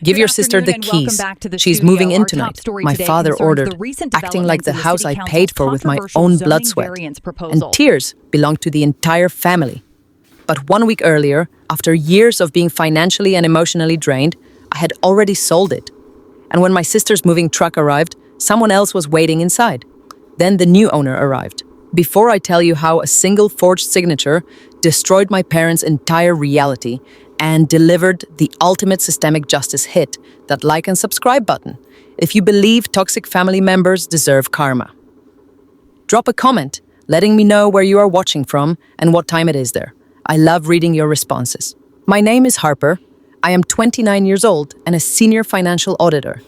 Give your sister the keys. She's moving in tonight, my father ordered, acting like the house I paid for with my own blood sweat. And tears belonged to the entire family. But 1 week earlier, after years of being financially and emotionally drained, I had already sold it. And when my sister's moving truck arrived, someone else was waiting inside. Then the new owner arrived. Before I tell you how a single forged signature destroyed my parents' entire reality and delivered the ultimate systemic justice hit, that like and subscribe button, if you believe toxic family members deserve karma. Drop a comment letting me know where you are watching from and what time it is there. I love reading your responses. My name is Harper. I am 29 years old and a senior financial auditor.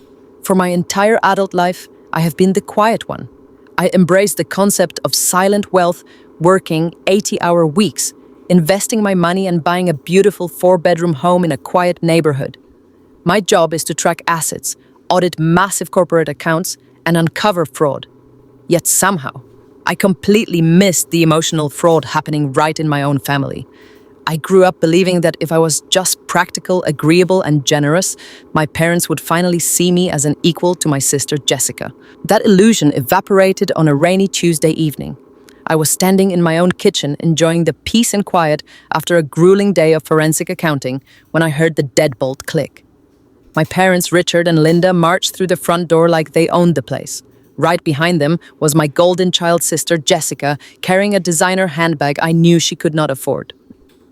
For my entire adult life, I have been the quiet one. I embrace the concept of silent wealth, working 80-hour weeks, investing my money and buying a beautiful 4-bedroom home in a quiet neighborhood. My job is to track assets, audit massive corporate accounts, and uncover fraud. Yet somehow, I completely missed the emotional fraud happening right in my own family. I grew up believing that if I was just practical, agreeable, and generous, my parents would finally see me as an equal to my sister Jessica. That illusion evaporated on a rainy Tuesday evening. I was standing in my own kitchen enjoying the peace and quiet after a grueling day of forensic accounting when I heard the deadbolt click. My parents, Richard and Linda, marched through the front door like they owned the place. Right behind them was my golden child sister Jessica, carrying a designer handbag I knew she could not afford.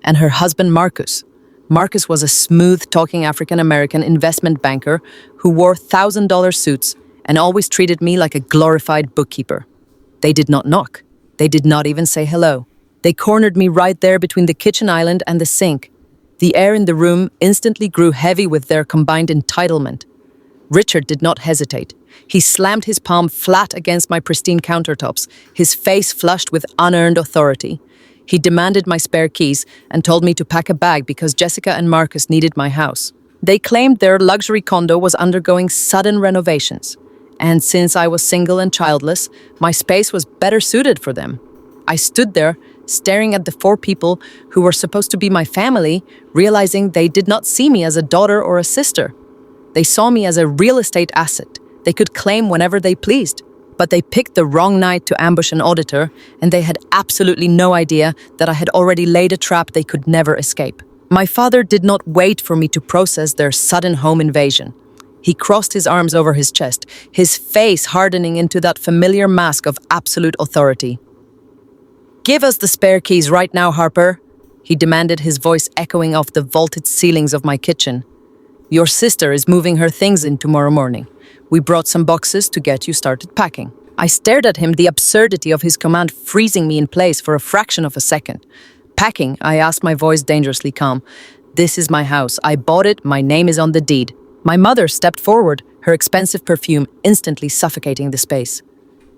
And her husband Marcus. Marcus was a smooth-talking African-American investment banker who wore $1,000 suits and always treated me like a glorified bookkeeper. They did not knock. They did not even say hello. They cornered me right there between the kitchen island and the sink. The air in the room instantly grew heavy with their combined entitlement. Richard did not hesitate. He slammed his palm flat against my pristine countertops, his face flushed with unearned authority. He demanded my spare keys and told me to pack a bag because Jessica and Marcus needed my house. They claimed their luxury condo was undergoing sudden renovations. And since I was single and childless, my space was better suited for them. I stood there, staring at the 4 people who were supposed to be my family, realizing they did not see me as a daughter or a sister. They saw me as a real estate asset they could claim whenever they pleased. But they picked the wrong night to ambush an auditor, and they had absolutely no idea that I had already laid a trap they could never escape. My father did not wait for me to process their sudden home invasion. He crossed his arms over his chest, his face hardening into that familiar mask of absolute authority. "Give us the spare keys right now, Harper," he demanded, his voice echoing off the vaulted ceilings of my kitchen. "Your sister is moving her things in tomorrow morning. We brought some boxes to get you started packing." I stared at him, the absurdity of his command freezing me in place for a fraction of a second. "Packing?" I asked, my voice dangerously calm. "This is my house. I bought it. My name is on the deed." My mother stepped forward, her expensive perfume instantly suffocating the space.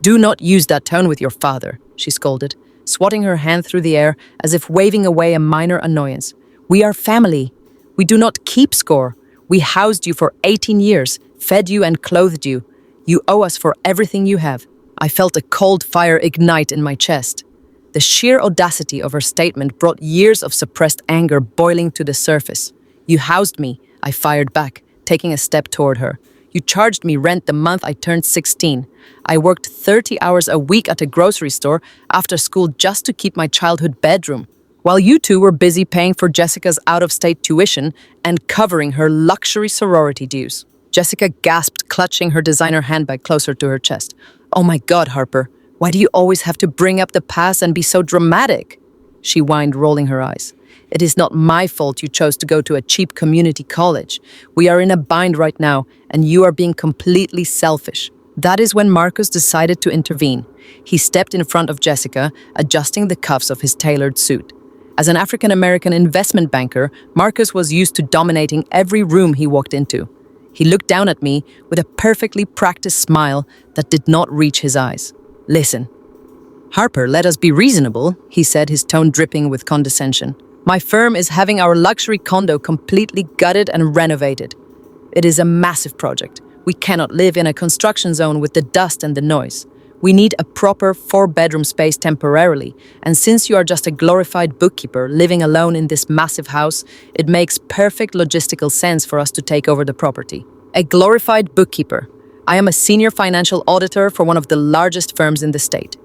"Do not use that tone with your father," she scolded, swatting her hand through the air as if waving away a minor annoyance. "We are family. We do not keep score. We housed you for 18 years, fed you and clothed you. You owe us for everything you have." I felt a cold fire ignite in my chest. The sheer audacity of her statement brought years of suppressed anger boiling to the surface. "You housed me," I fired back, taking a step toward her. "You charged me rent the month I turned 16. I worked 30 hours a week at a grocery store after school just to keep my childhood bedroom, while you two were busy paying for Jessica's out-of-state tuition and covering her luxury sorority dues." Jessica gasped, clutching her designer handbag closer to her chest. "Oh my God, Harper, why do you always have to bring up the past and be so dramatic?" she whined, rolling her eyes. "It is not my fault you chose to go to a cheap community college. We are in a bind right now, and you are being completely selfish." That is when Marcus decided to intervene. He stepped in front of Jessica, adjusting the cuffs of his tailored suit. As an African-American investment banker, Marcus was used to dominating every room he walked into. He looked down at me with a perfectly practiced smile that did not reach his eyes. "Listen, Harper, let us be reasonable," he said, his tone dripping with condescension. "My firm is having our luxury condo completely gutted and renovated. It is a massive project. We cannot live in a construction zone with the dust and the noise. We need a proper 4-bedroom space temporarily, and since you are just a glorified bookkeeper living alone in this massive house, it makes perfect logistical sense for us to take over the property. A glorified bookkeeper. I am a senior financial auditor for one of the largest firms in the state.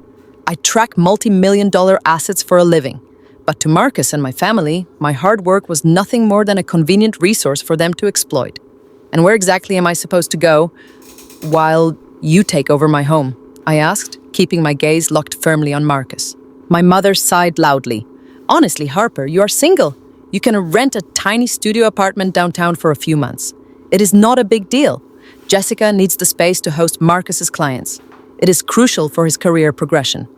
I track multi-million-dollar assets for a living. But to Marcus and my family, my hard work was nothing more than a convenient resource for them to exploit. And where exactly am I supposed to go while you take over my home? I asked, keeping my gaze locked firmly on Marcus. My mother sighed loudly. Honestly, Harper, you are single. You can rent a tiny studio apartment downtown for a few months. It is not a big deal. Jessica needs the space to host Marcus's clients. It is crucial for his career progression.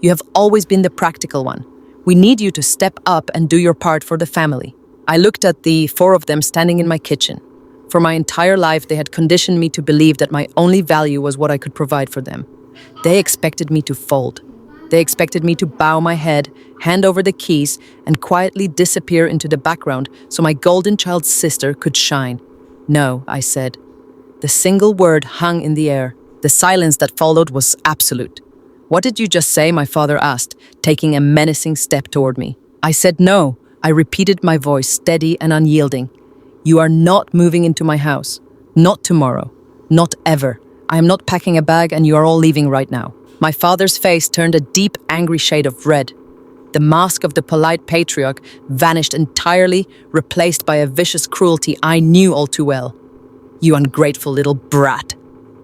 You have always been the practical one. We need you to step up and do your part for the family. I looked at the 4 of them standing in my kitchen. For my entire life, they had conditioned me to believe that my only value was what I could provide for them. They expected me to fold. They expected me to bow my head, hand over the keys, and quietly disappear into the background so my golden child's sister could shine. No, I said. The single word hung in the air. The silence that followed was absolute. What did you just say? My father asked, taking a menacing step toward me. I said no. I repeated, my voice steady and unyielding. You are not moving into my house. Not tomorrow. Not ever. I am not packing a bag and you are all leaving right now. My father's face turned a deep, angry shade of red. The mask of the polite patriarch vanished entirely, replaced by a vicious cruelty I knew all too well. You ungrateful little brat.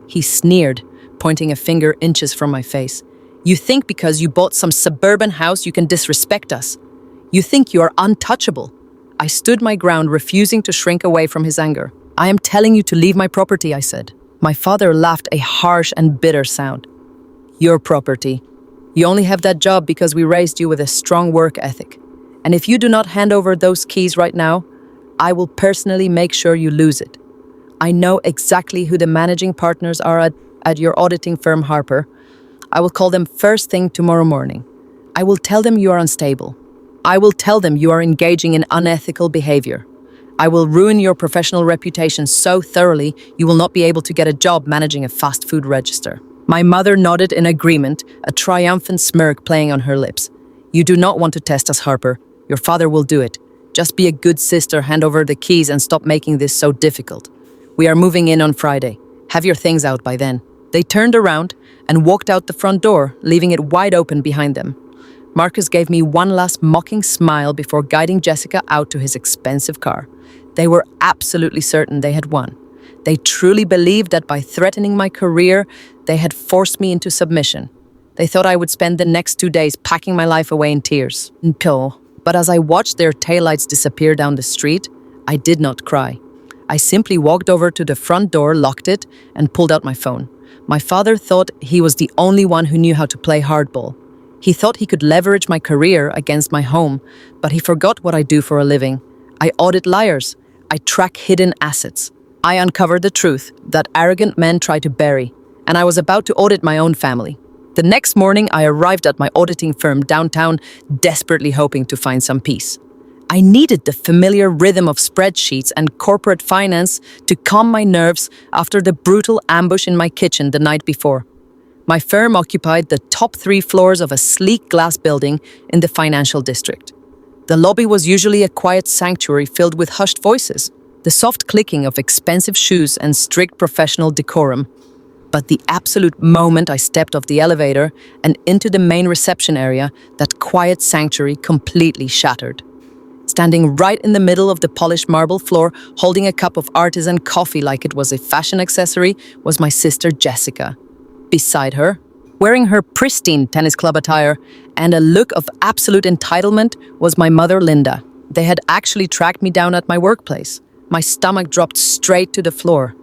He sneered, pointing a finger inches from my face. You think because you bought some suburban house you can disrespect us. You think you are untouchable. I stood my ground, refusing to shrink away from his anger. I am telling you to leave my property, I said. My father laughed a harsh and bitter sound. Your property. You only have that job because we raised you with a strong work ethic. And if you do not hand over those keys right now, I will personally make sure you lose it. I know exactly who the managing partners are at your auditing firm, Harper. I will call them first thing tomorrow morning. I will tell them you are unstable. I will tell them you are engaging in unethical behavior. I will ruin your professional reputation so thoroughly you will not be able to get a job managing a fast food register. My mother nodded in agreement, a triumphant smirk playing on her lips. You do not want to test us, Harper. Your father will do it. Just be a good sister, hand over the keys, and stop making this so difficult. We are moving in on Friday. Have your things out by then. They turned around and walked out the front door, leaving it wide open behind them. Marcus gave me one last mocking smile before guiding Jessica out to his expensive car. They were absolutely certain they had won. They truly believed that by threatening my career, they had forced me into submission. They thought I would spend the next 2 days packing my life away in tears. But as I watched their taillights disappear down the street, I did not cry. I simply walked over to the front door, locked it, and pulled out my phone. My father thought he was the only one who knew how to play hardball. He thought he could leverage my career against my home, but he forgot what I do for a living. I audit liars. I track hidden assets. I uncovered the truth that arrogant men try to bury, and I was about to audit my own family. The next morning, I arrived at my auditing firm downtown, desperately hoping to find some peace. I needed the familiar rhythm of spreadsheets and corporate finance to calm my nerves after the brutal ambush in my kitchen the night before. My firm occupied the top 3 floors of a sleek glass building in the financial district. The lobby was usually a quiet sanctuary filled with hushed voices, the soft clicking of expensive shoes and strict professional decorum. But the absolute moment I stepped off the elevator and into the main reception area, that quiet sanctuary completely shattered. Standing right in the middle of the polished marble floor, holding a cup of artisan coffee like it was a fashion accessory, was my sister Jessica. Beside her, wearing her pristine tennis club attire and a look of absolute entitlement, was my mother Linda. They had actually tracked me down at my workplace. My stomach dropped straight to the floor.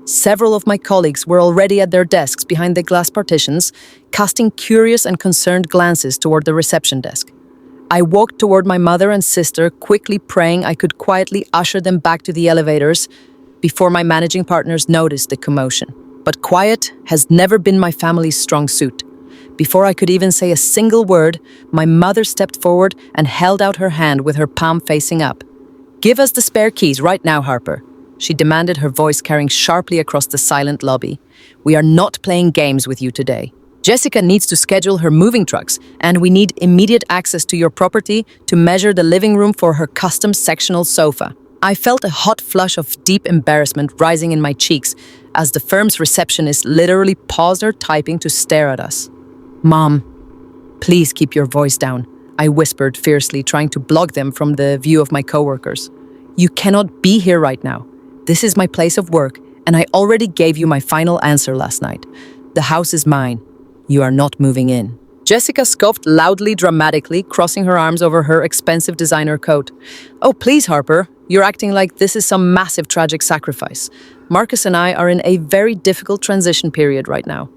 Several of my colleagues were already at their desks behind the glass partitions, casting curious and concerned glances toward the reception desk. I walked toward my mother and sister, quickly praying I could quietly usher them back to the elevators before my managing partners noticed the commotion. But quiet has never been my family's strong suit. Before I could even say a single word, my mother stepped forward and held out her hand with her palm facing up. "Give us the spare keys right now, Harper," she demanded, her voice carrying sharply across the silent lobby. "We are not playing games with you today." Jessica needs to schedule her moving trucks, and we need immediate access to your property to measure the living room for her custom sectional sofa. I felt a hot flush of deep embarrassment rising in my cheeks as the firm's receptionist literally paused her typing to stare at us. "Mom, please keep your voice down," I whispered fiercely, trying to block them from the view of my coworkers. "You cannot be here right now. This is my place of work, and I already gave you my final answer last night. The house is mine. You are not moving in." Jessica scoffed loudly, dramatically, crossing her arms over her expensive designer coat. "Oh, please, Harper. You're acting like this is some massive tragic sacrifice. Marcus and I are in a very difficult transition period right now.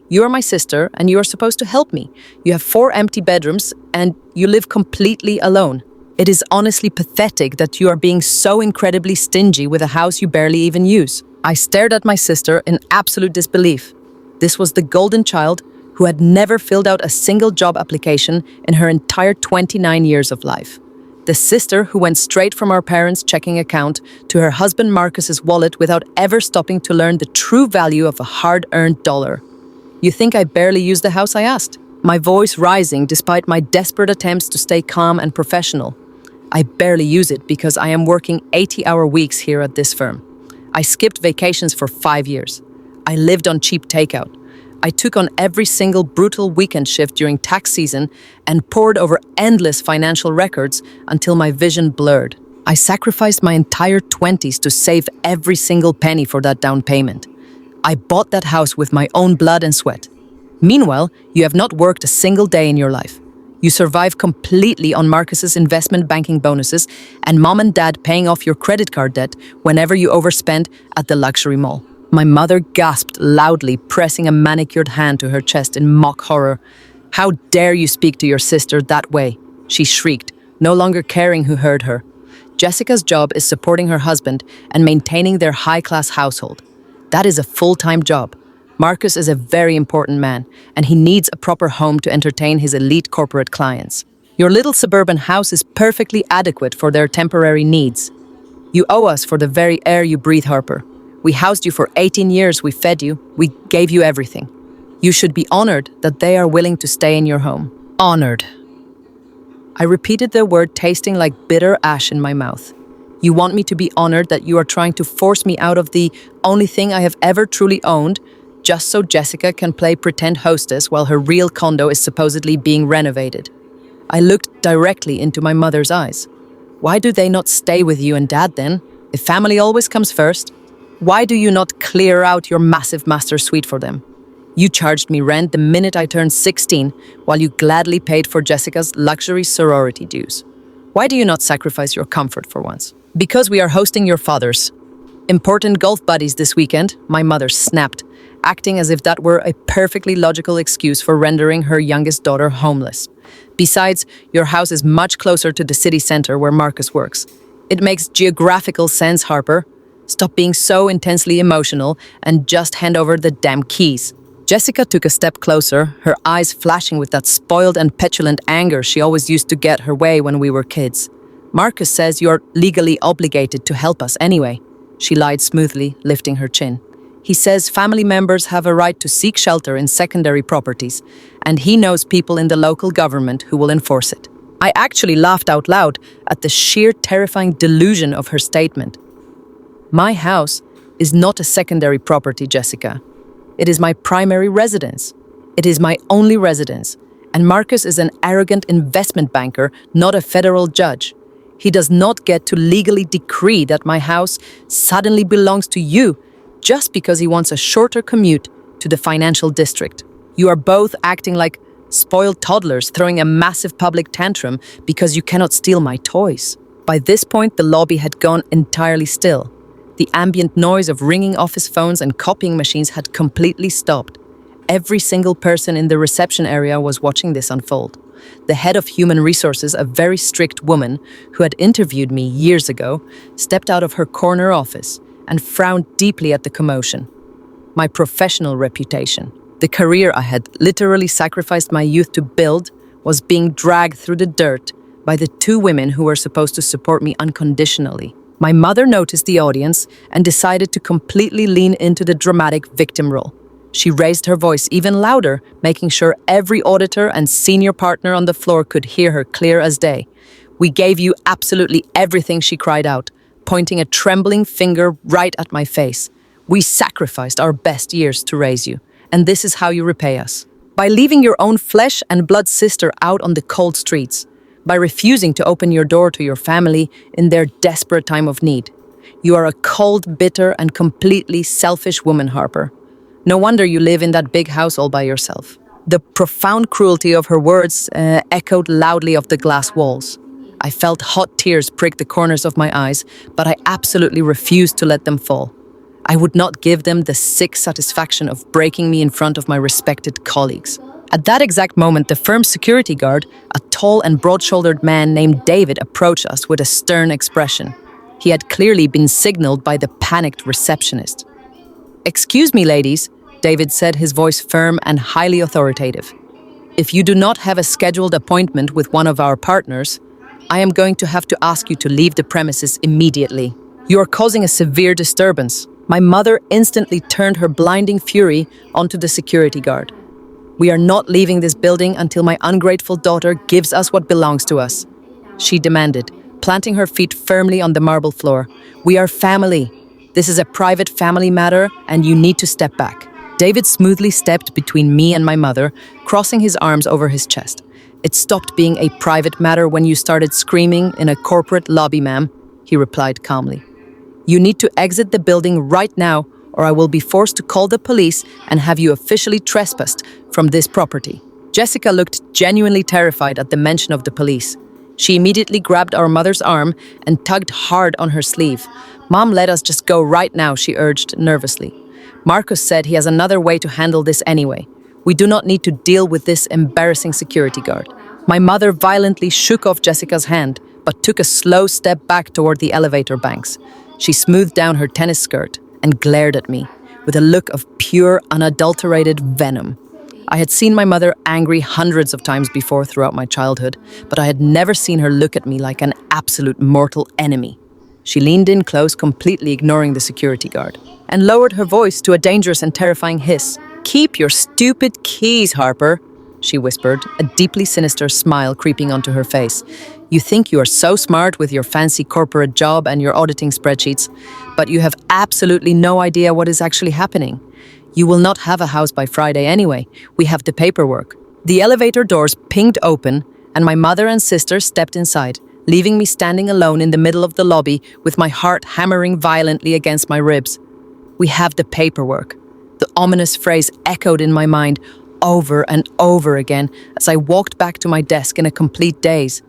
You are my sister, and you are supposed to help me. You have 4 empty bedrooms, and you live completely alone. It is honestly pathetic that you are being so incredibly stingy with a house you barely even use." I stared at my sister in absolute disbelief. This was the golden child who had never filled out a single job application in her entire 29 years of life. The sister who went straight from our parents' checking account to her husband Marcus's wallet without ever stopping to learn the true value of a hard-earned dollar. "You think I barely use the house?" I asked, my voice rising despite my desperate attempts to stay calm and professional. "I barely use it because I am working 80-hour weeks here at this firm. I skipped vacations for 5 years. I lived on cheap takeout. I took on every single brutal weekend shift during tax season and pored over endless financial records until my vision blurred. I sacrificed my entire 20s to save every single penny for that down payment. I bought that house with my own blood and sweat. Meanwhile, you have not worked a single day in your life. You survive completely on Marcus's investment banking bonuses and mom and dad paying off your credit card debt whenever you overspend at the luxury mall." My mother gasped loudly, pressing a manicured hand to her chest in mock horror. "How dare you speak to your sister that way?" she shrieked, no longer caring who heard her. "Jessica's job is supporting her husband and maintaining their high-class household. That is a full-time job. Marcus is a very important man, and he needs a proper home to entertain his elite corporate clients. Your little suburban house is perfectly adequate for their temporary needs. You owe us for the very air you breathe, Harper. We housed you for 18 years, we fed you, we gave you everything. You should be honored that they are willing to stay in your home." Honored. I repeated the word, tasting like bitter ash in my mouth. "You want me to be honored that you are trying to force me out of the only thing I have ever truly owned, just so Jessica can play pretend hostess while her real condo is supposedly being renovated?" I looked directly into my mother's eyes. "Why do they not stay with you and dad then, if family always comes first? Why do you not clear out your massive master suite for them? You charged me rent the minute I turned 16, while you gladly paid for Jessica's luxury sorority dues. Why do you not sacrifice your comfort for once?" "Because we are hosting your father's important golf buddies this weekend," my mother snapped, acting as if that were a perfectly logical excuse for rendering her youngest daughter homeless. "Besides, your house is much closer to the city center where Marcus works. It makes geographical sense, Harper. Stop being so intensely emotional and just hand over the damn keys." Jessica took a step closer, her eyes flashing with that spoiled and petulant anger she always used to get her way when we were kids. "Marcus says you're legally obligated to help us anyway," she lied smoothly, lifting her chin. "He says family members have a right to seek shelter in secondary properties, and he knows people in the local government who will enforce it." I actually laughed out loud at the sheer terrifying delusion of her statement. "My house is not a secondary property, Jessica. It is my primary residence. It is my only residence. And Marcus is an arrogant investment banker, not a federal judge. He does not get to legally decree that my house suddenly belongs to you just because he wants a shorter commute to the financial district. You are both acting like spoiled toddlers throwing a massive public tantrum because you cannot steal my toys." By this point, the lobby had gone entirely still. The ambient noise of ringing office phones and copying machines had completely stopped. Every single person in the reception area was watching this unfold. The head of human resources, a very strict woman who had interviewed me years ago, stepped out of her corner office and frowned deeply at the commotion. My professional reputation, the career I had literally sacrificed my youth to build, was being dragged through the dirt by the 2 women who were supposed to support me unconditionally. My mother noticed the audience and decided to completely lean into the dramatic victim role. She raised her voice even louder, making sure every auditor and senior partner on the floor could hear her clear as day. "We gave you absolutely everything," she cried out, pointing a trembling finger right at my face. "We sacrificed our best years to raise you, and this is how you repay us. By leaving your own flesh and blood sister out on the cold streets, by refusing to open your door to your family in their desperate time of need. You are a cold, bitter, and completely selfish woman, Harper. No wonder you live in that big house all by yourself." The profound cruelty of her words echoed loudly off the glass walls. I felt hot tears prick the corners of my eyes, but I absolutely refused to let them fall. I would not give them the sick satisfaction of breaking me in front of my respected colleagues. At that exact moment, the firm's security guard, a tall and broad-shouldered man named David, approached us with a stern expression. He had clearly been signaled by the panicked receptionist. "Excuse me, ladies," David said, his voice firm and highly authoritative. "If you do not have a scheduled appointment with one of our partners, I am going to have to ask you to leave the premises immediately. You are causing a severe disturbance." My mother instantly turned her blinding fury onto the security guard. "We are not leaving this building until my ungrateful daughter gives us what belongs to us," she demanded, planting her feet firmly on the marble floor. "We are family. This is a private family matter, and you need to step back." David smoothly stepped between me and my mother, crossing his arms over his chest. "It stopped being a private matter when you started screaming in a corporate lobby, ma'am," he replied calmly. "You need to exit the building right now, or I will be forced to call the police and have you officially trespassed from this property." Jessica looked genuinely terrified at the mention of the police. She immediately grabbed our mother's arm and tugged hard on her sleeve. "Mom, let us just go right now," she urged nervously. "Marcus said he has another way to handle this anyway. We do not need to deal with this embarrassing security guard." My mother violently shook off Jessica's hand, but took a slow step back toward the elevator banks. She smoothed down her tennis skirt and glared at me with a look of pure, unadulterated venom. I had seen my mother angry hundreds of times before throughout my childhood, but I had never seen her look at me like an absolute mortal enemy. She leaned in close, completely ignoring the security guard, and lowered her voice to a dangerous and terrifying hiss. "Keep your stupid keys, Harper," she whispered, a deeply sinister smile creeping onto her face. "You think you are so smart with your fancy corporate job and your auditing spreadsheets, but you have absolutely no idea what is actually happening. You will not have a house by Friday anyway. We have the paperwork." The elevator doors pinged open, and my mother and sister stepped inside, leaving me standing alone in the middle of the lobby with my heart hammering violently against my ribs. "We have the paperwork." The ominous phrase echoed in my mind over and over again as I walked back to my desk in a complete daze.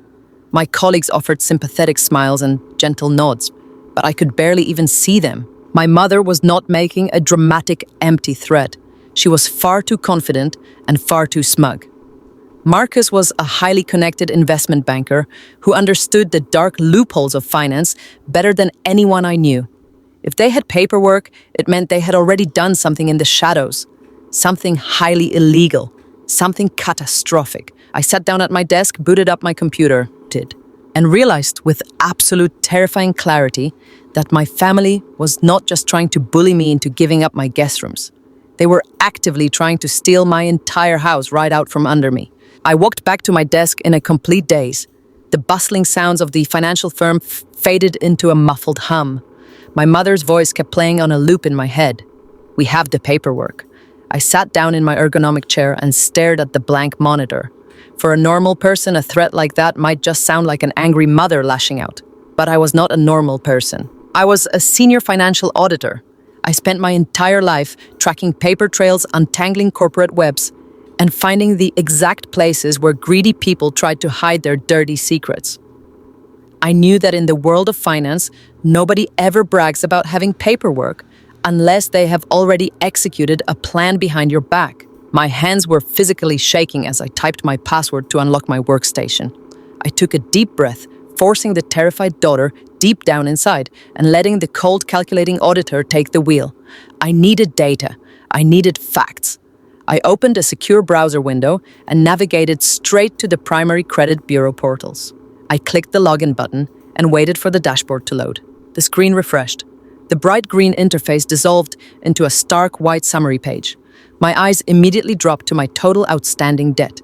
My colleagues offered sympathetic smiles and gentle nods, but I could barely even see them. My mother was not making a dramatic, empty threat. She was far too confident and far too smug. Marcus was a highly connected investment banker who understood the dark loopholes of finance better than anyone I knew. If they had paperwork, it meant they had already done something in the shadows, something highly illegal, something catastrophic. I sat down at my desk, booted up my computer, and realized with absolute terrifying clarity that my family was not just trying to bully me into giving up my guest rooms. They were actively trying to steal my entire house right out from under me. I walked back to my desk in a complete daze. The bustling sounds of the financial firm faded into a muffled hum. My mother's voice kept playing on a loop in my head. "We have the paperwork." I sat down in my ergonomic chair and stared at the blank monitor. For a normal person, a threat like that might just sound like an angry mother lashing out. But I was not a normal person. I was a senior financial auditor. I spent my entire life tracking paper trails, untangling corporate webs, and finding the exact places where greedy people tried to hide their dirty secrets. I knew that in the world of finance, nobody ever brags about having paperwork unless they have already executed a plan behind your back. My hands were physically shaking as I typed my password to unlock my workstation. I took a deep breath, forcing the terrified daughter deep down inside and letting the cold, calculating auditor take the wheel. I needed data. I needed facts. I opened a secure browser window and navigated straight to the primary credit bureau portals. I clicked the login button and waited for the dashboard to load. The screen refreshed. The bright green interface dissolved into a stark white summary page. My eyes immediately dropped to my total outstanding debt.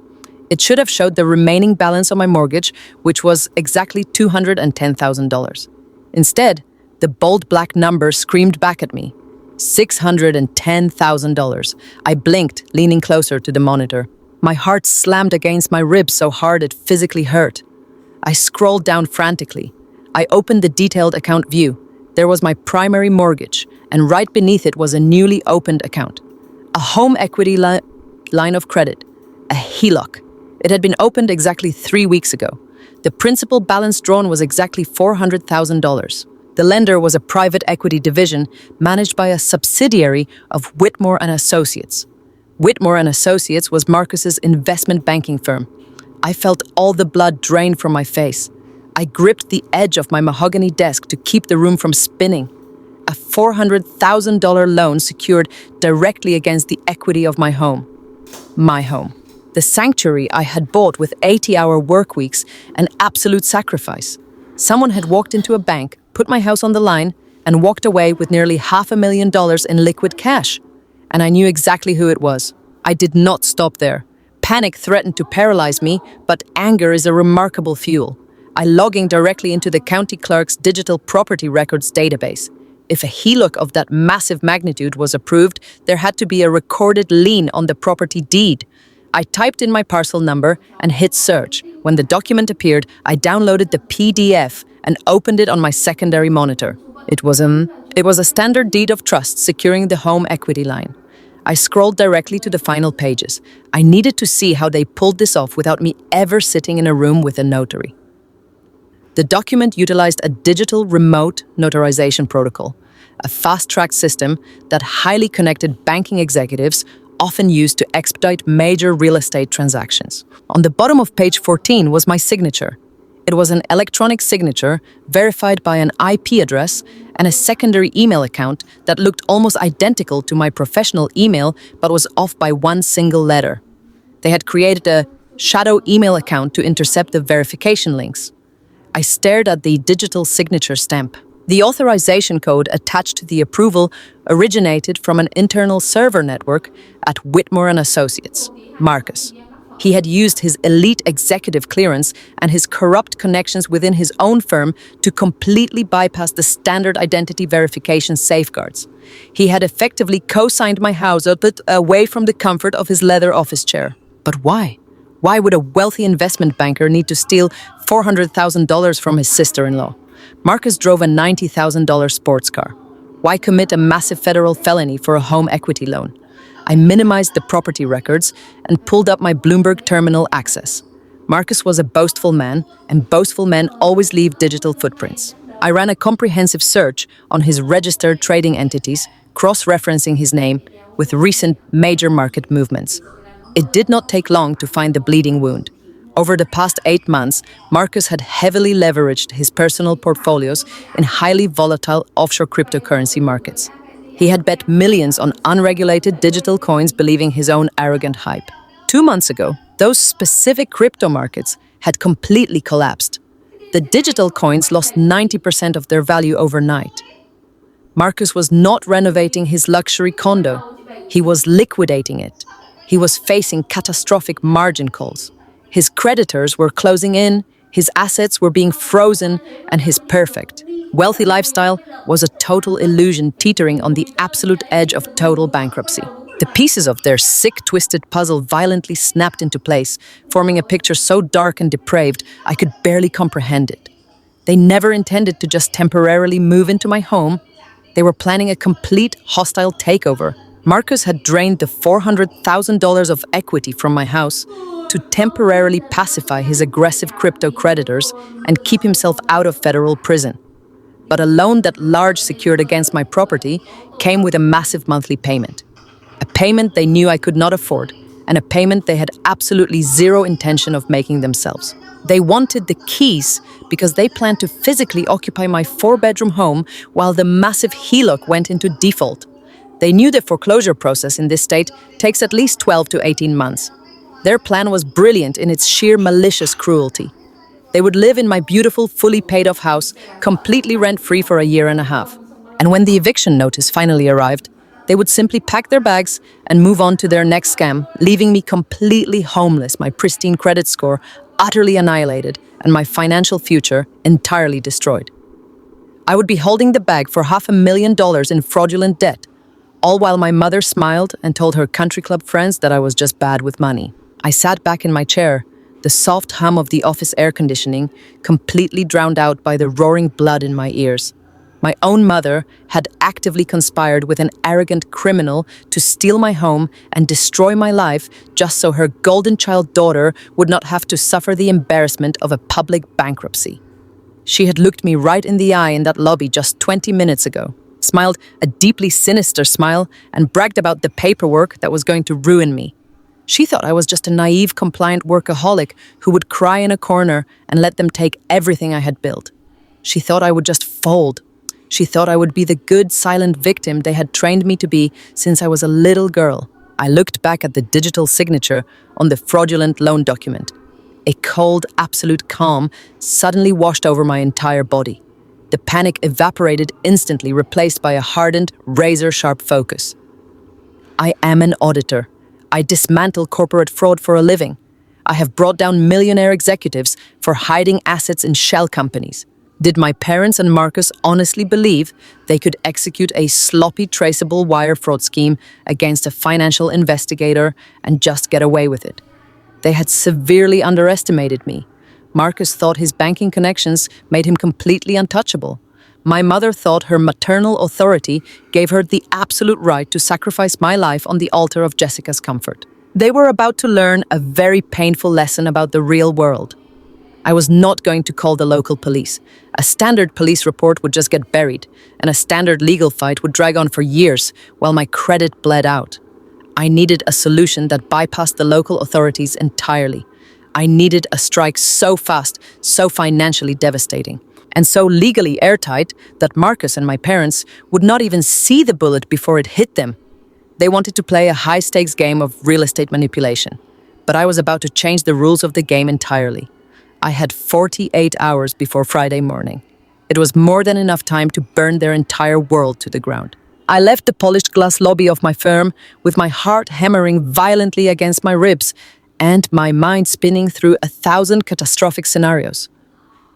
It should have showed the remaining balance on my mortgage, which was exactly $210,000. Instead, the bold black number screamed back at me. $610,000. I blinked, leaning closer to the monitor. My heart slammed against my ribs so hard it physically hurt. I scrolled down frantically. I opened the detailed account view. There was my primary mortgage, and right beneath it was a newly opened account. A home equity line of credit. A HELOC. It had been opened exactly 3 weeks ago. The principal balance drawn was exactly $400,000. The lender was a private equity division managed by a subsidiary of Whitmore and Associates. Whitmore and Associates was Marcus's investment banking firm. I felt all the blood drain from my face. I gripped the edge of my mahogany desk to keep the room from spinning. A $400,000 loan secured directly against the equity of my home. My home. The sanctuary I had bought with 80-hour work weeks and absolute sacrifice. Someone had walked into a bank, put my house on the line, and walked away with nearly $500,000 in liquid cash. And I knew exactly who it was. I did not stop there. Panic threatened to paralyze me, but anger is a remarkable fuel. I logging directly into the county clerk's digital property records database. If a HELOC of that massive magnitude was approved, there had to be a recorded lien on the property deed. I typed in my parcel number and hit search. When the document appeared, I downloaded the PDF and opened it on my secondary monitor. It was a standard deed of trust securing the home equity line. I scrolled directly to the final pages. I needed to see how they pulled this off without me ever sitting in a room with a notary. The document utilized a digital remote notarization protocol, a fast-track system that highly connected banking executives often used to expedite major real estate transactions. On the bottom of page 14 was my signature. It was an electronic signature verified by an IP address and a secondary email account that looked almost identical to my professional email but was off by one single letter. They had created a shadow email account to intercept the verification links. I stared at the digital signature stamp. The authorization code attached to the approval originated from an internal server network at Whitmore and Associates, Marcus. He had used his elite executive clearance and his corrupt connections within his own firm to completely bypass the standard identity verification safeguards. He had effectively co-signed my house outlet away from the comfort of his leather office chair. But why? Why would a wealthy investment banker need to steal $400,000 from his sister-in-law? Marcus drove a $90,000 sports car. Why commit a massive federal felony for a home equity loan? I minimized the property records and pulled up my Bloomberg terminal access. Marcus was a boastful man, and boastful men always leave digital footprints. I ran a comprehensive search on his registered trading entities, cross-referencing his name with recent major market movements. It did not take long to find the bleeding wound. Over the past 8 months, Marcus had heavily leveraged his personal portfolios in highly volatile offshore cryptocurrency markets. He had bet millions on unregulated digital coins, believing his own arrogant hype. 2 months ago, those specific crypto markets had completely collapsed. The digital coins lost 90% of their value overnight. Marcus was not renovating his luxury condo. He was liquidating it. He was facing catastrophic margin calls. His creditors were closing in, his assets were being frozen, and his perfect, wealthy lifestyle was a total illusion teetering on the absolute edge of total bankruptcy. The pieces of their sick, twisted puzzle violently snapped into place, forming a picture so dark and depraved I could barely comprehend it. They never intended to just temporarily move into my home. They were planning a complete hostile takeover. Marcus had drained the $400,000 of equity from my house to temporarily pacify his aggressive crypto creditors and keep himself out of federal prison. But a loan that large secured against my property came with a massive monthly payment. A payment they knew I could not afford, and a payment they had absolutely zero intention of making themselves. They wanted the keys because they planned to physically occupy my 4-bedroom home while the massive HELOC went into default. They knew the foreclosure process in this state takes at least 12 to 18 months. Their plan was brilliant in its sheer malicious cruelty. They would live in my beautiful, fully paid-off house, completely rent-free for a year and a half. And when the eviction notice finally arrived, They would simply pack their bags and move on to their next scam, leaving me completely homeless, my pristine credit score utterly annihilated, and my financial future entirely destroyed. I would be holding the bag for $500,000 in fraudulent debt, all while my mother smiled and told her country club friends that I was just bad with money. I sat back in my chair, the soft hum of the office air conditioning completely drowned out by the roaring blood in my ears. My own mother had actively conspired with an arrogant criminal to steal my home and destroy my life just so her golden child daughter would not have to suffer the embarrassment of a public bankruptcy. She had looked me right in the eye in that lobby just 20 minutes ago, smiled a deeply sinister smile, and bragged about the paperwork that was going to ruin me. She thought I was just a naive, compliant workaholic who would cry in a corner and let them take everything I had built. She thought I would just fold. She thought I would be the good, silent victim they had trained me to be since I was a little girl. I looked back at the digital signature on the fraudulent loan document. A cold, absolute calm suddenly washed over my entire body. The panic evaporated instantly, replaced by a hardened, razor-sharp focus. I am an auditor. I dismantle corporate fraud for a living. I have brought down millionaire executives for hiding assets in shell companies. Did my parents and Marcus honestly believe they could execute a sloppy, traceable wire fraud scheme against a financial investigator and just get away with it? They had severely underestimated me. Marcus thought his banking connections made him completely untouchable. My mother thought her maternal authority gave her the absolute right to sacrifice my life on the altar of Jessica's comfort. They were about to learn a very painful lesson about the real world. I was not going to call the local police. A standard police report would just get buried, and a standard legal fight would drag on for years while my credit bled out. I needed a solution that bypassed the local authorities entirely. I needed a strike so fast, so financially devastating, and so legally airtight that Marcus and my parents would not even see the bullet before it hit them. They wanted to play a high-stakes game of real estate manipulation, but I was about to change the rules of the game entirely. I had 48 hours before Friday morning. It was more than enough time to burn their entire world to the ground. I left the polished glass lobby of my firm with my heart hammering violently against my ribs and my mind spinning through 1,000 catastrophic scenarios.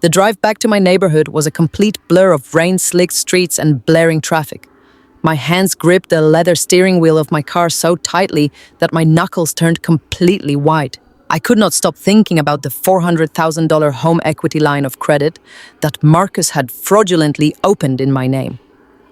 The drive back to my neighborhood was a complete blur of rain-slicked streets and blaring traffic. My hands gripped the leather steering wheel of my car so tightly that my knuckles turned completely white. I could not stop thinking about the $400,000 home equity line of credit that Marcus had fraudulently opened in my name.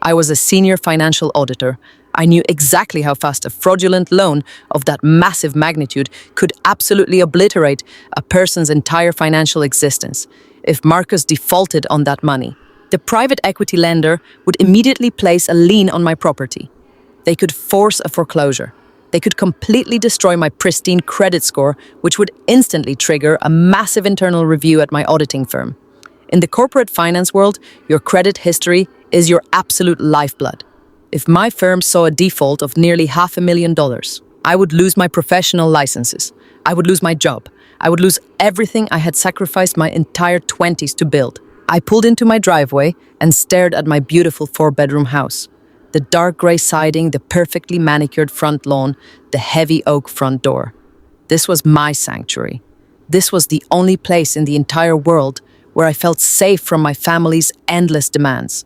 I was a senior financial auditor. I knew exactly how fast a fraudulent loan of that massive magnitude could absolutely obliterate a person's entire financial existence. If Marcus defaulted on that money, the private equity lender would immediately place a lien on my property. They could force a foreclosure. They could completely destroy my pristine credit score, which would instantly trigger a massive internal review at my auditing firm. In the corporate finance world, your credit history is your absolute lifeblood. If my firm saw a default of nearly $500,000, I would lose my professional licenses. I would lose my job. I would lose everything I had sacrificed my entire 20s to build. I pulled into my driveway and stared at my beautiful 4-bedroom house. The dark gray siding, the perfectly manicured front lawn, the heavy oak front door. This was my sanctuary. This was the only place in the entire world where I felt safe from my family's endless demands.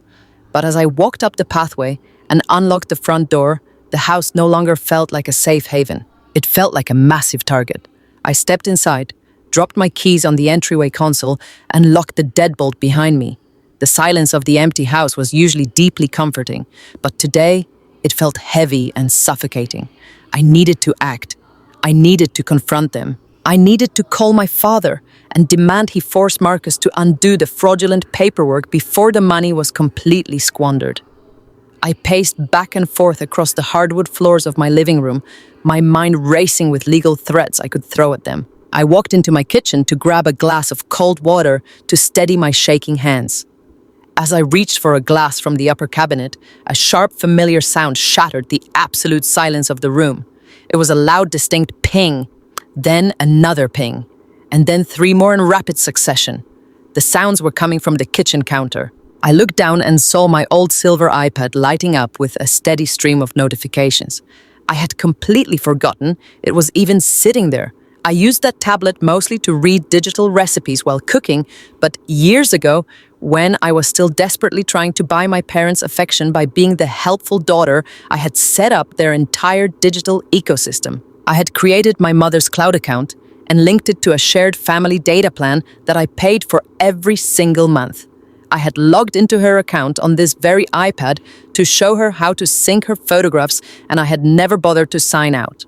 But as I walked up the pathway and unlocked the front door, the house no longer felt like a safe haven. It felt like a massive target. I stepped inside, dropped my keys on the entryway console, and locked the deadbolt behind me. The silence of the empty house was usually deeply comforting, but today it felt heavy and suffocating. I needed to act. I needed to confront them. I needed to call my father and demand he force Marcus to undo the fraudulent paperwork before the money was completely squandered. I paced back and forth across the hardwood floors of my living room, my mind racing with legal threats I could throw at them. I walked into my kitchen to grab a glass of cold water to steady my shaking hands. As I reached for a glass from the upper cabinet, a sharp, familiar sound shattered the absolute silence of the room. It was a loud, distinct ping, then another ping, and then 3 more in rapid succession. The sounds were coming from the kitchen counter. I looked down and saw my old silver iPad lighting up with a steady stream of notifications. I had completely forgotten it was even sitting there. I used that tablet mostly to read digital recipes while cooking, but years ago, when I was still desperately trying to buy my parents' affection by being the helpful daughter, I had set up their entire digital ecosystem. I had created my mother's cloud account and linked it to a shared family data plan that I paid for every single month. I had logged into her account on this very iPad to show her how to sync her photographs, and I had never bothered to sign out.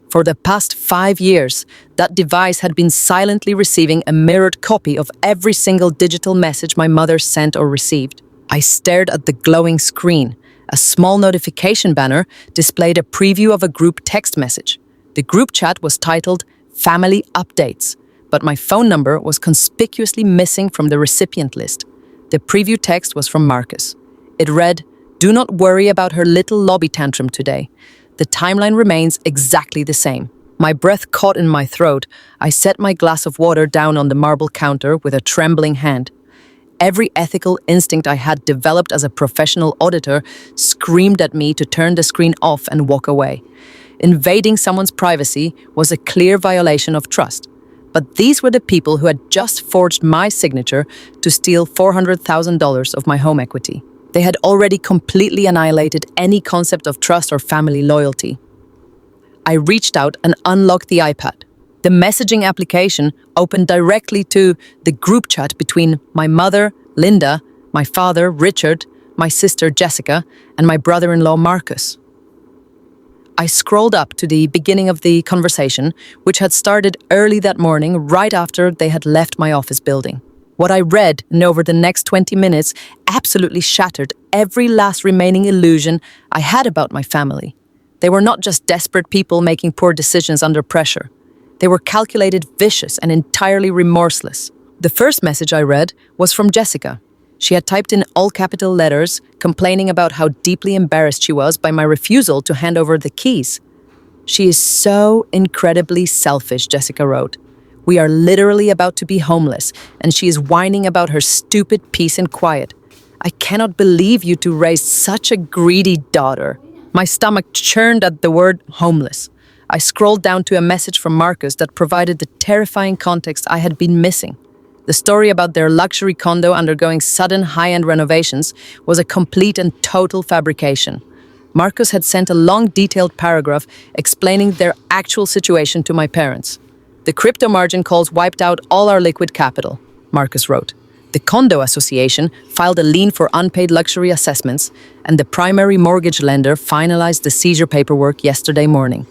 For the past 5 years, that device had been silently receiving a mirrored copy of every single digital message my mother sent or received. I stared at the glowing screen. A small notification banner displayed a preview of a group text message. The group chat was titled Family Updates, but my phone number was conspicuously missing from the recipient list. The preview text was from Marcus. It read, "Do not worry about her little lobby tantrum today. The timeline remains exactly the same." My breath caught in my throat. I set my glass of water down on the marble counter with a trembling hand. Every ethical instinct I had developed as a professional auditor screamed at me to turn the screen off and walk away. Invading someone's privacy was a clear violation of trust. But these were the people who had just forged my signature to steal $400,000 of my home equity. They had already completely annihilated any concept of trust or family loyalty. I reached out and unlocked the iPad. The messaging application opened directly to the group chat between my mother, Linda, my father, Richard, my sister, Jessica, and my brother-in-law, Marcus. I scrolled up to the beginning of the conversation, which had started early that morning, right after they had left my office building. What I read, and over the next 20 minutes, absolutely shattered every last remaining illusion I had about my family. They were not just desperate people making poor decisions under pressure. They were calculated, vicious, and entirely remorseless. The first message I read was from Jessica. She had typed in all capital letters, complaining about how deeply embarrassed she was by my refusal to hand over the keys. "She is so incredibly selfish," Jessica wrote. "We are literally about to be homeless, and she is whining about her stupid peace and quiet. I cannot believe you to raise such a greedy daughter." My stomach churned at the word homeless. I scrolled down to a message from Marcus that provided the terrifying context I had been missing. The story about their luxury condo undergoing sudden high-end renovations was a complete and total fabrication. Marcus had sent a long, detailed paragraph explaining their actual situation to my parents. "The crypto margin calls wiped out all our liquid capital," Marcus wrote. The condo association filed a lien for unpaid luxury assessments, and the primary mortgage lender finalized the seizure paperwork yesterday morning.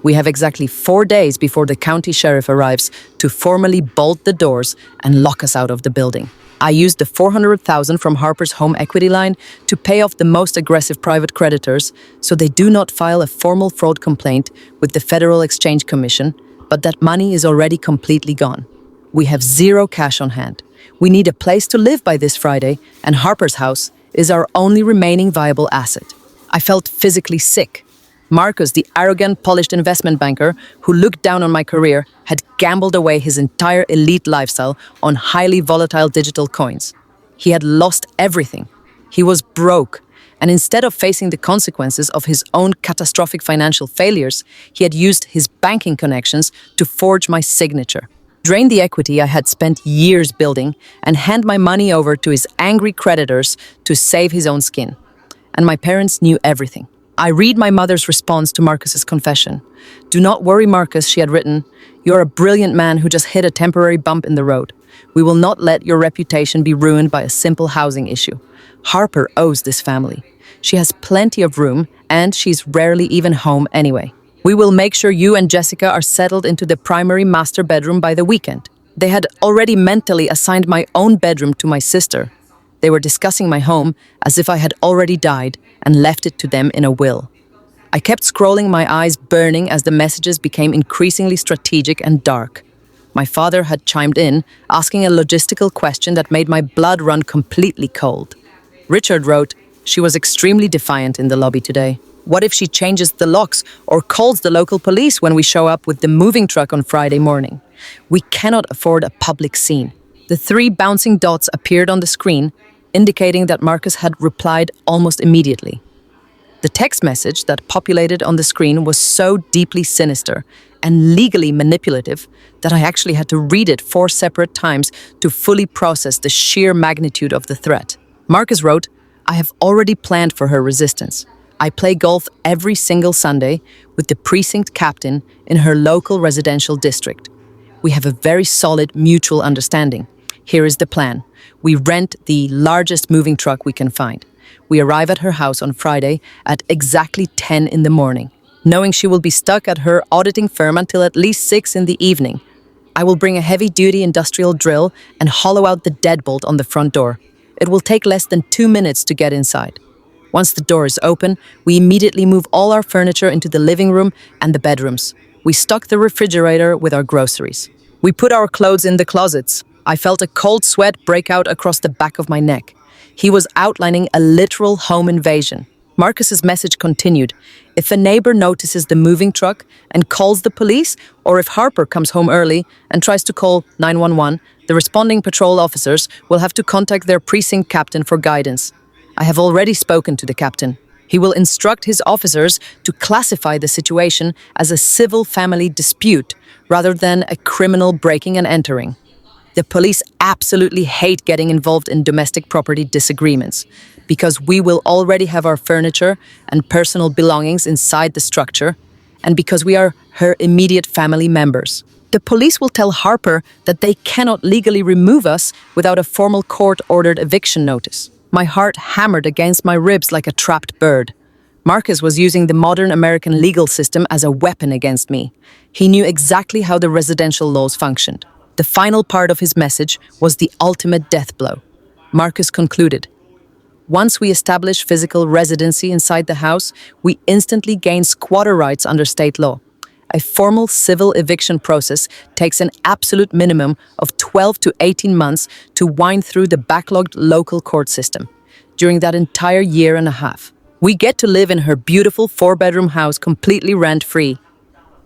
We have exactly 4 days before the county sheriff arrives to formally bolt the doors and lock us out of the building. I used the $400,000 from Harper's home equity line to pay off the most aggressive private creditors so they do not file a formal fraud complaint with the Federal Exchange Commission, but that money is already completely gone. We have zero cash on hand. We need a place to live by this Friday, and Harper's house is our only remaining viable asset. I felt physically sick. Marcus, the arrogant, polished investment banker who looked down on my career, had gambled away his entire elite lifestyle on highly volatile digital coins. He had lost everything. He was broke, and instead of facing the consequences of his own catastrophic financial failures, he had used his banking connections to forge my signature, drain the equity I had spent years building, and hand my money over to his angry creditors to save his own skin. And my parents knew everything. I read my mother's response to Marcus's confession. "Do not worry, Marcus," she had written. "You're a brilliant man who just hit a temporary bump in the road. We will not let your reputation be ruined by a simple housing issue. Harper owes this family. She has plenty of room, and she's rarely even home anyway. We will make sure you and Jessica are settled into the primary master bedroom by the weekend." They had already mentally assigned my own bedroom to my sister. They were discussing my home as if I had already died and left it to them in a will. I kept scrolling, my eyes burning as the messages became increasingly strategic and dark. My father had chimed in, asking a logistical question that made my blood run completely cold. Richard wrote, "She was extremely defiant in the lobby today. What if she changes the locks or calls the local police when we show up with the moving truck on Friday morning? We cannot afford a public scene." The 3 bouncing dots appeared on the screen, indicating that Marcus had replied almost immediately. The text message that populated on the screen was so deeply sinister and legally manipulative that I actually had to read it 4 separate times to fully process the sheer magnitude of the threat. Marcus wrote, "I have already planned for her resistance. I play golf every single Sunday with the precinct captain in her local residential district. We have a very solid mutual understanding. Here is the plan. We rent the largest moving truck we can find. We arrive at her house on Friday at exactly 10 in the morning, knowing she will be stuck at her auditing firm until at least 6 in the evening. I will bring a heavy-duty industrial drill and hollow out the deadbolt on the front door. It will take less than 2 minutes to get inside. Once the door is open, we immediately move all our furniture into the living room and the bedrooms. We stock the refrigerator with our groceries. We put our clothes in the closets. I felt a cold sweat break out across the back of my neck. He was outlining a literal home invasion. Marcus's message continued. If a neighbor notices the moving truck and calls the police, or if Harper comes home early and tries to call 911, the responding patrol officers will have to contact their precinct captain for guidance. I have already spoken to the captain. He will instruct his officers to classify the situation as a civil family dispute rather than a criminal breaking and entering. The police absolutely hate getting involved in domestic property disagreements because we will already have our furniture and personal belongings inside the structure, and because we are her immediate family members. The police will tell Harper that they cannot legally remove us without a formal court-ordered eviction notice. My heart hammered against my ribs like a trapped bird. Marcus was using the modern American legal system as a weapon against me. He knew exactly how the residential laws functioned. The final part of his message was the ultimate death blow. Marcus concluded, "Once we establish physical residency inside the house, we instantly gain squatter rights under state law. A formal civil eviction process takes an absolute minimum of 12 to 18 months to wind through the backlogged local court system. During that entire year and a half, we get to live in her beautiful 4-bedroom house completely rent-free.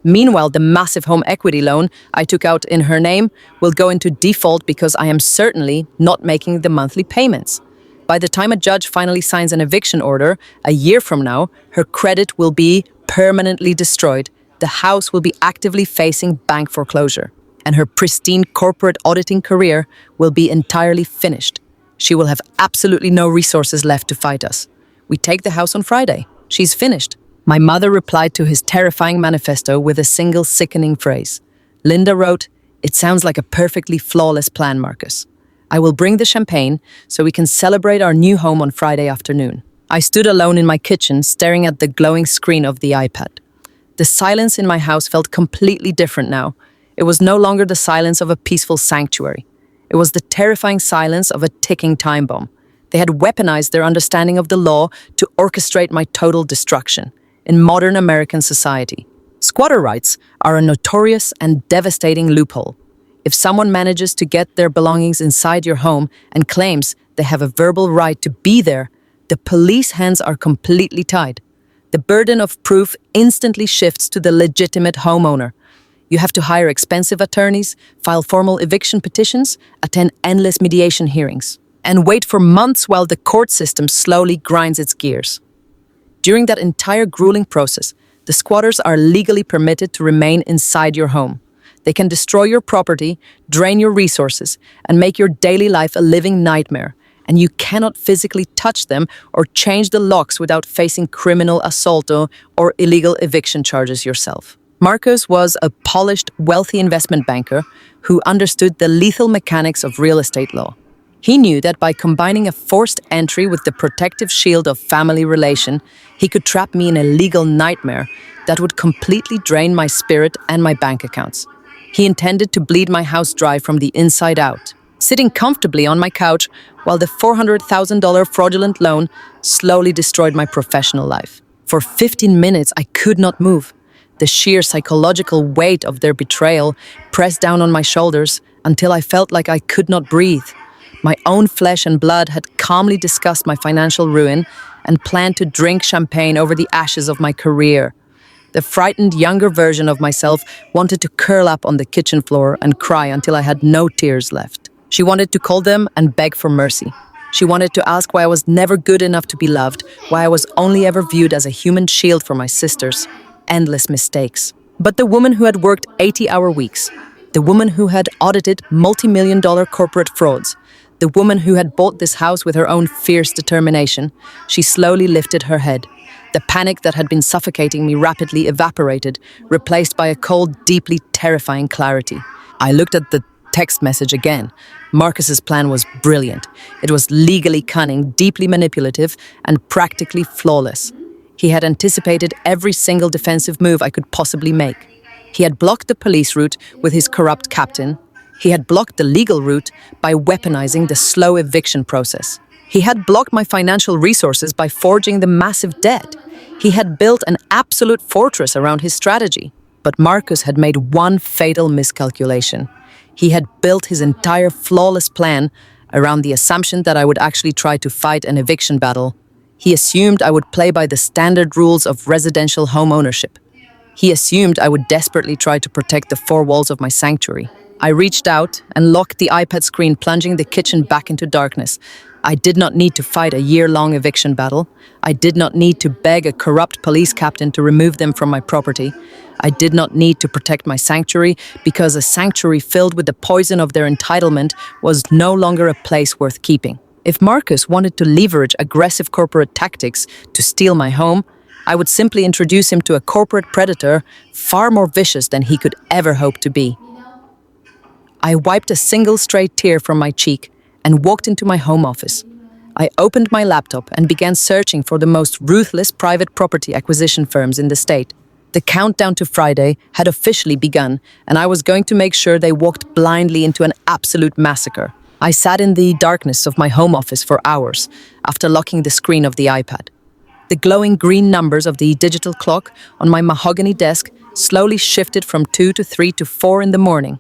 Meanwhile, the massive home equity loan I took out in her name will go into default because I am certainly not making the monthly payments. By the time a judge finally signs an eviction order, a year from now, her credit will be permanently destroyed. The house will be actively facing bank foreclosure, and her pristine corporate auditing career will be entirely finished. She will have absolutely no resources left to fight us. We take the house on Friday. She's finished." My mother replied to his terrifying manifesto with a single sickening phrase. Linda wrote, "It sounds like a perfectly flawless plan, Marcus. I will bring the champagne so we can celebrate our new home on Friday afternoon." I stood alone in my kitchen, staring at the glowing screen of the iPad. The silence in my house felt completely different now. It was no longer the silence of a peaceful sanctuary. It was the terrifying silence of a ticking time bomb. They had weaponized their understanding of the law to orchestrate my total destruction. In modern American society, squatter rights are a notorious and devastating loophole. If someone manages to get their belongings inside your home and claims they have a verbal right to be there, the police hands are completely tied. The burden of proof instantly shifts to the legitimate homeowner. You have to hire expensive attorneys, file formal eviction petitions, attend endless mediation hearings, and wait for months while the court system slowly grinds its gears. During that entire grueling process, the squatters are legally permitted to remain inside your home. They can destroy your property, drain your resources, and make your daily life a living nightmare. And you cannot physically touch them or change the locks without facing criminal assault or illegal eviction charges yourself. Marcus was a polished, wealthy investment banker who understood the lethal mechanics of real estate law. He knew that by combining a forced entry with the protective shield of family relation, he could trap me in a legal nightmare that would completely drain my spirit and my bank accounts. He intended to bleed my house dry from the inside out, sitting comfortably on my couch while the $400,000 fraudulent loan slowly destroyed my professional life. For 15 minutes, I could not move. The sheer psychological weight of their betrayal pressed down on my shoulders until I felt like I could not breathe. My own flesh and blood had calmly discussed my financial ruin and planned to drink champagne over the ashes of my career. The frightened younger version of myself wanted to curl up on the kitchen floor and cry until I had no tears left. She wanted to call them and beg for mercy. She wanted to ask why I was never good enough to be loved, why I was only ever viewed as a human shield for my sisters. Endless mistakes. But the woman who had worked 80-hour weeks, the woman who had audited multi-million-dollar corporate frauds, the woman who had bought this house with her own fierce determination, she slowly lifted her head. The panic that had been suffocating me rapidly evaporated, replaced by a cold, deeply terrifying clarity. I looked at the text message again. Marcus's plan was brilliant. It was legally cunning, deeply manipulative, and practically flawless. He had anticipated every single defensive move I could possibly make. He had blocked the police route with his corrupt captain. He had blocked the legal route by weaponizing the slow eviction process. He had blocked my financial resources by forging the massive debt. He had built an absolute fortress around his strategy. But Marcus had made one fatal miscalculation. He had built his entire flawless plan around the assumption that I would actually try to fight an eviction battle. He assumed I would play by the standard rules of residential home ownership. He assumed I would desperately try to protect the four walls of my sanctuary. I reached out and locked the iPad screen, plunging the kitchen back into darkness. I did not need to fight a year-long eviction battle. I did not need to beg a corrupt police captain to remove them from my property. I did not need to protect my sanctuary because a sanctuary filled with the poison of their entitlement was no longer a place worth keeping. If Marcus wanted to leverage aggressive corporate tactics to steal my home, I would simply introduce him to a corporate predator far more vicious than he could ever hope to be. I wiped a single straight tear from my cheek and walked into my home office. I opened my laptop and began searching for the most ruthless private property acquisition firms in the state. The countdown to Friday had officially begun, and I was going to make sure they walked blindly into an absolute massacre. I sat in the darkness of my home office for hours after locking the screen of the iPad. The glowing green numbers of the digital clock on my mahogany desk slowly shifted from 2 to 3 to 4 in the morning.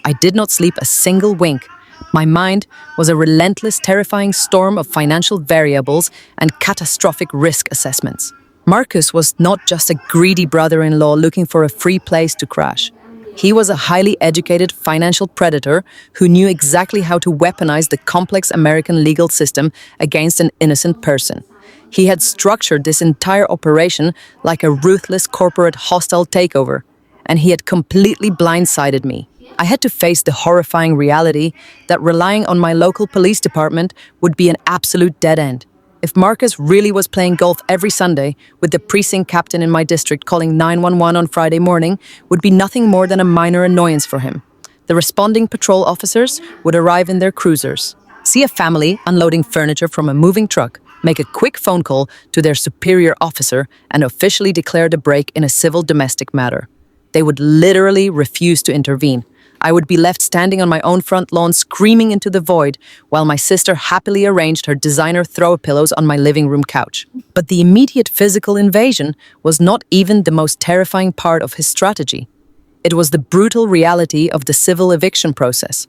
I did not sleep a single wink. My mind was a relentless, terrifying storm of financial variables and catastrophic risk assessments. Marcus was not just a greedy brother-in-law looking for a free place to crash. He was a highly educated financial predator who knew exactly how to weaponize the complex American legal system against an innocent person. He had structured this entire operation like a ruthless corporate hostile takeover, and he had completely blindsided me. I had to face the horrifying reality that relying on my local police department would be an absolute dead end. If Marcus really was playing golf every Sunday, with the precinct captain in my district calling 911 on Friday morning, would be nothing more than a minor annoyance for him. The responding patrol officers would arrive in their cruisers, see a family unloading furniture from a moving truck, make a quick phone call to their superior officer, and officially declare the break in a civil domestic matter. They would literally refuse to intervene. I would be left standing on my own front lawn screaming into the void while my sister happily arranged her designer throw pillows on my living room couch. But the immediate physical invasion was not even the most terrifying part of his strategy. It was the brutal reality of the civil eviction process.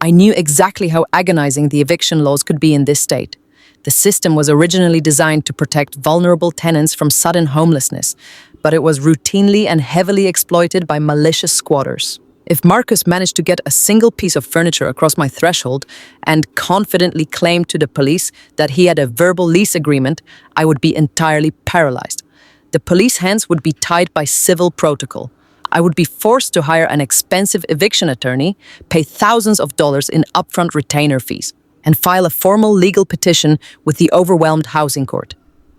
I knew exactly how agonizing the eviction laws could be in this state. The system was originally designed to protect vulnerable tenants from sudden homelessness, but it was routinely and heavily exploited by malicious squatters. If Marcus managed to get a single piece of furniture across my threshold and confidently claimed to the police that he had a verbal lease agreement, I would be entirely paralyzed. The police hands would be tied by civil protocol. I would be forced to hire an expensive eviction attorney, pay thousands of dollars in upfront retainer fees, and file a formal legal petition with the overwhelmed housing court.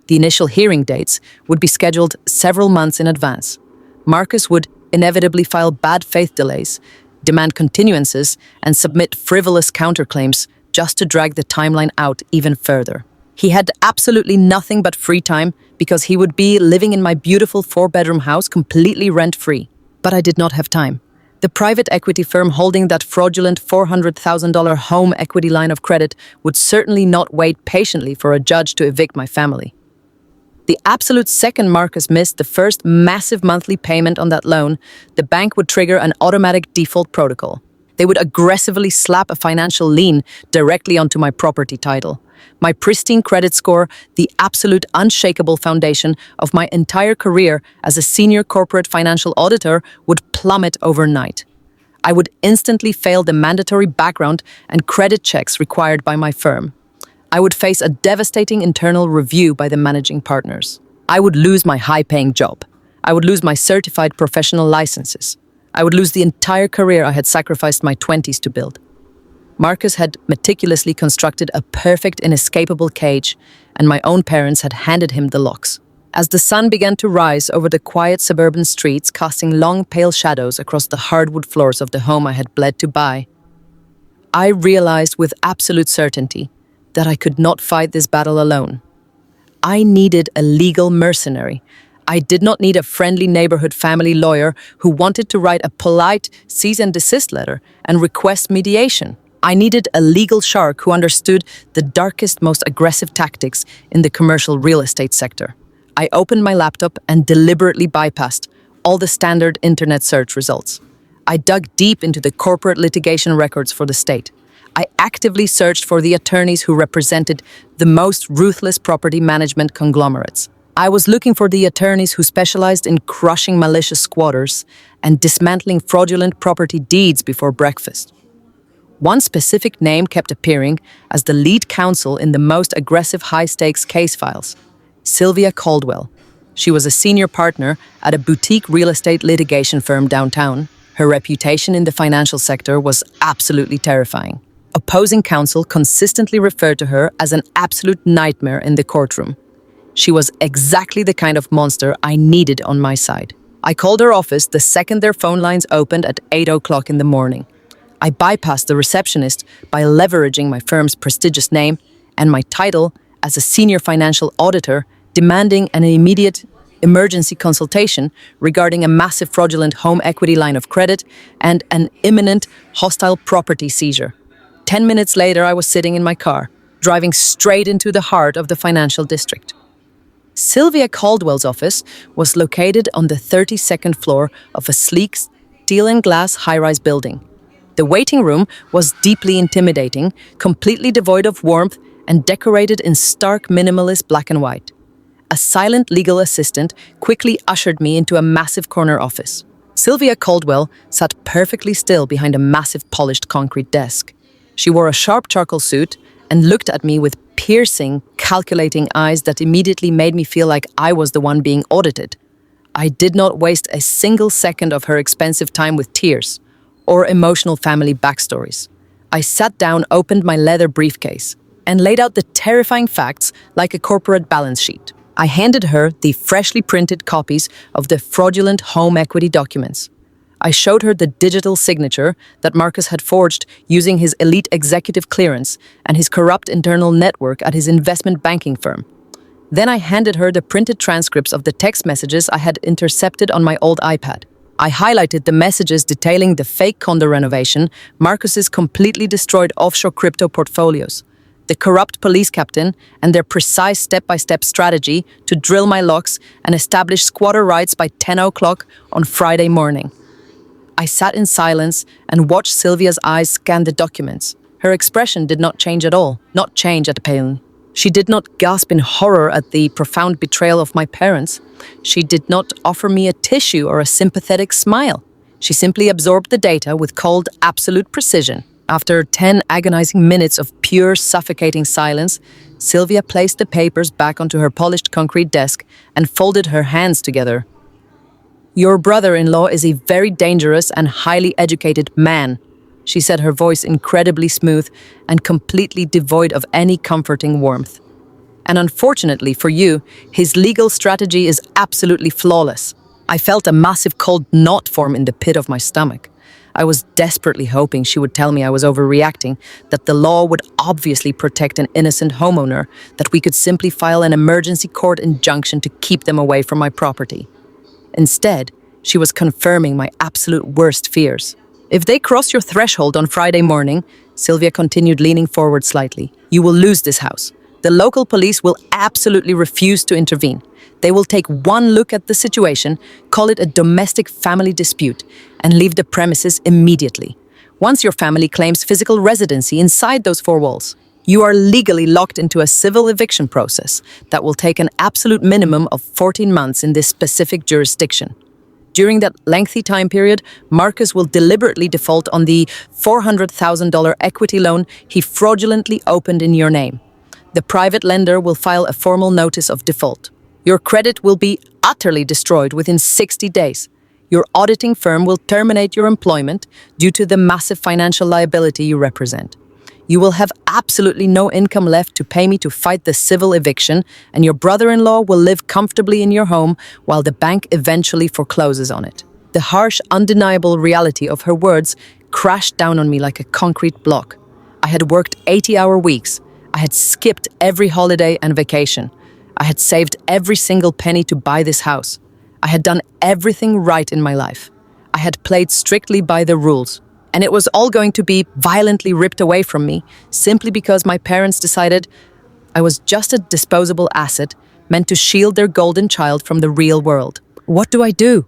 The initial hearing dates would be scheduled several months in advance. Marcus would inevitably file bad faith delays, demand continuances, and submit frivolous counterclaims just to drag the timeline out even further. He had absolutely nothing but free time because he would be living in my beautiful 4-bedroom house completely rent-free. But I did not have time. The private equity firm holding that fraudulent $400,000 home equity line of credit would certainly not wait patiently for a judge to evict my family. The absolute second Marcus missed the first massive monthly payment on that loan, the bank would trigger an automatic default protocol. They would aggressively slap a financial lien directly onto my property title. My pristine credit score, the absolute unshakable foundation of my entire career as a senior corporate financial auditor, would plummet overnight. I would instantly fail the mandatory background and credit checks required by my firm. I would face a devastating internal review by the managing partners. I would lose my high-paying job. I would lose my certified professional licenses. I would lose the entire career I had sacrificed my 20s to build. Marcus had meticulously constructed a perfect, inescapable cage, and my own parents had handed him the locks. As the sun began to rise over the quiet suburban streets, casting long, pale shadows across the hardwood floors of the home I had bled to buy, I realized with absolute certainty that I could not fight this battle alone. I needed a legal mercenary. I did not need a friendly neighborhood family lawyer who wanted to write a polite cease and desist letter and request mediation. I needed a legal shark who understood the darkest, most aggressive tactics in the commercial real estate sector. I opened my laptop and deliberately bypassed all the standard internet search results. I dug deep into the corporate litigation records for the state. I actively searched for the attorneys who represented the most ruthless property management conglomerates. I was looking for the attorneys who specialized in crushing malicious squatters and dismantling fraudulent property deeds before breakfast. One specific name kept appearing as the lead counsel in the most aggressive high-stakes case files: Sylvia Caldwell. She was a senior partner at a boutique real estate litigation firm downtown. Her reputation in the financial sector was absolutely terrifying. Opposing counsel consistently referred to her as an absolute nightmare in the courtroom. She was exactly the kind of monster I needed on my side. I called her office the second their phone lines opened at 8 o'clock in the morning. I bypassed the receptionist by leveraging my firm's prestigious name and my title as a senior financial auditor, demanding an immediate emergency consultation regarding a massive fraudulent home equity line of credit and an imminent hostile property seizure. 10 minutes later, I was sitting in my car, driving straight into the heart of the financial district. Sylvia Caldwell's office was located on the 32nd floor of a sleek steel and glass high-rise building. The waiting room was deeply intimidating, completely devoid of warmth, and decorated in stark minimalist black and white. A silent legal assistant quickly ushered me into a massive corner office. Sylvia Caldwell sat perfectly still behind a massive polished concrete desk. She wore a sharp charcoal suit and looked at me with piercing, calculating eyes that immediately made me feel like I was the one being audited. I did not waste a single second of her expensive time with tears or emotional family backstories. I sat down, opened my leather briefcase, and laid out the terrifying facts like a corporate balance sheet. I handed her the freshly printed copies of the fraudulent home equity documents. I showed her the digital signature that Marcus had forged using his elite executive clearance and his corrupt internal network at his investment banking firm. Then I handed her the printed transcripts of the text messages I had intercepted on my old iPad. I highlighted the messages detailing the fake condo renovation, Marcus's completely destroyed offshore crypto portfolios, the corrupt police captain, and their precise step-by-step strategy to drill my locks and establish squatter rights by 10 o'clock on Friday morning. I sat in silence and watched Sylvia's eyes scan the documents. Her expression did not change at all, not change at all. She did not gasp in horror at the profound betrayal of my parents. She did not offer me a tissue or a sympathetic smile. She simply absorbed the data with cold, absolute precision. After 10 agonizing minutes of pure, suffocating silence, Sylvia placed the papers back onto her polished concrete desk and folded her hands together. "Your brother-in-law is a very dangerous and highly educated man," she said, her voice incredibly smooth and completely devoid of any comforting warmth. "And unfortunately for you, his legal strategy is absolutely flawless." I felt a massive cold knot form in the pit of my stomach. I was desperately hoping she would tell me I was overreacting, that the law would obviously protect an innocent homeowner, that we could simply file an emergency court injunction to keep them away from my property. Instead, she was confirming my absolute worst fears. "If they cross your threshold on Friday morning," Sylvia continued, leaning forward slightly, "you will lose this house. The local police will absolutely refuse to intervene. They will take one look at the situation, call it a domestic family dispute, and leave the premises immediately. Once your family claims physical residency inside those four walls, you are legally locked into a civil eviction process that will take an absolute minimum of 14 months in this specific jurisdiction. During that lengthy time period, Marcus will deliberately default on the $400,000 equity loan he fraudulently opened in your name. The private lender will file a formal notice of default. Your credit will be utterly destroyed within 60 days. Your auditing firm will terminate your employment due to the massive financial liability you represent. You will have absolutely no income left to pay me to fight the civil eviction, and your brother-in-law will live comfortably in your home while the bank eventually forecloses on it. The harsh, undeniable reality of her words crashed down on me like a concrete block. I had worked 80-hour weeks. I had skipped every holiday and vacation. I had saved every single penny to buy this house. I had done everything right in my life. I had played strictly by the rules. And it was all going to be violently ripped away from me simply because my parents decided I was just a disposable asset meant to shield their golden child from the real world. What do I do?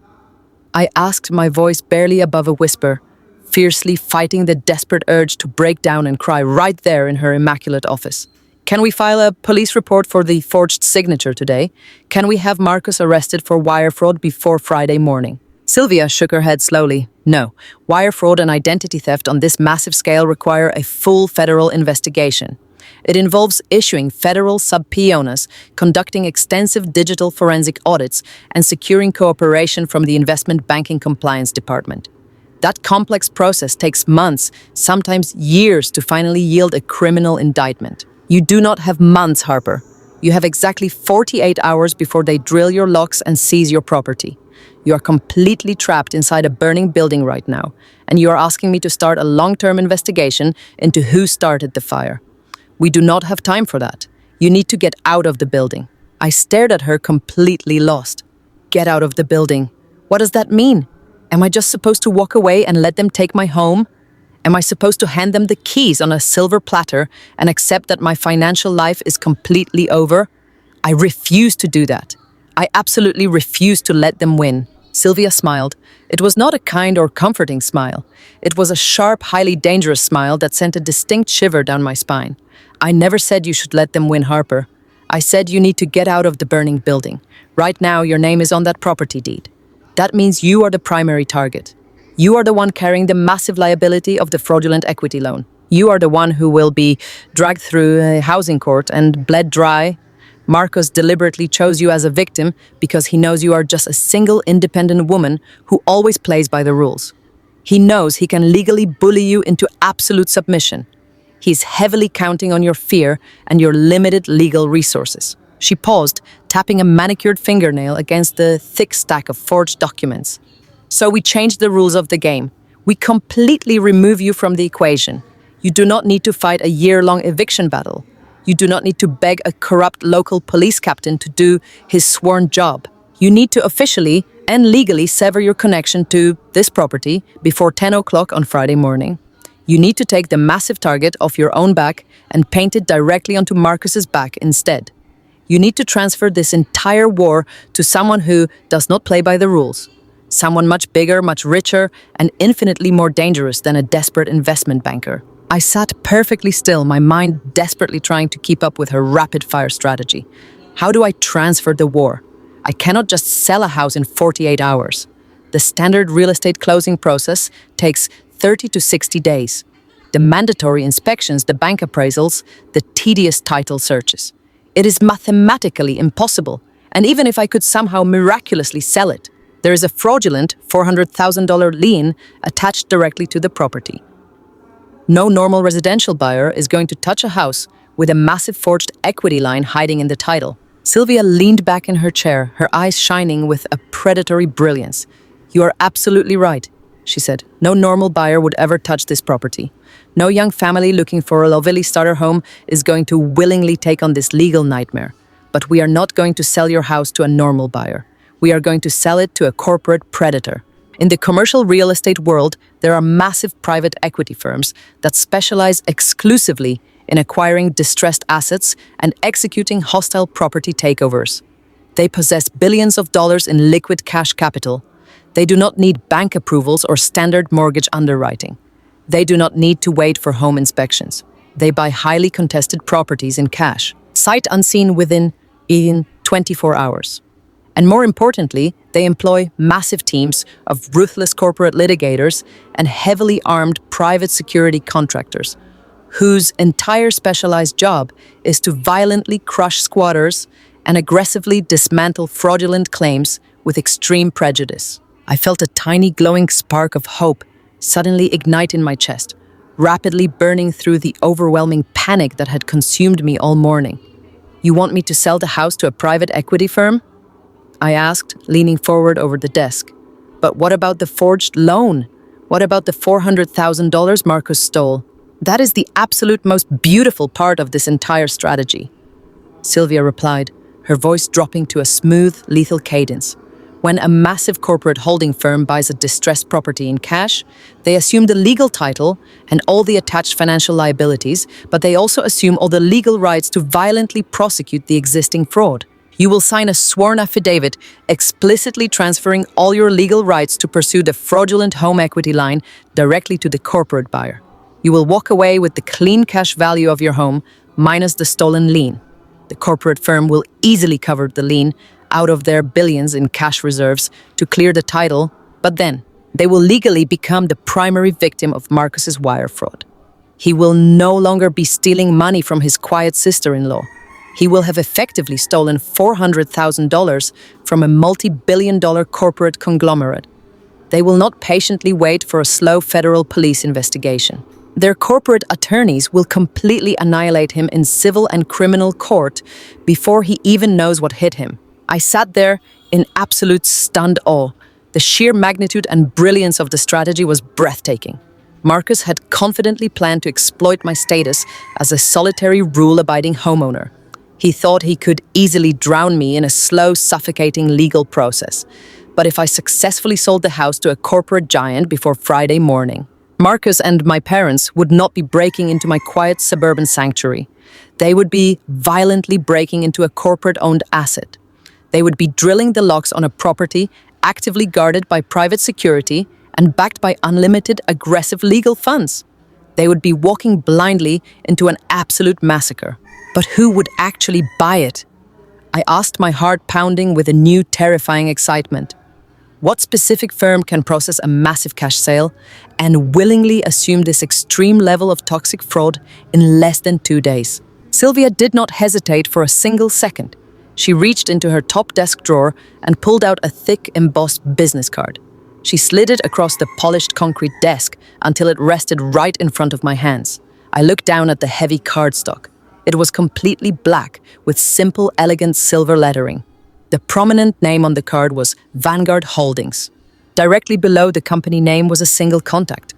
I asked, my voice barely above a whisper, fiercely fighting the desperate urge to break down and cry right there in her immaculate office. Can we file a police report for the forged signature today? Can we have Marcus arrested for wire fraud before Friday morning? Sylvia shook her head slowly. No, wire fraud and identity theft on this massive scale require a full federal investigation. It involves issuing federal subpoenas, conducting extensive digital forensic audits, and securing cooperation from the Investment Banking Compliance Department. That complex process takes months, sometimes years, to finally yield a criminal indictment. You do not have months, Harper. You have exactly 48 hours before they drill your locks and seize your property. You are completely trapped inside a burning building right now, and you are asking me to start a long-term investigation into who started the fire. We do not have time for that. You need to get out of the building. I stared at her, completely lost. Get out of the building. What does that mean? Am I just supposed to walk away and let them take my home? Am I supposed to hand them the keys on a silver platter and accept that my financial life is completely over? I refuse to do that. I absolutely refuse to let them win. Sylvia smiled. It was not a kind or comforting smile. It was a sharp, highly dangerous smile that sent a distinct shiver down my spine. I never said you should let them win, Harper. I said you need to get out of the burning building. Right now, your name is on that property deed. That means you are the primary target. You are the one carrying the massive liability of the fraudulent equity loan. You are the one who will be dragged through a housing court and bled dry. Marcus deliberately chose you as a victim because he knows you are just a single independent woman who always plays by the rules. He knows he can legally bully you into absolute submission. He's heavily counting on your fear and your limited legal resources. She paused, tapping a manicured fingernail against the thick stack of forged documents. So we changed the rules of the game. We completely remove you from the equation. You do not need to fight a year-long eviction battle. You do not need to beg a corrupt local police captain to do his sworn job. You need to officially and legally sever your connection to this property before 10 o'clock on Friday morning. You need to take the massive target off your own back and paint it directly onto Marcus's back instead. You need to transfer this entire war to someone who does not play by the rules. Someone much bigger, much richer, and infinitely more dangerous than a desperate investment banker. I sat perfectly still, my mind desperately trying to keep up with her rapid-fire strategy. How do I transfer the war? I cannot just sell a house in 48 hours. The standard real estate closing process takes 30 to 60 days. The mandatory inspections, the bank appraisals, the tedious title searches. It is mathematically impossible. And even if I could somehow miraculously sell it, there is a fraudulent $400,000 lien attached directly to the property. No normal residential buyer is going to touch a house with a massive forged equity line hiding in the title. Sylvia leaned back in her chair, her eyes shining with a predatory brilliance. You are absolutely right, she said. No normal buyer would ever touch this property. No young family looking for a lovely starter home is going to willingly take on this legal nightmare. But we are not going to sell your house to a normal buyer. We are going to sell it to a corporate predator. In the commercial real estate world, there are massive private equity firms that specialize exclusively in acquiring distressed assets and executing hostile property takeovers. They possess billions of dollars in liquid cash capital. They do not need bank approvals or standard mortgage underwriting. They do not need to wait for home inspections. They buy highly contested properties in cash, sight unseen within 24 hours. And more importantly, they employ massive teams of ruthless corporate litigators and heavily armed private security contractors whose entire specialized job is to violently crush squatters and aggressively dismantle fraudulent claims with extreme prejudice. I felt a tiny glowing spark of hope suddenly ignite in my chest, rapidly burning through the overwhelming panic that had consumed me all morning. "You want me to sell the house to a private equity firm?" I asked, leaning forward over the desk. "But what about the forged loan? What about the $400,000 Marcus stole? That is the absolute most beautiful part of this entire strategy." Sylvia replied, her voice dropping to a smooth, lethal cadence. "When a massive corporate holding firm buys a distressed property in cash, they assume the legal title and all the attached financial liabilities, but they also assume all the legal rights to violently prosecute the existing fraud. You will sign a sworn affidavit explicitly transferring all your legal rights to pursue the fraudulent home equity line directly to the corporate buyer. You will walk away with the clean cash value of your home minus the stolen lien. The corporate firm will easily cover the lien out of their billions in cash reserves to clear the title, but then they will legally become the primary victim of Marcus's wire fraud. He will no longer be stealing money from his quiet sister-in-law. He will have effectively stolen $400,000 from a multi-billion-dollar corporate conglomerate. They will not patiently wait for a slow federal police investigation. Their corporate attorneys will completely annihilate him in civil and criminal court before he even knows what hit him." I sat there in absolute stunned awe. The sheer magnitude and brilliance of the strategy was breathtaking. Marcus had confidently planned to exploit my status as a solitary, rule-abiding homeowner. He thought he could easily drown me in a slow, suffocating legal process. But if I successfully sold the house to a corporate giant before Friday morning, Marcus and my parents would not be breaking into my quiet suburban sanctuary. They would be violently breaking into a corporate-owned asset. They would be drilling the locks on a property actively guarded by private security and backed by unlimited, aggressive legal funds. They would be walking blindly into an absolute massacre. But who would actually buy it? I asked, my heart pounding with a new, terrifying excitement. What specific firm can process a massive cash sale and willingly assume this extreme level of toxic fraud in less than 2 days? Sylvia did not hesitate for a single second. She reached into her top desk drawer and pulled out a thick, embossed business card. She slid it across the polished concrete desk until it rested right in front of my hands. I looked down at the heavy cardstock. It was completely black with simple, elegant silver lettering. The prominent name on the card was Vanguard Holdings. Directly below the company name was a single contact: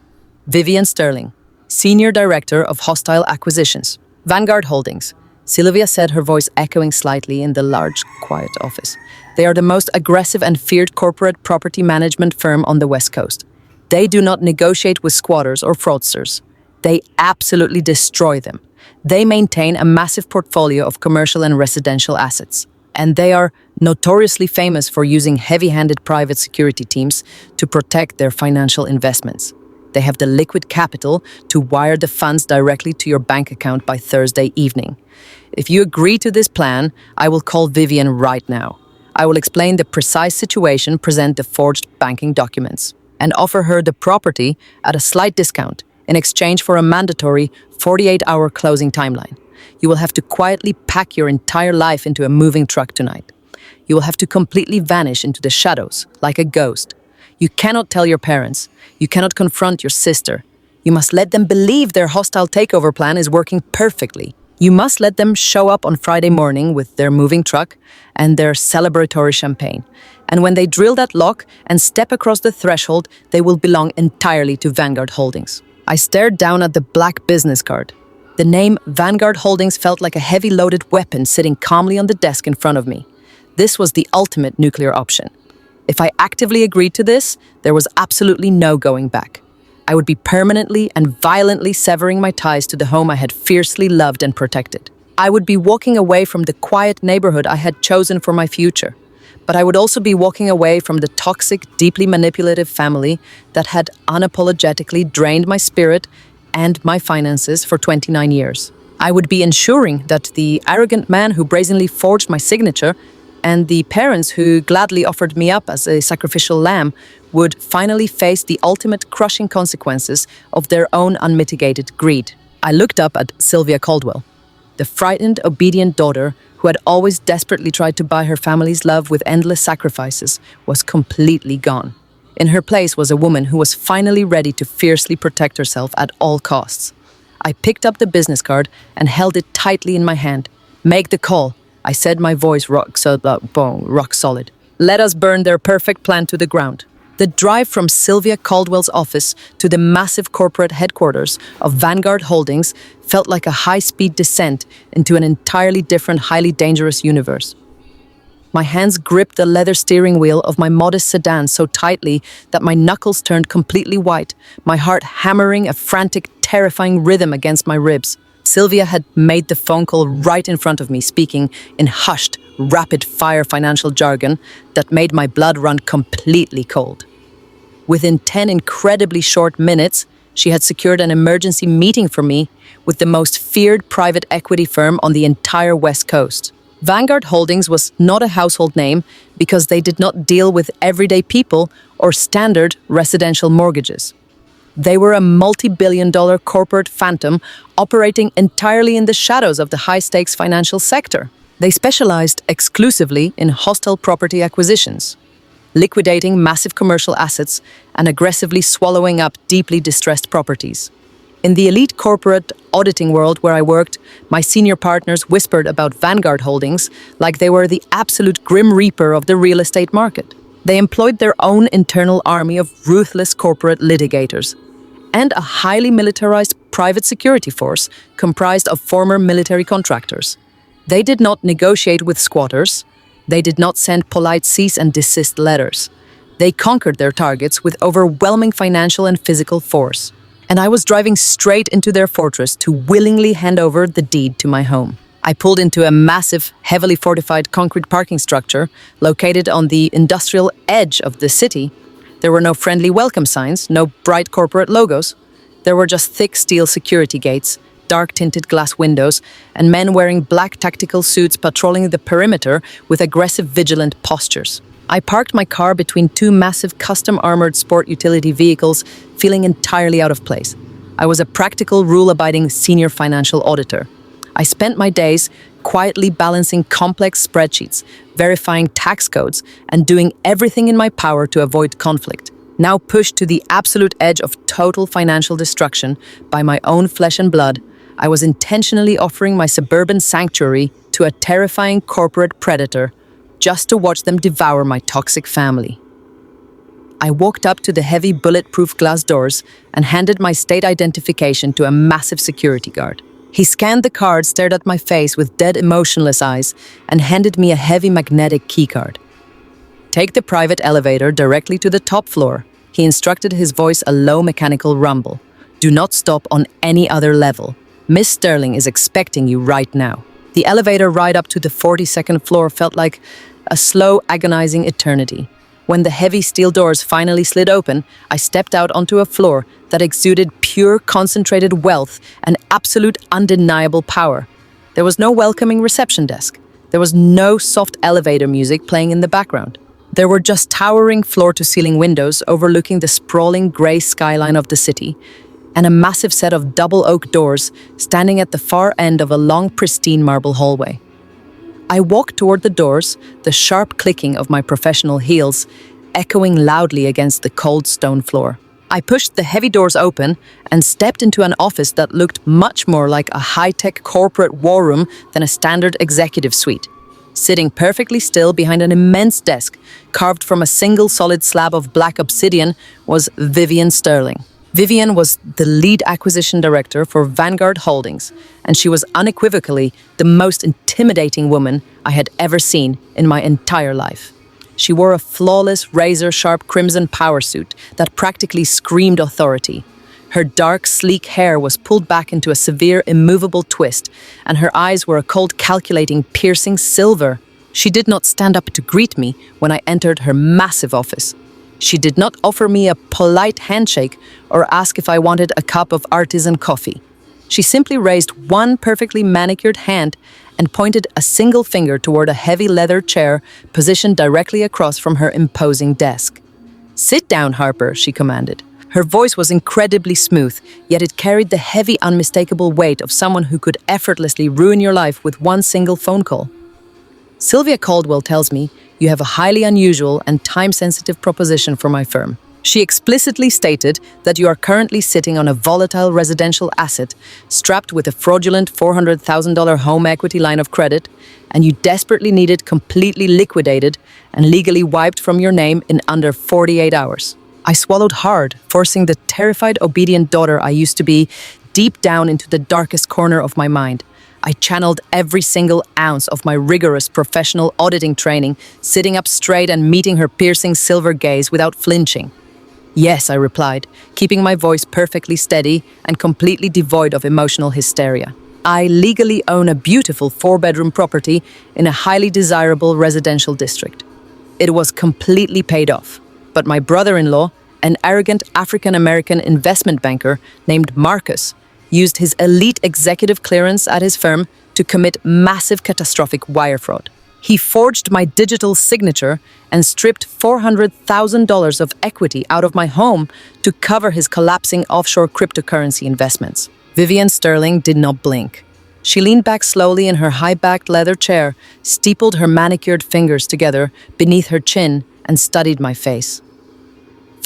Vivian Sterling, Senior Director of Hostile Acquisitions. Vanguard Holdings, Sylvia said, her voice echoing slightly in the large, quiet office. They are the most aggressive and feared corporate property management firm on the West Coast. They do not negotiate with squatters or fraudsters. They absolutely destroy them. They maintain a massive portfolio of commercial and residential assets, and they are notoriously famous for using heavy-handed private security teams to protect their financial investments. They have the liquid capital to wire the funds directly to your bank account by Thursday evening. If you agree to this plan, I will call Vivian right now. I will explain the precise situation, present the forged banking documents, and offer her the property at a slight discount in exchange for a mandatory 48-hour closing timeline. You will have to quietly pack your entire life into a moving truck tonight. You will have to completely vanish into the shadows, like a ghost. You cannot tell your parents. You cannot confront your sister. You must let them believe their hostile takeover plan is working perfectly. You must let them show up on Friday morning with their moving truck and their celebratory champagne. And when they drill that lock and step across the threshold, they will belong entirely to Vanguard Holdings. I stared down at the black business card. The name Vanguard Holdings felt like a heavy loaded weapon sitting calmly on the desk in front of me. This was the ultimate nuclear option. If I actively agreed to this, there was absolutely no going back. I would be permanently and violently severing my ties to the home I had fiercely loved and protected. I would be walking away from the quiet neighborhood I had chosen for my future. But I would also be walking away from the toxic, deeply manipulative family that had unapologetically drained my spirit and my finances for 29 years. I would be ensuring that the arrogant man who brazenly forged my signature and the parents who gladly offered me up as a sacrificial lamb would finally face the ultimate crushing consequences of their own unmitigated greed. I looked up at Sylvia Caldwell, the frightened, obedient daughter who had always desperately tried to buy her family's love with endless sacrifices, was completely gone. In her place was a woman who was finally ready to fiercely protect herself at all costs. I picked up the business card and held it tightly in my hand. "Make the call," I said, my voice rock solid. "Let us burn their perfect plan to the ground." The drive from Sylvia Caldwell's office to the massive corporate headquarters of Vanguard Holdings felt like a high-speed descent into an entirely different, highly dangerous universe. My hands gripped the leather steering wheel of my modest sedan so tightly that my knuckles turned completely white, my heart hammering a frantic, terrifying rhythm against my ribs. Sylvia had made the phone call right in front of me, speaking in hushed, rapid-fire financial jargon that made my blood run completely cold. Within 10 incredibly short minutes, she had secured an emergency meeting for me with the most feared private equity firm on the entire West Coast. Vanguard Holdings was not a household name because they did not deal with everyday people or standard residential mortgages. They were a multi-billion-dollar corporate phantom operating entirely in the shadows of the high-stakes financial sector. They specialized exclusively in hostile property acquisitions, liquidating massive commercial assets and aggressively swallowing up deeply distressed properties. In the elite corporate auditing world where I worked, my senior partners whispered about Vanguard Holdings like they were the absolute grim reaper of the real estate market. They employed their own internal army of ruthless corporate litigators and a highly militarized private security force comprised of former military contractors. They did not negotiate with squatters. They did not send polite cease and desist letters. They conquered their targets with overwhelming financial and physical force. And I was driving straight into their fortress to willingly hand over the deed to my home. I pulled into a massive, heavily fortified concrete parking structure located on the industrial edge of the city. There were no friendly welcome signs, no bright corporate logos. There were just thick steel security gates, dark-tinted glass windows, and men wearing black tactical suits patrolling the perimeter with aggressive, vigilant postures. I parked my car between two massive custom-armored sport utility vehicles, feeling entirely out of place. I was a practical, rule-abiding senior financial auditor. I spent my days quietly balancing complex spreadsheets, verifying tax codes, and doing everything in my power to avoid conflict. Now pushed to the absolute edge of total financial destruction by my own flesh and blood, I was intentionally offering my suburban sanctuary to a terrifying corporate predator just to watch them devour my toxic family. I walked up to the heavy bulletproof glass doors and handed my state identification to a massive security guard. He scanned the card, stared at my face with dead, emotionless eyes, and handed me a heavy magnetic keycard. "Take the private elevator directly to the top floor," he instructed, his voice a low mechanical rumble. "Do not stop on any other level. Miss Sterling is expecting you right now." The elevator ride up to the 42nd floor felt like a slow, agonizing eternity. When the heavy steel doors finally slid open, I stepped out onto a floor that exuded pure, concentrated wealth and absolute, undeniable power. There was no welcoming reception desk. There was no soft elevator music playing in the background. There were just towering floor-to-ceiling windows overlooking the sprawling gray skyline of the city, and a massive set of double oak doors standing at the far end of a long, pristine marble hallway. I walked toward the doors, the sharp clicking of my professional heels echoing loudly against the cold stone floor. I pushed the heavy doors open and stepped into an office that looked much more like a high-tech corporate war room than a standard executive suite. Sitting perfectly still behind an immense desk, carved from a single solid slab of black obsidian, was Vivian Sterling. Vivian was the lead acquisition director for Vanguard Holdings, and she was unequivocally the most intimidating woman I had ever seen in my entire life. She wore a flawless, razor-sharp crimson power suit that practically screamed authority. Her dark, sleek hair was pulled back into a severe, immovable twist, and her eyes were a cold, calculating, piercing silver. She did not stand up to greet me when I entered her massive office. She did not offer me a polite handshake or ask if I wanted a cup of artisan coffee. She simply raised one perfectly manicured hand and pointed a single finger toward a heavy leather chair positioned directly across from her imposing desk. "Sit down, Harper," she commanded. Her voice was incredibly smooth, yet it carried the heavy, unmistakable weight of someone who could effortlessly ruin your life with one single phone call. Sylvia Caldwell tells me, "You have a highly unusual and time-sensitive proposition for my firm." She explicitly stated that you are currently sitting on a volatile residential asset, strapped with a fraudulent $400,000 home equity line of credit, and you desperately need it completely liquidated and legally wiped from your name in under 48 hours. I swallowed hard, forcing the terrified, obedient daughter I used to be deep down into the darkest corner of my mind. I channeled every single ounce of my rigorous professional auditing training, sitting up straight and meeting her piercing silver gaze without flinching. "Yes," I replied, keeping my voice perfectly steady and completely devoid of emotional hysteria. "I legally own a beautiful 4-bedroom property in a highly desirable residential district. It was completely paid off, but my brother-in-law, an arrogant African-American investment banker named Marcus, used his elite executive clearance at his firm to commit massive catastrophic wire fraud. He forged my digital signature and stripped $400,000 of equity out of my home to cover his collapsing offshore cryptocurrency investments." Vivian Sterling did not blink. She leaned back slowly in her high-backed leather chair, steepled her manicured fingers together beneath her chin, and studied my face.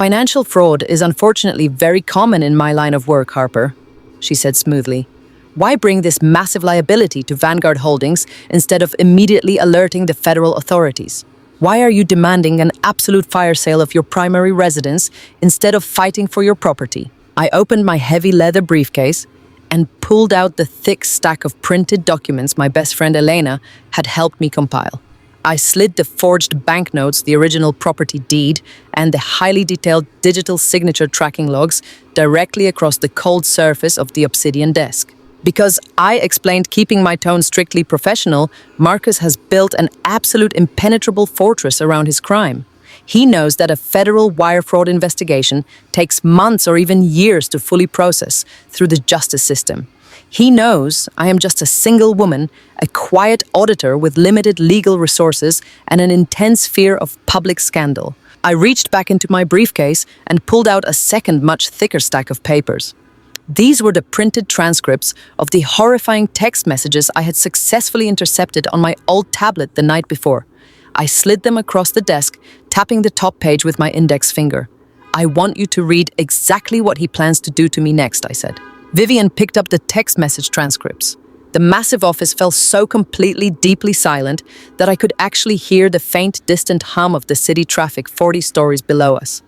"Financial fraud is unfortunately very common in my line of work, Harper," she said smoothly. "Why bring this massive liability to Vanguard Holdings instead of immediately alerting the federal authorities? Why are you demanding an absolute fire sale of your primary residence instead of fighting for your property?" I opened my heavy leather briefcase and pulled out the thick stack of printed documents my best friend Elena had helped me compile. I slid the forged banknotes, the original property deed, and the highly detailed digital signature tracking logs directly across the cold surface of the obsidian desk. Because I explained keeping my tone strictly professional, Marcus has built an absolute impenetrable fortress around his crime. He knows that a federal wire fraud investigation takes months or even years to fully process through the justice system. He knows I am just a single woman, a quiet auditor with limited legal resources and an intense fear of public scandal. I reached back into my briefcase and pulled out a second, much thicker stack of papers. These were the printed transcripts of the horrifying text messages I had successfully intercepted on my old tablet the night before. I slid them across the desk, tapping the top page with my index finger. "I want you to read exactly what he plans to do to me next," I said. Vivian picked up the text message transcripts. The massive office fell so completely, deeply silent that I could actually hear the faint, distant hum of the city traffic 40 stories below us.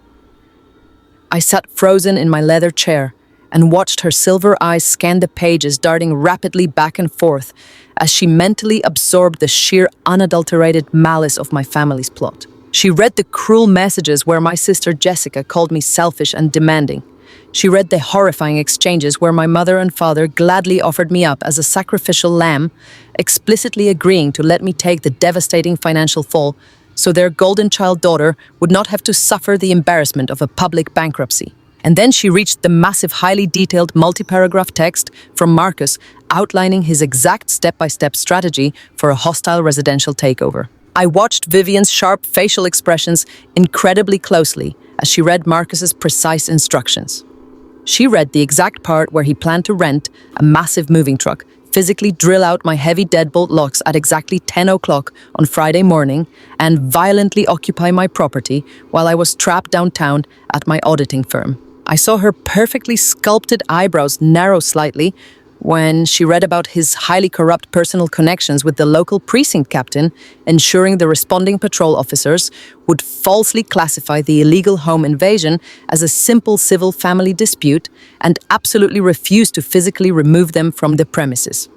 I sat frozen in my leather chair and watched her silver eyes scan the pages, darting rapidly back and forth as she mentally absorbed the sheer, unadulterated malice of my family's plot. She read the cruel messages where my sister Jessica called me selfish and demanding. She read the horrifying exchanges where my mother and father gladly offered me up as a sacrificial lamb, explicitly agreeing to let me take the devastating financial fall so their golden child daughter would not have to suffer the embarrassment of a public bankruptcy. And then she reached the massive, highly detailed multi-paragraph text from Marcus outlining his exact step-by-step strategy for a hostile residential takeover. I watched Vivian's sharp facial expressions incredibly closely as she read Marcus's precise instructions. She read the exact part where he planned to rent a massive moving truck, physically drill out my heavy deadbolt locks at exactly 10 o'clock on Friday morning, and violently occupy my property while I was trapped downtown at my auditing firm. I saw her perfectly sculpted eyebrows narrow slightly when she read about his highly corrupt personal connections with the local precinct captain, ensuring the responding patrol officers would falsely classify the illegal home invasion as a simple civil family dispute and absolutely refuse to physically remove them from the premises.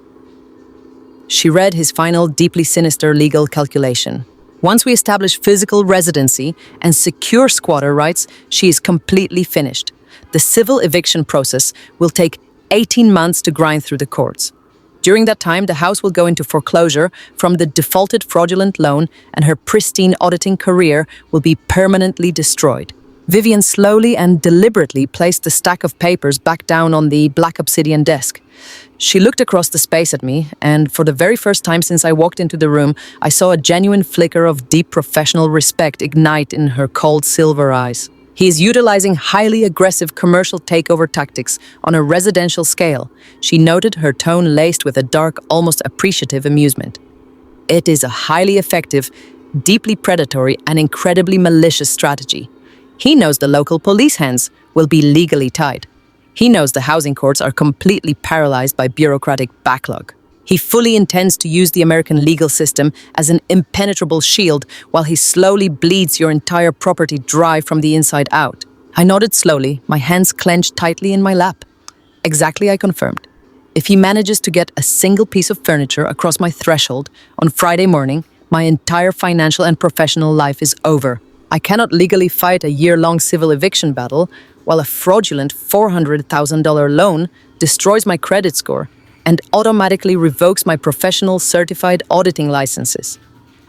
She read his final, deeply sinister legal calculation. Once we establish physical residency and secure squatter rights, she is completely finished. The civil eviction process will take 18 months to grind through the courts. During that time, the house will go into foreclosure from the defaulted fraudulent loan, and her pristine auditing career will be permanently destroyed. Vivian slowly and deliberately placed the stack of papers back down on the black obsidian desk. She looked across the space at me, and for the very first time since I walked into the room, I saw a genuine flicker of deep professional respect ignite in her cold silver eyes. He is utilizing highly aggressive commercial takeover tactics on a residential scale. She noted, her tone laced with a dark, almost appreciative amusement. It is a highly effective, deeply predatory, and incredibly malicious strategy. He knows the local police hands will be legally tied. He knows the housing courts are completely paralyzed by bureaucratic backlog. He fully intends to use the American legal system as an impenetrable shield while he slowly bleeds your entire property dry from the inside out. I nodded slowly, my hands clenched tightly in my lap. Exactly, I confirmed. If he manages to get a single piece of furniture across my threshold on Friday morning, my entire financial and professional life is over. I cannot legally fight a year-long civil eviction battle while a fraudulent $400,000 loan destroys my credit score and automatically revokes my professional certified auditing licenses.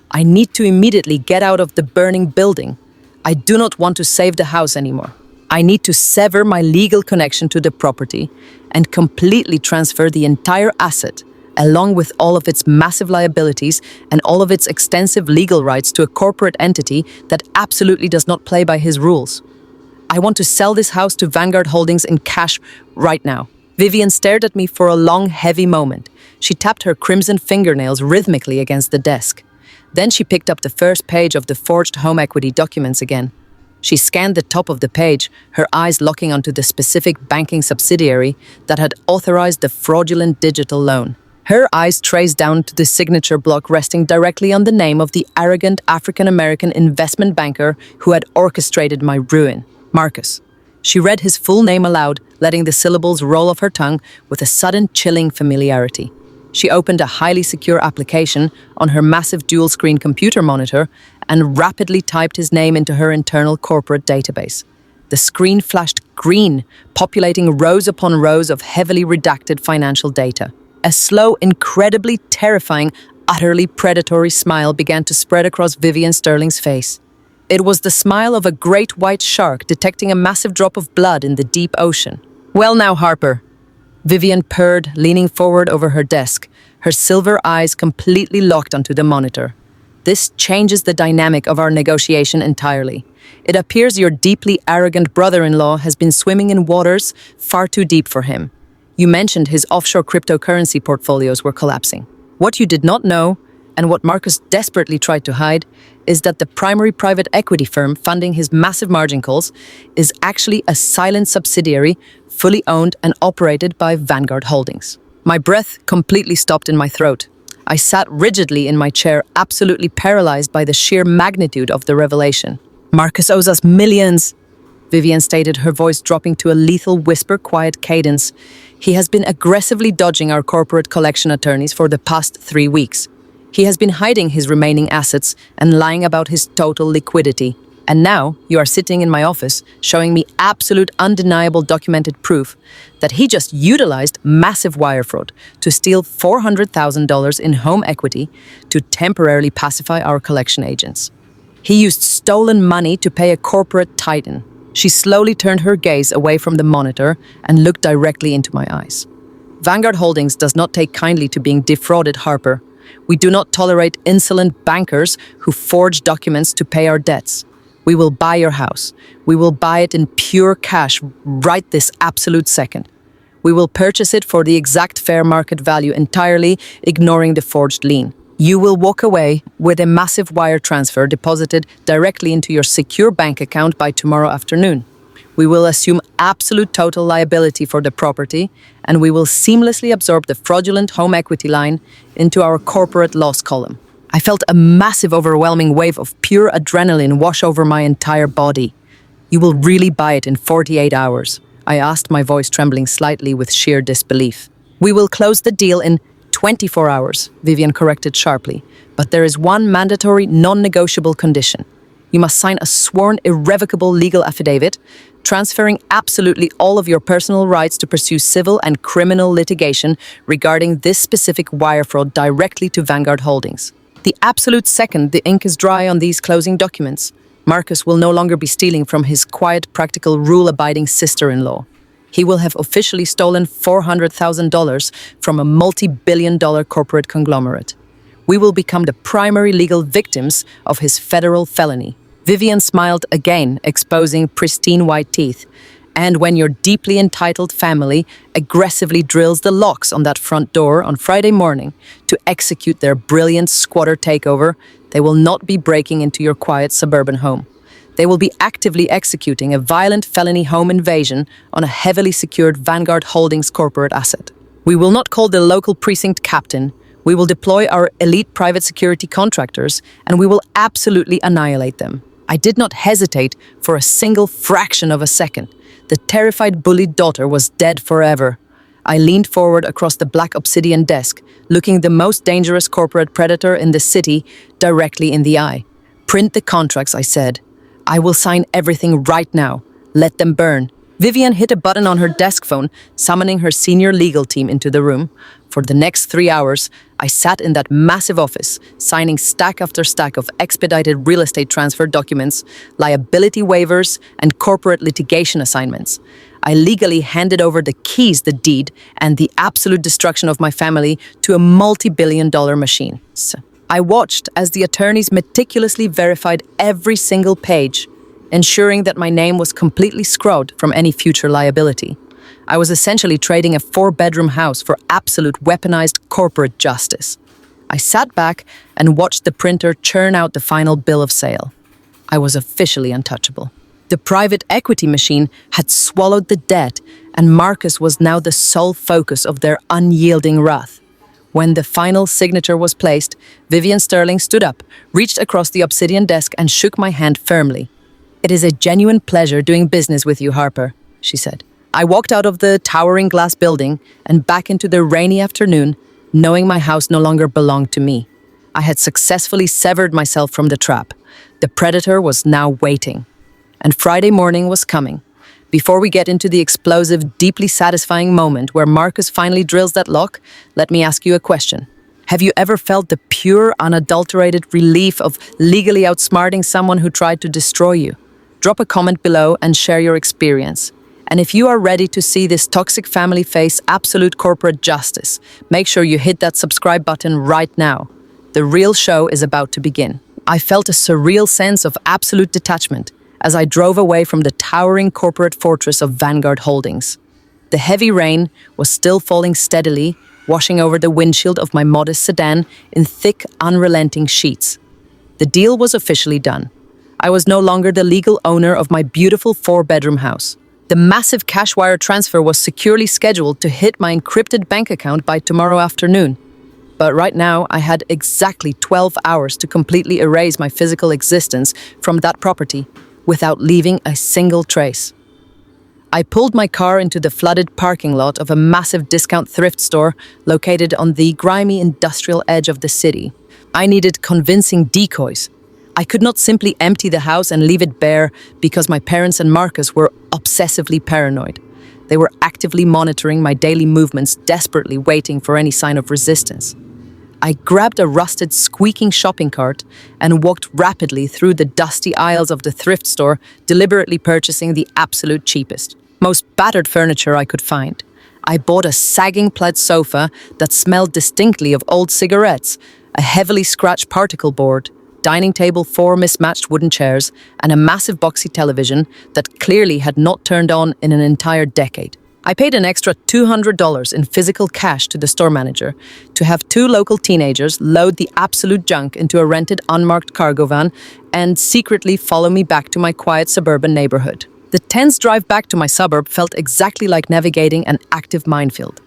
I need to immediately get out of the burning building. I do not want to save the house anymore. I need to sever my legal connection to the property and completely transfer the entire asset, along with all of its massive liabilities and all of its extensive legal rights, to a corporate entity that absolutely does not play by his rules. I want to sell this house to Vanguard Holdings in cash right now. Vivian stared at me for a long, heavy moment. She tapped her crimson fingernails rhythmically against the desk. Then she picked up the first page of the forged home equity documents again. She scanned the top of the page, her eyes locking onto the specific banking subsidiary that had authorized the fraudulent digital loan. Her eyes traced down to the signature block resting directly on the name of the arrogant African-American investment banker who had orchestrated my ruin, Marcus. She read his full name aloud, letting the syllables roll off her tongue with a sudden chilling familiarity. She opened a highly secure application on her massive dual-screen computer monitor and rapidly typed his name into her internal corporate database. The screen flashed green, populating rows upon rows of heavily redacted financial data. A slow, incredibly terrifying, utterly predatory smile began to spread across Vivian Sterling's face. It was the smile of a great white shark detecting a massive drop of blood in the deep ocean. "Well now, Harper," Vivian purred, leaning forward over her desk, her silver eyes completely locked onto the monitor. "This changes the dynamic of our negotiation entirely. It appears your deeply arrogant brother-in-law has been swimming in waters far too deep for him. You mentioned his offshore cryptocurrency portfolios were collapsing. What you did not know, and what Marcus desperately tried to hide, is that the primary private equity firm funding his massive margin calls is actually a silent subsidiary fully owned and operated by Vanguard Holdings." My breath completely stopped in my throat. I sat rigidly in my chair, absolutely paralyzed by the sheer magnitude of the revelation. "Marcus owes us millions," Vivian stated, her voice dropping to a lethal whisper-quiet cadence. "He has been aggressively dodging our corporate collection attorneys for the past 3 weeks. He has been hiding his remaining assets and lying about his total liquidity. And now you are sitting in my office showing me absolute undeniable documented proof that he just utilized massive wire fraud to steal $400,000 in home equity to temporarily pacify our collection agents. He used stolen money to pay a corporate titan." She slowly turned her gaze away from the monitor and looked directly into my eyes. "Vanguard Holdings does not take kindly to being defrauded, Harper. We do not tolerate insolent bankers who forge documents to pay our debts. We will buy your house. We will buy it in pure cash right this absolute second. We will purchase it for the exact fair market value entirely, ignoring the forged lien. You will walk away with a massive wire transfer deposited directly into your secure bank account by tomorrow afternoon. We will assume absolute total liability for the property, and we will seamlessly absorb the fraudulent home equity line into our corporate loss column." I felt a massive, overwhelming wave of pure adrenaline wash over my entire body. "You will really buy it in 48 hours?" I asked, my voice trembling slightly with sheer disbelief. "We will close the deal in 24 hours, Vivian corrected sharply. "But there is one mandatory, non-negotiable condition. You must sign a sworn, irrevocable legal affidavit transferring absolutely all of your personal rights to pursue civil and criminal litigation regarding this specific wire fraud directly to Vanguard Holdings. The absolute second the ink is dry on these closing documents, Marcus will no longer be stealing from his quiet, practical, rule-abiding sister-in-law. He will have officially stolen $400,000 from a multi-billion-dollar corporate conglomerate. We will become the primary legal victims of his federal felony." Vivian smiled again, exposing pristine white teeth. And when your deeply entitled family aggressively drills the locks on that front door on Friday morning to execute their brilliant squatter takeover, they will not be breaking into your quiet suburban home. They will be actively executing a violent felony home invasion on a heavily secured Vanguard Holdings corporate asset. We will not call the local precinct captain. We will deploy our elite private security contractors, and we will absolutely annihilate them. I did not hesitate for a single fraction of a second. The terrified, bullied daughter was dead forever. I leaned forward across the black obsidian desk, looking the most dangerous corporate predator in the city directly in the eye. "Print the contracts," I said. "I will sign everything right now. Let them burn." Vivian hit a button on her desk phone, summoning her senior legal team into the room. For the next 3 hours, I sat in that massive office, signing stack after stack of expedited real estate transfer documents, liability waivers, and corporate litigation assignments. I legally handed over the keys, the deed, and the absolute destruction of my family to a multi-billion-dollar machine. I watched as the attorneys meticulously verified every single page, ensuring that my name was completely scrubbed from any future liability. I was essentially trading a 4-bedroom house for absolute weaponized corporate justice. I sat back and watched the printer churn out the final bill of sale. I was officially untouchable. The private equity machine had swallowed the debt, and Marcus was now the sole focus of their unyielding wrath. When the final signature was placed, Vivian Sterling stood up, reached across the obsidian desk, and shook my hand firmly. "It is a genuine pleasure doing business with you, Harper," she said. I walked out of the towering glass building and back into the rainy afternoon, knowing my house no longer belonged to me. I had successfully severed myself from the trap. The predator was now waiting. And Friday morning was coming. Before we get into the explosive, deeply satisfying moment where Marcus finally drills that lock, let me ask you a question. Have you ever felt the pure, unadulterated relief of legally outsmarting someone who tried to destroy you? Drop a comment below and share your experience. And if you are ready to see this toxic family face absolute corporate justice, make sure you hit that subscribe button right now. The real show is about to begin. I felt a surreal sense of absolute detachment as I drove away from the towering corporate fortress of Vanguard Holdings. The heavy rain was still falling steadily, washing over the windshield of my modest sedan in thick, unrelenting sheets. The deal was officially done. I was no longer the legal owner of my beautiful 4-bedroom house. The massive cash wire transfer was securely scheduled to hit my encrypted bank account by tomorrow afternoon. But right now, I had exactly 12 hours to completely erase my physical existence from that property without leaving a single trace. I pulled my car into the flooded parking lot of a massive discount thrift store located on the grimy industrial edge of the city. I needed convincing decoys. I could not simply empty the house and leave it bare because my parents and Marcus were obsessively paranoid. They were actively monitoring my daily movements, desperately waiting for any sign of resistance. I grabbed a rusted, squeaking shopping cart and walked rapidly through the dusty aisles of the thrift store, deliberately purchasing the absolute cheapest, most battered furniture I could find. I bought a sagging plaid sofa that smelled distinctly of old cigarettes, a heavily scratched particle board, dining table, 4 mismatched wooden chairs, and a massive boxy television that clearly had not turned on in an entire decade. I paid an extra $200 in physical cash to the store manager to have 2 local teenagers load the absolute junk into a rented unmarked cargo van and secretly follow me back to my quiet suburban neighborhood. The tense drive back to my suburb felt exactly like navigating an active minefield.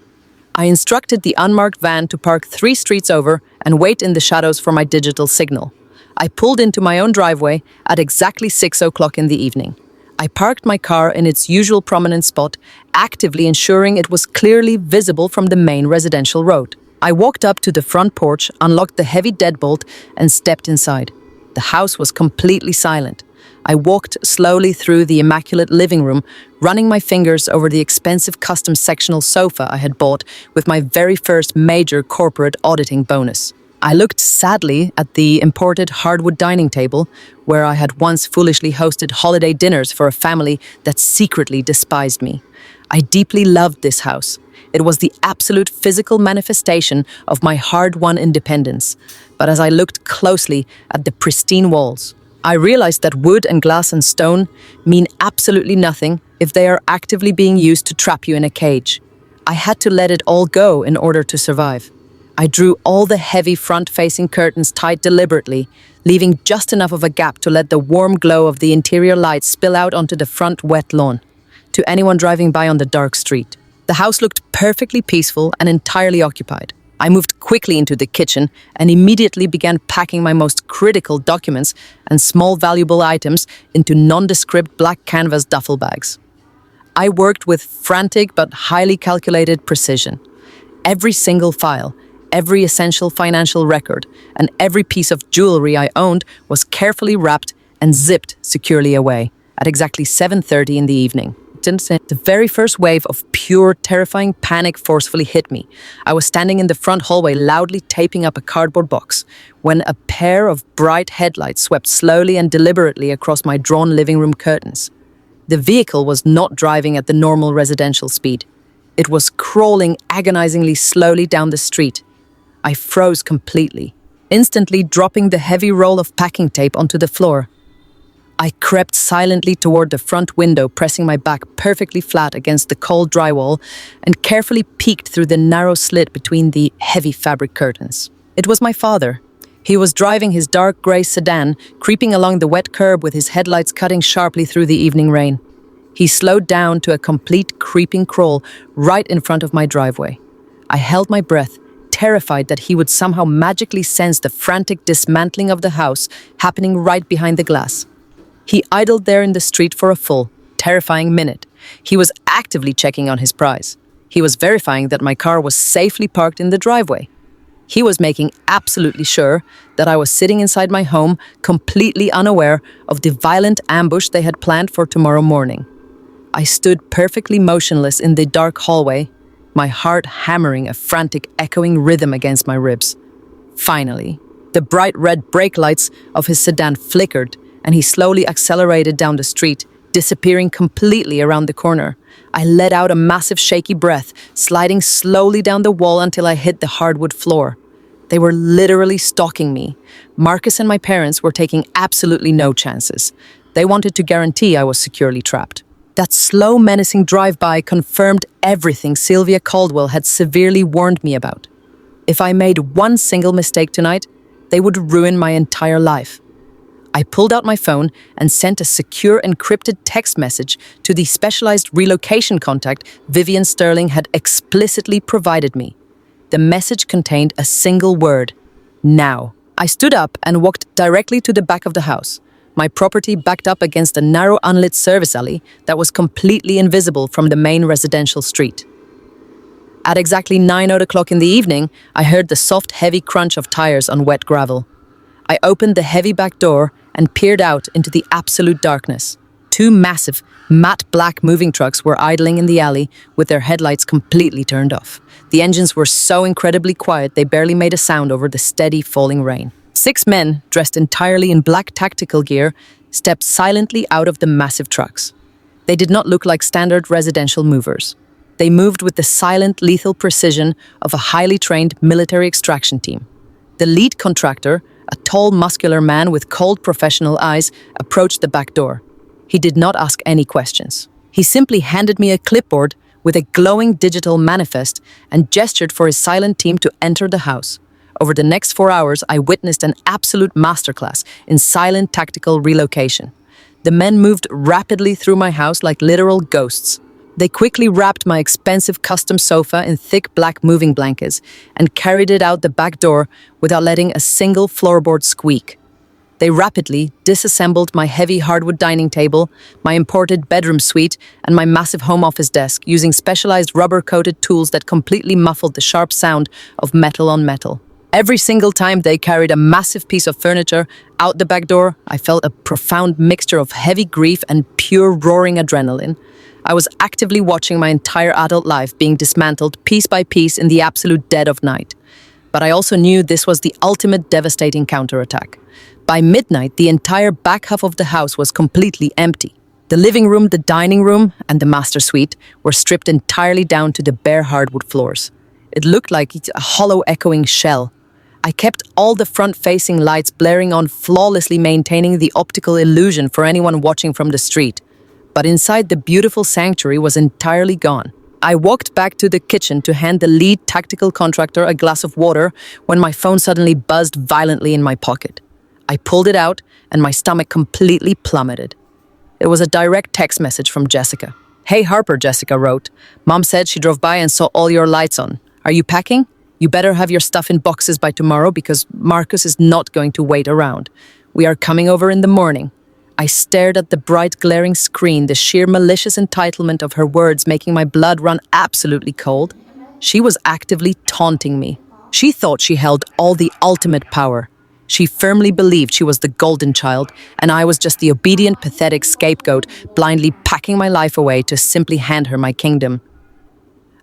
I instructed the unmarked van to park 3 streets over and wait in the shadows for my digital signal. I pulled into my own driveway at exactly 6 o'clock in the evening. I parked my car in its usual prominent spot, actively ensuring it was clearly visible from the main residential road. I walked up to the front porch, unlocked the heavy deadbolt, and stepped inside. The house was completely silent. I walked slowly through the immaculate living room, running my fingers over the expensive custom sectional sofa I had bought with my very first major corporate auditing bonus. I looked sadly at the imported hardwood dining table, where I had once foolishly hosted holiday dinners for a family that secretly despised me. I deeply loved this house. It was the absolute physical manifestation of my hard-won independence. But as I looked closely at the pristine walls, I realized that wood and glass and stone mean absolutely nothing if they are actively being used to trap you in a cage. I had to let it all go in order to survive. I drew all the heavy front-facing curtains tight deliberately, leaving just enough of a gap to let the warm glow of the interior light spill out onto the front wet lawn. To anyone driving by on the dark street, the house looked perfectly peaceful and entirely occupied. I moved quickly into the kitchen and immediately began packing my most critical documents and small valuable items into nondescript black canvas duffel bags. I worked with frantic but highly calculated precision. Every single file, every essential financial record, and every piece of jewelry I owned was carefully wrapped and zipped securely away at exactly 7:30 in the evening. The very first wave of pure, terrifying panic forcefully hit me. I was standing in the front hallway loudly taping up a cardboard box when a pair of bright headlights swept slowly and deliberately across my drawn living room curtains. The vehicle was not driving at the normal residential speed. It was crawling agonizingly slowly down the street. I froze completely, instantly dropping the heavy roll of packing tape onto the floor. I crept silently toward the front window, pressing my back perfectly flat against the cold drywall, and carefully peeked through the narrow slit between the heavy fabric curtains. It was my father. He was driving his dark grey sedan, creeping along the wet curb with his headlights cutting sharply through the evening rain. He slowed down to a complete creeping crawl right in front of my driveway. I held my breath, terrified that he would somehow magically sense the frantic dismantling of the house happening right behind the glass. He idled there in the street for a full, terrifying minute. He was actively checking on his prize. He was verifying that my car was safely parked in the driveway. He was making absolutely sure that I was sitting inside my home, completely unaware of the violent ambush they had planned for tomorrow morning. I stood perfectly motionless in the dark hallway, my heart hammering a frantic, echoing rhythm against my ribs. Finally, the bright red brake lights of his sedan flickered, and he slowly accelerated down the street, disappearing completely around the corner. I let out a massive shaky breath, sliding slowly down the wall until I hit the hardwood floor. They were literally stalking me. Marcus and my parents were taking absolutely no chances. They wanted to guarantee I was securely trapped. That slow, menacing drive-by confirmed everything Sylvia Caldwell had severely warned me about. If I made one single mistake tonight, they would ruin my entire life. I pulled out my phone and sent a secure encrypted text message to the specialized relocation contact Vivian Sterling had explicitly provided me. The message contained a single word: now. I stood up and walked directly to the back of the house. My property backed up against a narrow unlit service alley that was completely invisible from the main residential street. At exactly 9:00 in the evening, I heard the soft, heavy crunch of tires on wet gravel. I opened the heavy back door and peered out into the absolute darkness. Two massive, matte black moving trucks were idling in the alley with their headlights completely turned off. The engines were so incredibly quiet they barely made a sound over the steady falling rain. 6 men, dressed entirely in black tactical gear, stepped silently out of the massive trucks. They did not look like standard residential movers. They moved with the silent, lethal precision of a highly trained military extraction team. The lead contractor, a tall, muscular man with cold professional eyes, approached the back door. He did not ask any questions. He simply handed me a clipboard with a glowing digital manifest and gestured for his silent team to enter the house. Over the next 4 hours, I witnessed an absolute masterclass in silent tactical relocation. The men moved rapidly through my house like literal ghosts. They quickly wrapped my expensive custom sofa in thick black moving blankets and carried it out the back door without letting a single floorboard squeak. They rapidly disassembled my heavy hardwood dining table, my imported bedroom suite, and my massive home office desk using specialized rubber-coated tools that completely muffled the sharp sound of metal on metal. Every single time they carried a massive piece of furniture out the back door, I felt a profound mixture of heavy grief and pure roaring adrenaline. I was actively watching my entire adult life being dismantled piece by piece in the absolute dead of night. But I also knew this was the ultimate devastating counterattack. By midnight, the entire back half of the house was completely empty. The living room, the dining room, and the master suite were stripped entirely down to the bare hardwood floors. It looked like a hollow echoing shell. I kept all the front-facing lights blaring on, flawlessly maintaining the optical illusion for anyone watching from the street. But inside, the beautiful sanctuary was entirely gone. I walked back to the kitchen to hand the lead tactical contractor a glass of water when my phone suddenly buzzed violently in my pocket. I pulled it out, and my stomach completely plummeted. It was a direct text message from Jessica. "Hey Harper," Jessica wrote. "Mom said she drove by and saw all your lights on. Are you packing? You better have your stuff in boxes by tomorrow because Marcus is not going to wait around. We are coming over in the morning." I stared at the bright, glaring screen, the sheer malicious entitlement of her words making my blood run absolutely cold. She was actively taunting me. She thought she held all the ultimate power. She firmly believed she was the golden child, and I was just the obedient, pathetic scapegoat, blindly packing my life away to simply hand her my kingdom.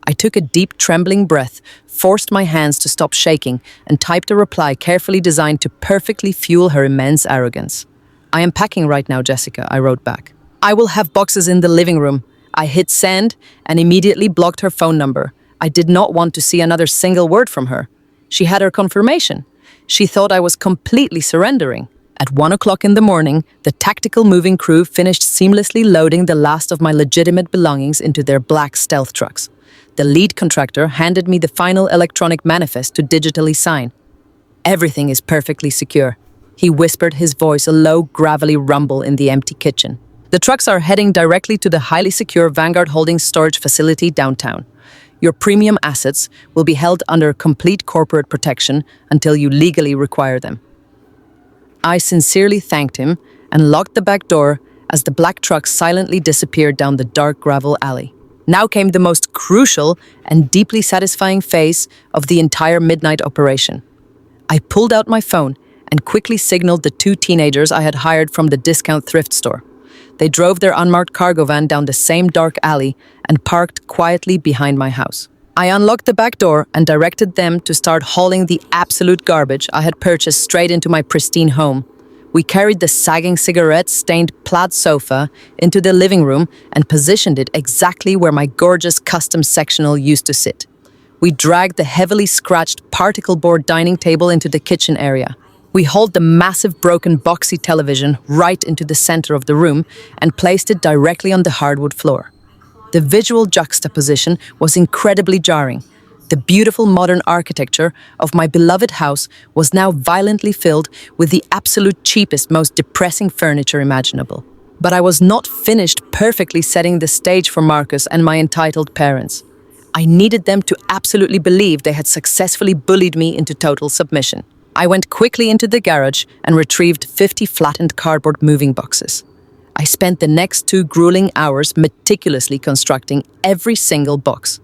I took a deep, trembling breath, forced my hands to stop shaking, and typed a reply carefully designed to perfectly fuel her immense arrogance. "I am packing right now, Jessica," I wrote back. "I will have boxes in the living room." I hit send and immediately blocked her phone number. I did not want to see another single word from her. She had her confirmation. She thought I was completely surrendering. At 1 o'clock in the morning, the tactical moving crew finished seamlessly loading the last of my legitimate belongings into their black stealth trucks. The lead contractor handed me the final electronic manifest to digitally sign. "Everything is perfectly secure," he whispered, his voice a low, gravelly rumble in the empty kitchen. "The trucks are heading directly to the highly secure Vanguard Holdings storage facility downtown. Your premium assets will be held under complete corporate protection until you legally require them." I sincerely thanked him and locked the back door as the black truck silently disappeared down the dark gravel alley. Now came the most crucial and deeply satisfying phase of the entire midnight operation. I pulled out my phone and quickly signaled the 2 teenagers I had hired from the discount thrift store. They drove their unmarked cargo van down the same dark alley and parked quietly behind my house. I unlocked the back door and directed them to start hauling the absolute garbage I had purchased straight into my pristine home. We carried the sagging cigarette-stained plaid sofa into the living room and positioned it exactly where my gorgeous custom sectional used to sit. We dragged the heavily scratched particle board dining table into the kitchen area. We hauled the massive broken boxy television right into the center of the room and placed it directly on the hardwood floor. The visual juxtaposition was incredibly jarring. The beautiful modern architecture of my beloved house was now violently filled with the absolute cheapest, most depressing furniture imaginable. But I was not finished perfectly setting the stage for Marcus and my entitled parents. I needed them to absolutely believe they had successfully bullied me into total submission. I went quickly into the garage and retrieved 50 flattened cardboard moving boxes. I spent the next 2 grueling hours meticulously constructing every single box.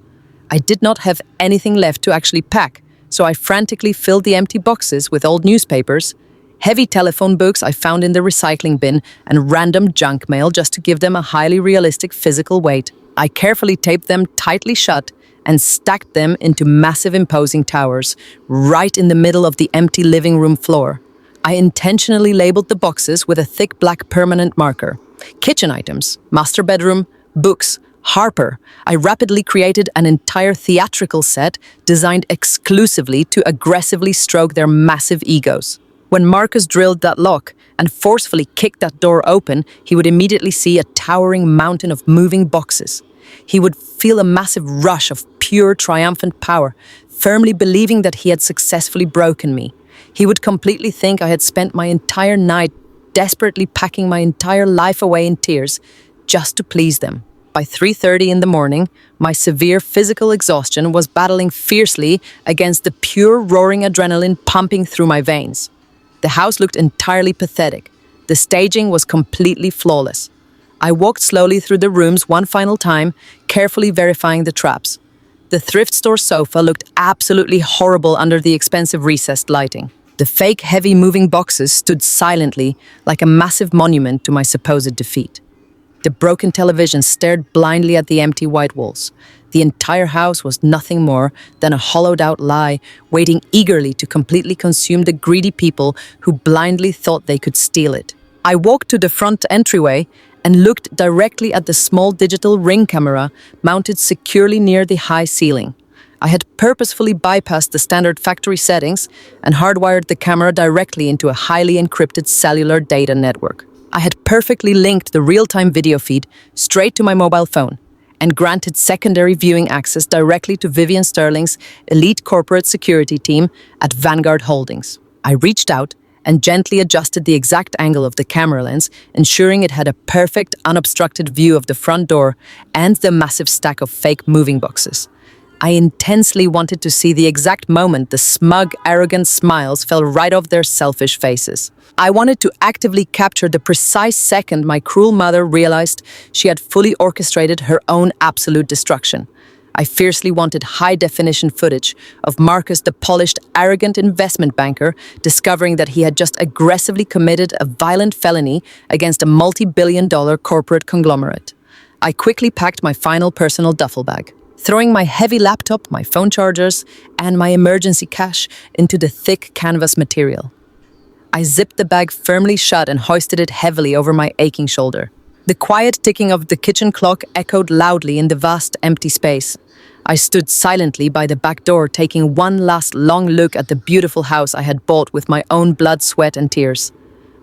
I did not have anything left to actually pack, so I frantically filled the empty boxes with old newspapers, heavy telephone books I found in the recycling bin, and random junk mail just to give them a highly realistic physical weight. I carefully taped them tightly shut and stacked them into massive imposing towers right in the middle of the empty living room floor. I intentionally labeled the boxes with a thick black permanent marker. Kitchen items, master bedroom, books, Harper. I rapidly created an entire theatrical set designed exclusively to aggressively stroke their massive egos. When Marcus drilled that lock and forcefully kicked that door open, he would immediately see a towering mountain of moving boxes. He would feel a massive rush of pure triumphant power, firmly believing that he had successfully broken me. He would completely think I had spent my entire night desperately packing my entire life away in tears just to please them. By 3:30 in the morning, my severe physical exhaustion was battling fiercely against the pure roaring adrenaline pumping through my veins. The house looked entirely pathetic. The staging was completely flawless. I walked slowly through the rooms one final time, carefully verifying the traps. The thrift store sofa looked absolutely horrible under the expensive recessed lighting. The fake heavy moving boxes stood silently like a massive monument to my supposed defeat. The broken television stared blindly at the empty white walls. The entire house was nothing more than a hollowed-out lie, waiting eagerly to completely consume the greedy people who blindly thought they could steal it. I walked to the front entryway and looked directly at the small digital ring camera mounted securely near the high ceiling. I had purposefully bypassed the standard factory settings and hardwired the camera directly into a highly encrypted cellular data network. I had perfectly linked the real-time video feed straight to my mobile phone and granted secondary viewing access directly to Vivian Sterling's elite corporate security team at Vanguard Holdings. I reached out and gently adjusted the exact angle of the camera lens, ensuring it had a perfect, unobstructed view of the front door and the massive stack of fake moving boxes. I intensely wanted to see the exact moment the smug, arrogant smiles fell right off their selfish faces. I wanted to actively capture the precise second my cruel mother realized she had fully orchestrated her own absolute destruction. I fiercely wanted high-definition footage of Marcus, the polished, arrogant investment banker, discovering that he had just aggressively committed a violent felony against a multi-billion-dollar corporate conglomerate. I quickly packed my final personal duffel bag, throwing my heavy laptop, my phone chargers, and my emergency cash into the thick canvas material. I zipped the bag firmly shut and hoisted it heavily over my aching shoulder. The quiet ticking of the kitchen clock echoed loudly in the vast, empty space. I stood silently by the back door, taking one last long look at the beautiful house I had bought with my own blood, sweat, and tears.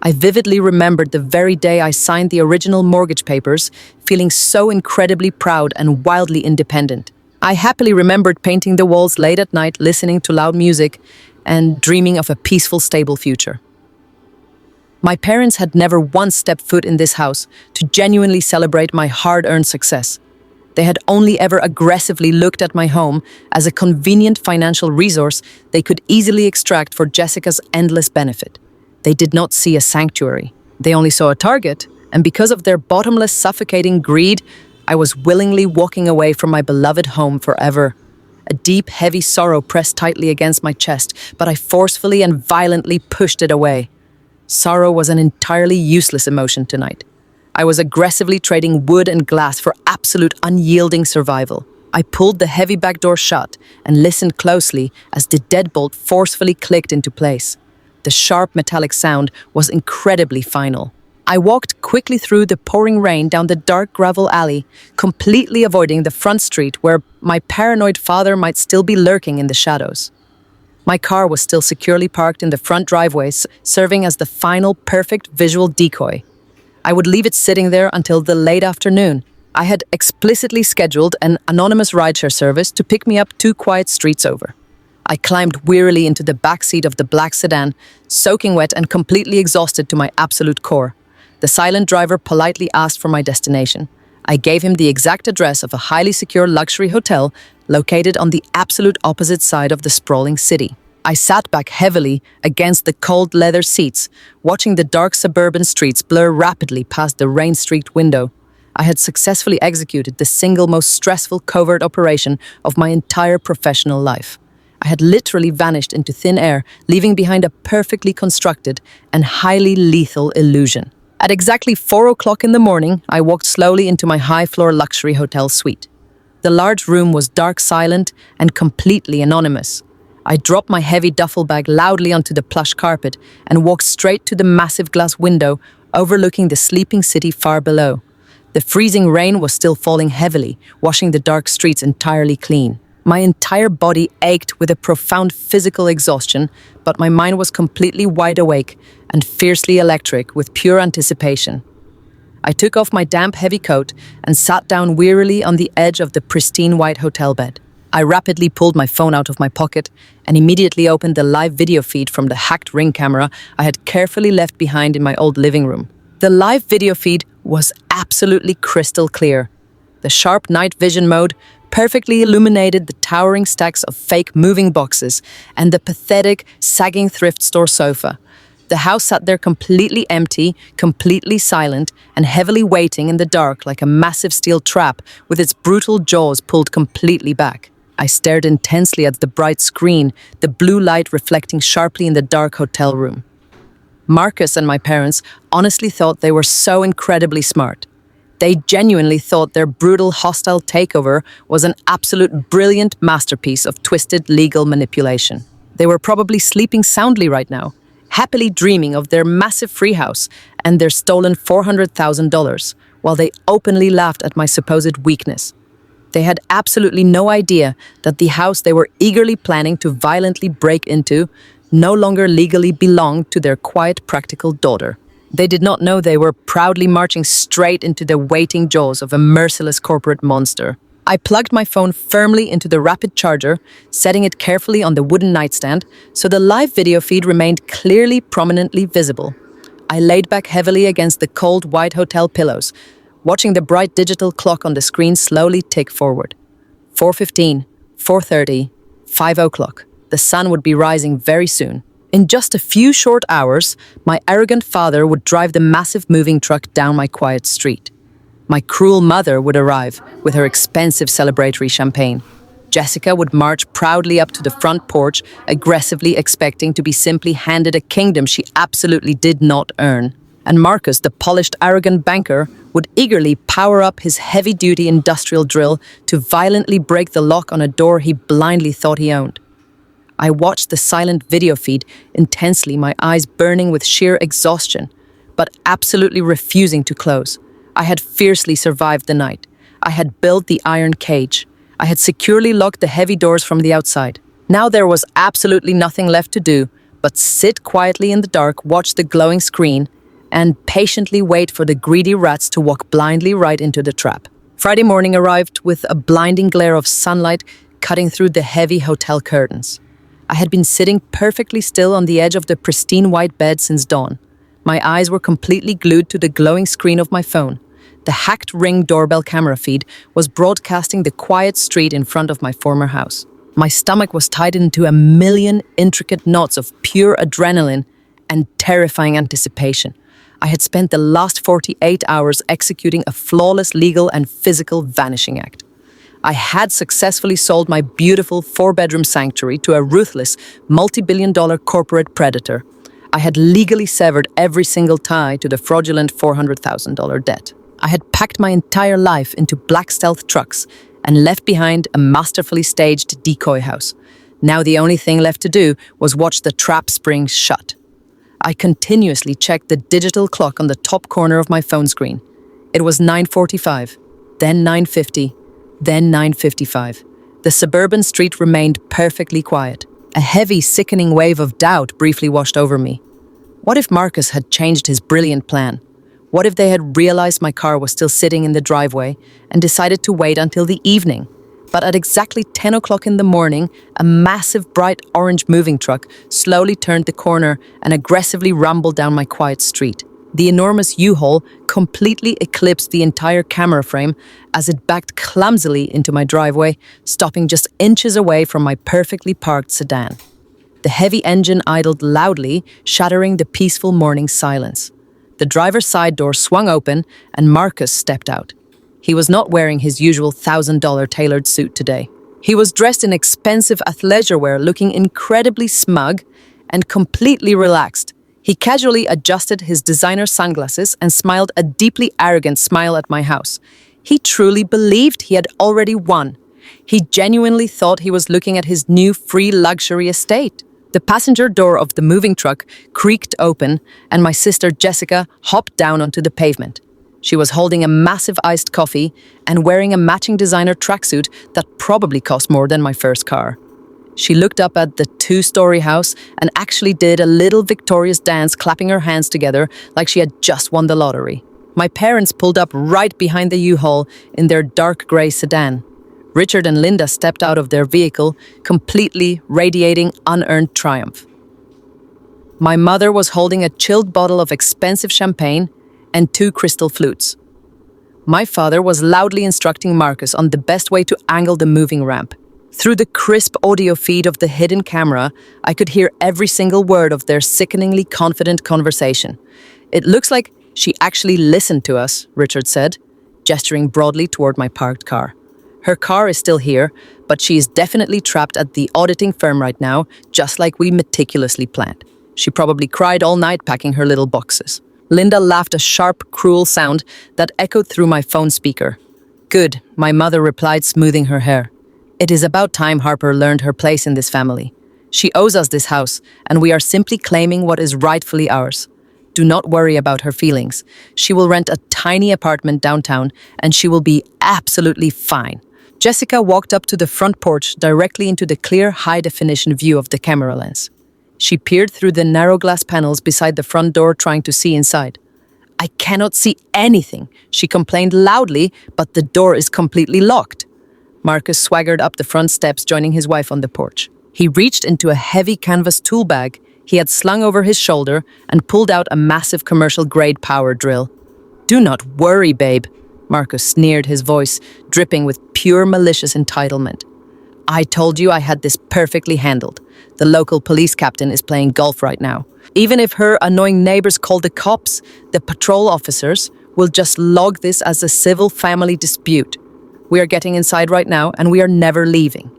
I vividly remembered the very day I signed the original mortgage papers, feeling so incredibly proud and wildly independent. I happily remembered painting the walls late at night, listening to loud music, and dreaming of a peaceful, stable future. My parents had never once stepped foot in this house to genuinely celebrate my hard-earned success. They had only ever aggressively looked at my home as a convenient financial resource they could easily extract for Jessica's endless benefit. They did not see a sanctuary. They only saw a target, and because of their bottomless, suffocating greed, I was willingly walking away from my beloved home forever. A deep, heavy sorrow pressed tightly against my chest, but I forcefully and violently pushed it away. Sorrow was an entirely useless emotion tonight. I was aggressively trading wood and glass for absolute unyielding survival. I pulled the heavy back door shut and listened closely as the deadbolt forcefully clicked into place. The sharp metallic sound was incredibly final. I walked quickly through the pouring rain down the dark gravel alley, completely avoiding the front street where my paranoid father might still be lurking in the shadows. My car was still securely parked in the front driveways, serving as the final perfect visual decoy. I would leave it sitting there until the late afternoon. I had explicitly scheduled an anonymous rideshare service to pick me up 2 quiet streets over. I climbed wearily into the back seat of the black sedan, soaking wet and completely exhausted to my absolute core. The silent driver politely asked for my destination. I gave him the exact address of a highly secure luxury hotel located on the absolute opposite side of the sprawling city. I sat back heavily against the cold leather seats, watching the dark suburban streets blur rapidly past the rain-streaked window. I had successfully executed the single most stressful covert operation of my entire professional life. I had literally vanished into thin air, leaving behind a perfectly constructed and highly lethal illusion. At exactly 4 o'clock in the morning, I walked slowly into my high-floor luxury hotel suite. The large room was dark, silent, and completely anonymous. I dropped my heavy duffel bag loudly onto the plush carpet and walked straight to the massive glass window overlooking the sleeping city far below. The freezing rain was still falling heavily, washing the dark streets entirely clean. My entire body ached with a profound physical exhaustion, but my mind was completely wide awake and fiercely electric with pure anticipation. I took off my damp, heavy coat and sat down wearily on the edge of the pristine white hotel bed. I rapidly pulled my phone out of my pocket and immediately opened the live video feed from the hacked Ring camera I had carefully left behind in my old living room. The live video feed was absolutely crystal clear. The sharp night vision mode perfectly illuminated the towering stacks of fake moving boxes and the pathetic, sagging thrift store sofa. The house sat there completely empty, completely silent, and heavily waiting in the dark like a massive steel trap with its brutal jaws pulled completely back. I stared intensely at the bright screen, the blue light reflecting sharply in the dark hotel room. Marcus and my parents honestly thought they were so incredibly smart. They genuinely thought their brutal, hostile takeover was an absolute brilliant masterpiece of twisted legal manipulation. They were probably sleeping soundly right now, happily dreaming of their massive free house and their stolen $400,000, while they openly laughed at my supposed weakness. They had absolutely no idea that the house they were eagerly planning to violently break into no longer legally belonged to their quiet, practical daughter. They did not know they were proudly marching straight into the waiting jaws of a merciless corporate monster. I plugged my phone firmly into the rapid charger, setting it carefully on the wooden nightstand so the live video feed remained clearly, prominently visible. I laid back heavily against the cold white hotel pillows, watching the bright digital clock on the screen slowly tick forward. 4:15, 4:30, 5 o'clock. The sun would be rising very soon. In just a few short hours, my arrogant father would drive the massive moving truck down my quiet street. My cruel mother would arrive with her expensive celebratory champagne. Jessica would march proudly up to the front porch, aggressively expecting to be simply handed a kingdom she absolutely did not earn. And Marcus, the polished, arrogant banker, would eagerly power up his heavy-duty industrial drill to violently break the lock on a door he blindly thought he owned. I watched the silent video feed intensely, my eyes burning with sheer exhaustion, but absolutely refusing to close. I had fiercely survived the night. I had built the iron cage. I had securely locked the heavy doors from the outside. Now there was absolutely nothing left to do but sit quietly in the dark, watch the glowing screen, and patiently wait for the greedy rats to walk blindly right into the trap. Friday morning arrived with a blinding glare of sunlight cutting through the heavy hotel curtains. I had been sitting perfectly still on the edge of the pristine white bed since dawn. My eyes were completely glued to the glowing screen of my phone. The hacked Ring doorbell camera feed was broadcasting the quiet street in front of my former house. My stomach was tied into a million intricate knots of pure adrenaline and terrifying anticipation. I had spent the last 48 hours executing a flawless legal and physical vanishing act. I had successfully sold my beautiful 4-bedroom sanctuary to a ruthless, multi-billion-dollar corporate predator. I had legally severed every single tie to the fraudulent $400,000 debt. I had packed my entire life into black stealth trucks and left behind a masterfully staged decoy house. Now the only thing left to do was watch the trap spring shut. I continuously checked the digital clock on the top corner of my phone screen. It was 9:45, then 9:50, then 9:55. The suburban street remained perfectly quiet. A heavy, sickening wave of doubt briefly washed over me. What if Marcus had changed his brilliant plan? What if they had realized my car was still sitting in the driveway and decided to wait until the evening? But at exactly 10 o'clock in the morning, a massive bright orange moving truck slowly turned the corner and aggressively rumbled down my quiet street. The enormous U-Haul completely eclipsed the entire camera frame as it backed clumsily into my driveway, stopping just inches away from my perfectly parked sedan. The heavy engine idled loudly, shattering the peaceful morning silence. The driver's side door swung open and Marcus stepped out. He was not wearing his usual $1,000 tailored suit today. He was dressed in expensive athleisure wear, looking incredibly smug and completely relaxed. He casually adjusted his designer sunglasses and smiled a deeply arrogant smile at my house. He truly believed he had already won. He genuinely thought he was looking at his new free luxury estate. The passenger door of the moving truck creaked open, and my sister Jessica hopped down onto the pavement. She was holding a massive iced coffee and wearing a matching designer tracksuit that probably cost more than my first car. She looked up at the 2-story house and actually did a little victorious dance, clapping her hands together like she had just won the lottery. My parents pulled up right behind the U-Haul in their dark gray sedan. Richard and Linda stepped out of their vehicle, completely radiating unearned triumph. My mother was holding a chilled bottle of expensive champagne and 2 crystal flutes. My father was loudly instructing Marcus on the best way to angle the moving ramp. Through the crisp audio feed of the hidden camera, I could hear every single word of their sickeningly confident conversation. "It looks like she actually listened to us," Richard said, gesturing broadly toward my parked car. "Her car is still here, but she is definitely trapped at the auditing firm right now, just like we meticulously planned. She probably cried all night packing her little boxes." Linda laughed a sharp, cruel sound that echoed through my phone speaker. "Good," my mother replied, smoothing her hair. "It is about time Harper learned her place in this family. She owes us this house, and we are simply claiming what is rightfully ours. Do not worry about her feelings. She will rent a tiny apartment downtown, and she will be absolutely fine. Jessica walked up to the front porch directly into the clear, high-definition view of the camera lens. She peered through the narrow glass panels beside the front door, trying to see inside. "I cannot see anything," she complained loudly, "but the door is completely locked." Marcus swaggered up the front steps, joining his wife on the porch. He reached into a heavy canvas tool bag he had slung over his shoulder and pulled out a massive commercial-grade power drill. "Do not worry, babe," Marcus sneered, his voice dripping with pure malicious entitlement. "I told you I had this perfectly handled. The local police captain is playing golf right now. Even if her annoying neighbors call the cops, the patrol officers will just log this as a civil family dispute. We are getting inside right now, and we are never leaving."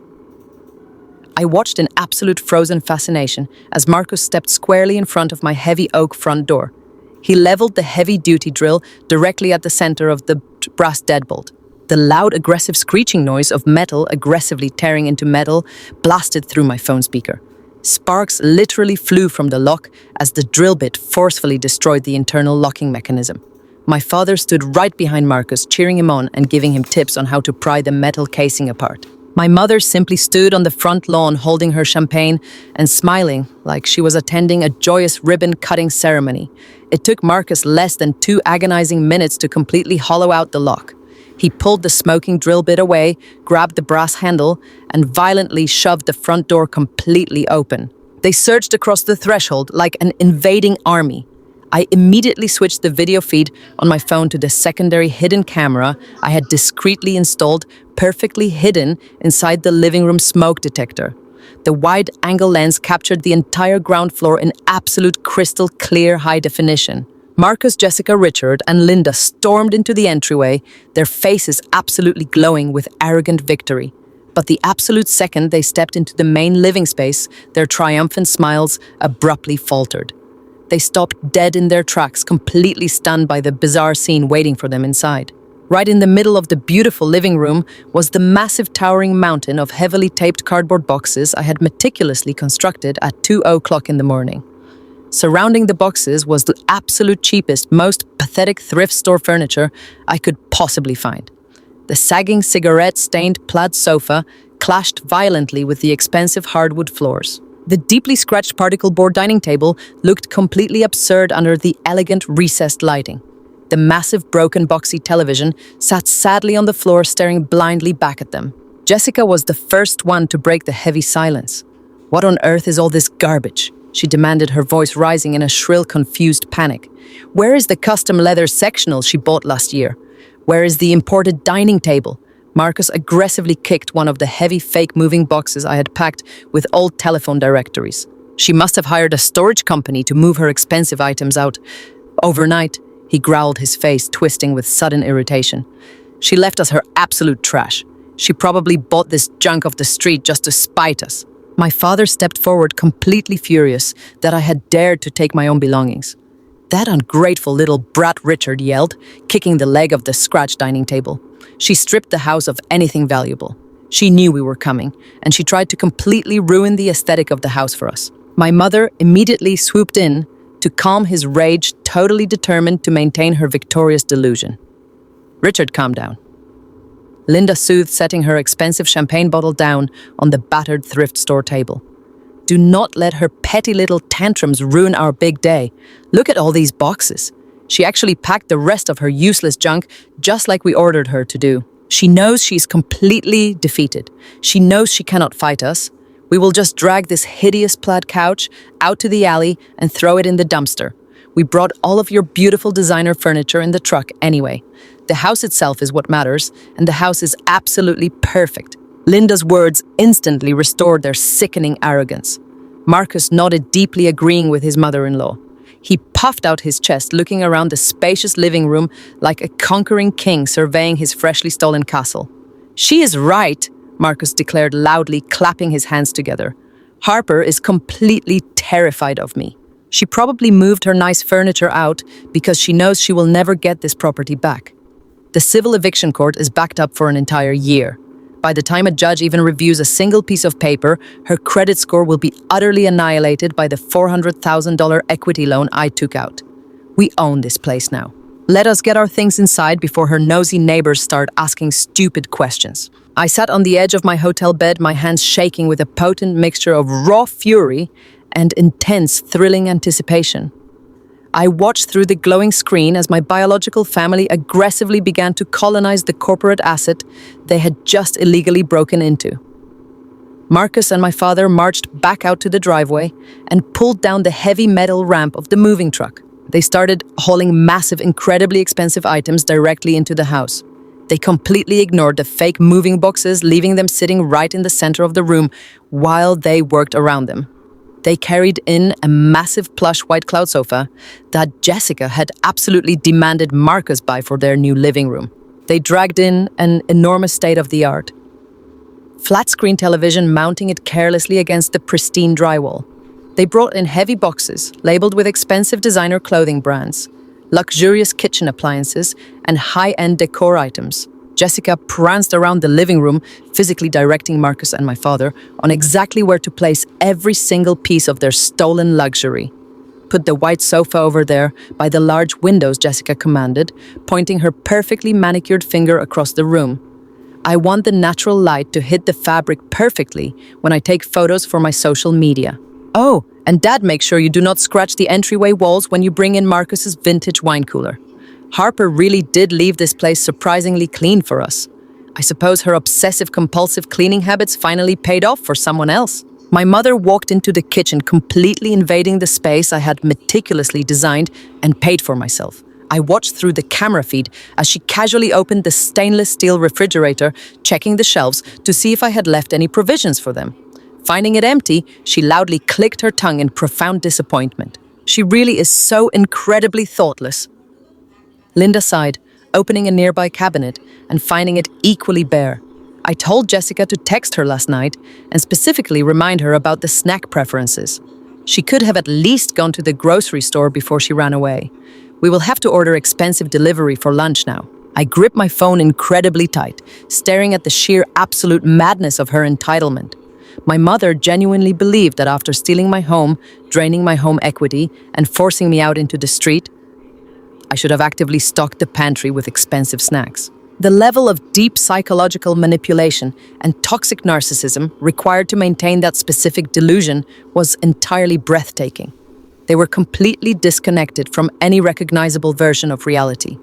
I watched in absolute frozen fascination as Marcus stepped squarely in front of my heavy oak front door. He leveled the heavy-duty drill directly at the center of the brass deadbolt. The loud, aggressive screeching noise of metal aggressively tearing into metal blasted through my phone speaker. Sparks literally flew from the lock as the drill bit forcefully destroyed the internal locking mechanism. My father stood right behind Marcus, cheering him on and giving him tips on how to pry the metal casing apart. My mother simply stood on the front lawn holding her champagne and smiling like she was attending a joyous ribbon-cutting ceremony. It took Marcus less than 2 agonizing minutes to completely hollow out the lock. He pulled the smoking drill bit away, grabbed the brass handle, and violently shoved the front door completely open. They surged across the threshold like an invading army. I immediately switched the video feed on my phone to the secondary hidden camera I had discreetly installed, perfectly hidden inside the living room smoke detector. The wide-angle lens captured the entire ground floor in absolute crystal clear high definition. Marcus, Jessica, Richard, and Linda stormed into the entryway, their faces absolutely glowing with arrogant victory. But the absolute second they stepped into the main living space, their triumphant smiles abruptly faltered. They stopped dead in their tracks, completely stunned by the bizarre scene waiting for them inside. Right in the middle of the beautiful living room was the massive towering mountain of heavily taped cardboard boxes I had meticulously constructed at 2:00 in the morning. Surrounding the boxes was the absolute cheapest, most pathetic thrift store furniture I could possibly find. The sagging cigarette-stained plaid sofa clashed violently with the expensive hardwood floors. The deeply scratched particle board dining table looked completely absurd under the elegant recessed lighting. The massive broken boxy television sat sadly on the floor, staring blindly back at them. Jessica was the first one to break the heavy silence. "What on earth is all this garbage?" she demanded, her voice rising in a shrill, confused panic. "Where is the custom leather sectional she bought last year? Where is the imported dining table?" Marcus aggressively kicked one of the heavy fake moving boxes I had packed with old telephone directories. She must have hired a storage company to move her expensive items out overnight, he growled, his face twisting with sudden irritation. "She left us her absolute trash. She probably bought this junk off the street just to spite us." My father stepped forward, completely furious that I had dared to take my own belongings. "That ungrateful little brat," Richard yelled, kicking the leg of the scratch dining table. "She stripped the house of anything valuable. She knew we were coming, and she tried to completely ruin the aesthetic of the house for us." My mother immediately swooped in to calm his rage, totally determined to maintain her victorious delusion. "Richard, calm down," Linda soothed, setting her expensive champagne bottle down on the battered thrift store table. "Do not let her petty little tantrums ruin our big day. Look at all these boxes. She actually packed the rest of her useless junk just like we ordered her to do. She knows she's completely defeated. She knows she cannot fight us. We will just drag this hideous plaid couch out to the alley and throw it in the dumpster. We brought all of your beautiful designer furniture in the truck anyway. The house itself is what matters, and the house is absolutely perfect." Linda's words instantly restored their sickening arrogance. Marcus nodded, deeply agreeing with his mother-in-law. He puffed out his chest, looking around the spacious living room like a conquering king surveying his freshly stolen castle. "She is right," Marcus declared loudly, clapping his hands together. "Harper is completely terrified of me. She probably moved her nice furniture out because she knows she will never get this property back. The civil eviction court is backed up for an entire year. By the time a judge even reviews a single piece of paper, her credit score will be utterly annihilated by the $400,000 equity loan I took out. We own this place now. Let us get our things inside before her nosy neighbors start asking stupid questions." I sat on the edge of my hotel bed, my hands shaking with a potent mixture of raw fury and intense, thrilling anticipation. I watched through the glowing screen as my biological family aggressively began to colonize the corporate asset they had just illegally broken into. Marcus and my father marched back out to the driveway and pulled down the heavy metal ramp of the moving truck. They started hauling massive, incredibly expensive items directly into the house. They completely ignored the fake moving boxes, leaving them sitting right in the center of the room while they worked around them. They carried in a massive plush white cloud sofa that Jessica had absolutely demanded Marcus buy for their new living room. They dragged in an enormous state-of-the-art flat-screen television, mounting it carelessly against the pristine drywall. They brought in heavy boxes labeled with expensive designer clothing brands, luxurious kitchen appliances, and high-end decor items. Jessica pranced around the living room, physically directing Marcus and my father on exactly where to place every single piece of their stolen luxury. "Put the white sofa over there, by the large windows," Jessica commanded, pointing her perfectly manicured finger across the room. "I want the natural light to hit the fabric perfectly when I take photos for my social media. Oh, and Dad, make sure you do not scratch the entryway walls when you bring in Marcus's vintage wine cooler. Harper really did leave this place surprisingly clean for us. I suppose her obsessive-compulsive cleaning habits finally paid off for someone else." My mother walked into the kitchen, completely invading the space I had meticulously designed and paid for myself. I watched through the camera feed as she casually opened the stainless steel refrigerator, checking the shelves to see if I had left any provisions for them. Finding it empty, she loudly clicked her tongue in profound disappointment. "She really is so incredibly thoughtless." Linda sighed, opening a nearby cabinet and finding it equally bare. I told Jessica to text her last night and specifically remind her about the snack preferences. She could have at least gone to the grocery store before she ran away. We will have to order expensive delivery for lunch now. I gripped my phone incredibly tight, staring at the sheer absolute madness of her entitlement. My mother genuinely believed that after stealing my home, draining my home equity, and forcing me out into the street, I should have actively stocked the pantry with expensive snacks. The level of deep psychological manipulation and toxic narcissism required to maintain that specific delusion was entirely breathtaking. They were completely disconnected from any recognizable version of reality.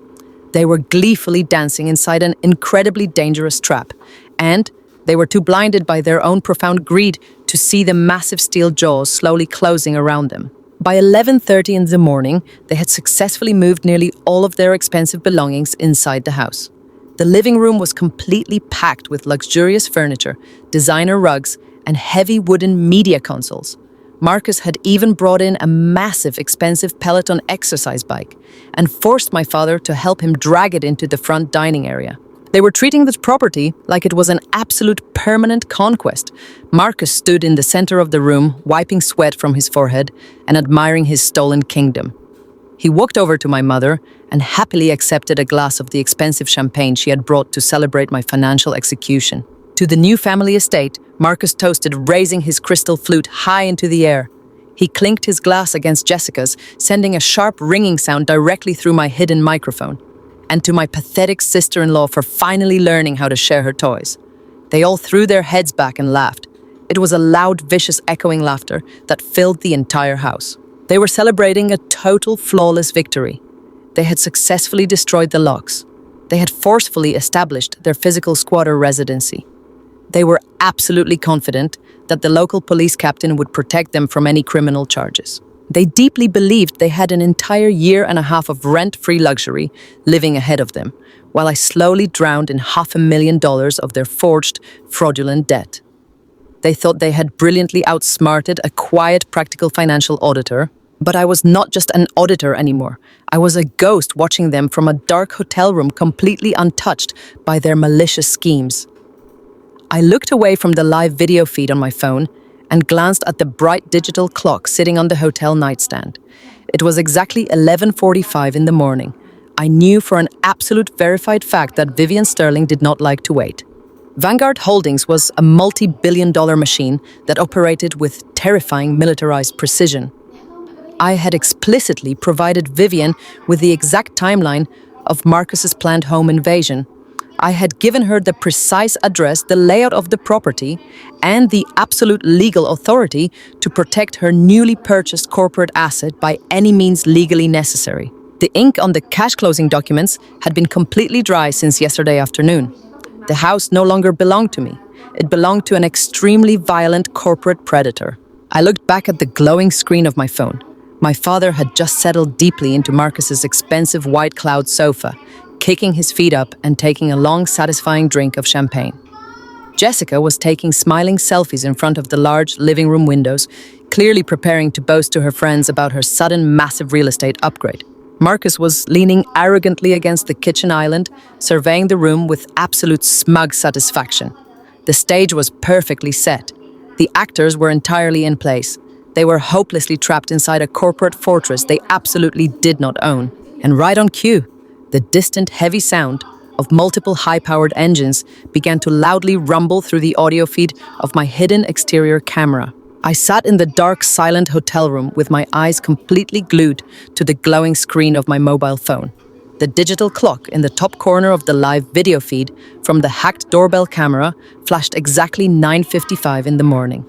They were gleefully dancing inside an incredibly dangerous trap, and they were too blinded by their own profound greed to see the massive steel jaws slowly closing around them. By 11:30 in the morning, they had successfully moved nearly all of their expensive belongings inside the house. The living room was completely packed with luxurious furniture, designer rugs, and heavy wooden media consoles. Marcus had even brought in a massive, expensive Peloton exercise bike and forced my father to help him drag it into the front dining area. They were treating this property like it was an absolute permanent conquest. Marcus stood in the center of the room, wiping sweat from his forehead and admiring his stolen kingdom. He walked over to my mother and happily accepted a glass of the expensive champagne she had brought to celebrate my financial execution. To the new family estate, Marcus toasted, raising his crystal flute high into the air. He clinked his glass against Jessica's, sending a sharp ringing sound directly through my hidden microphone. And to my pathetic sister-in-law for finally learning how to share her toys. They all threw their heads back and laughed. It was a loud, vicious, echoing laughter that filled the entire house. They were celebrating a total, flawless victory. They had successfully destroyed the locks. They had forcefully established their physical squatter residency. They were absolutely confident that the local police captain would protect them from any criminal charges. They deeply believed they had an entire year and a half of rent-free luxury living ahead of them, while I slowly drowned in $500,000 of their forged, fraudulent debt. They thought they had brilliantly outsmarted a quiet, practical financial auditor, but I was not just an auditor anymore. I was a ghost watching them from a dark hotel room completely untouched by their malicious schemes. I looked away from the live video feed on my phone and glanced at the bright digital clock sitting on the hotel nightstand. It was exactly 11:45 in the morning. I knew for an absolute verified fact that Vivian Sterling did not like to wait. Vanguard Holdings was a multi-billion-dollar machine that operated with terrifying militarized precision. I had explicitly provided Vivian with the exact timeline of Marcus's planned home invasion, I had given her the precise address, the layout of the property, and the absolute legal authority to protect her newly purchased corporate asset by any means legally necessary. The ink on the cash closing documents had been completely dry since yesterday afternoon. The house no longer belonged to me. It belonged to an extremely violent corporate predator. I looked back at the glowing screen of my phone. My father had just settled deeply into Marcus's expensive white cloud sofa, kicking his feet up and taking a long, satisfying drink of champagne. Jessica was taking smiling selfies in front of the large living room windows, clearly preparing to boast to her friends about her sudden massive real estate upgrade. Marcus was leaning arrogantly against the kitchen island, surveying the room with absolute smug satisfaction. The stage was perfectly set. The actors were entirely in place. They were hopelessly trapped inside a corporate fortress they absolutely did not own. And right on cue, the distant heavy sound of multiple high-powered engines began to loudly rumble through the audio feed of my hidden exterior camera. I sat in the dark, silent hotel room with my eyes completely glued to the glowing screen of my mobile phone. The digital clock in the top corner of the live video feed from the hacked doorbell camera flashed exactly 9:55 in the morning.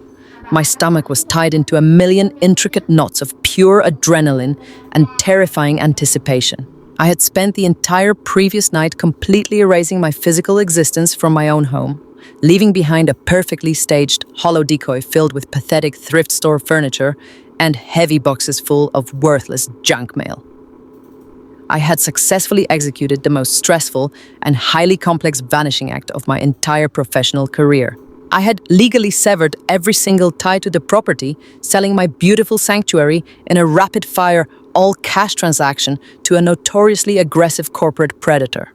My stomach was tied into a million intricate knots of pure adrenaline and terrifying anticipation. I had spent the entire previous night completely erasing my physical existence from my own home, leaving behind a perfectly staged hollow decoy filled with pathetic thrift store furniture and heavy boxes full of worthless junk mail. I had successfully executed the most stressful and highly complex vanishing act of my entire professional career. I had legally severed every single tie to the property, selling my beautiful sanctuary in a rapid-fire, all-cash transaction to a notoriously aggressive corporate predator.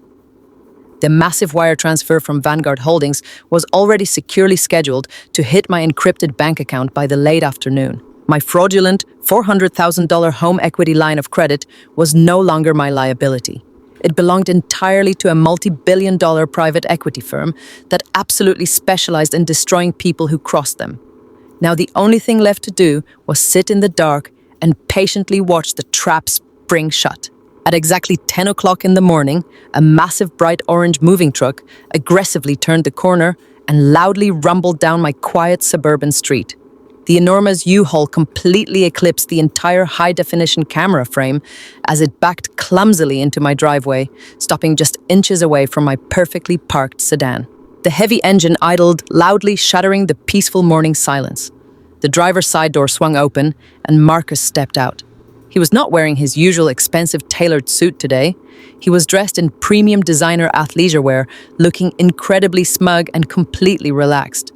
The massive wire transfer from Vanguard Holdings was already securely scheduled to hit my encrypted bank account by the late afternoon. My fraudulent $400,000 home equity line of credit was no longer my liability. It belonged entirely to a multi-billion-dollar private equity firm that absolutely specialized in destroying people who crossed them. Now the only thing left to do was sit in the dark and patiently watch the trap spring shut. At exactly 10 o'clock in the morning, a massive bright orange moving truck aggressively turned the corner and loudly rumbled down my quiet suburban street. The enormous U-Haul completely eclipsed the entire high-definition camera frame as it backed clumsily into my driveway, stopping just inches away from my perfectly parked sedan. The heavy engine idled, loudly shattering the peaceful morning silence. The driver's side door swung open, and Marcus stepped out. He was not wearing his usual expensive tailored suit today. He was dressed in premium designer athleisure wear, looking incredibly smug and completely relaxed.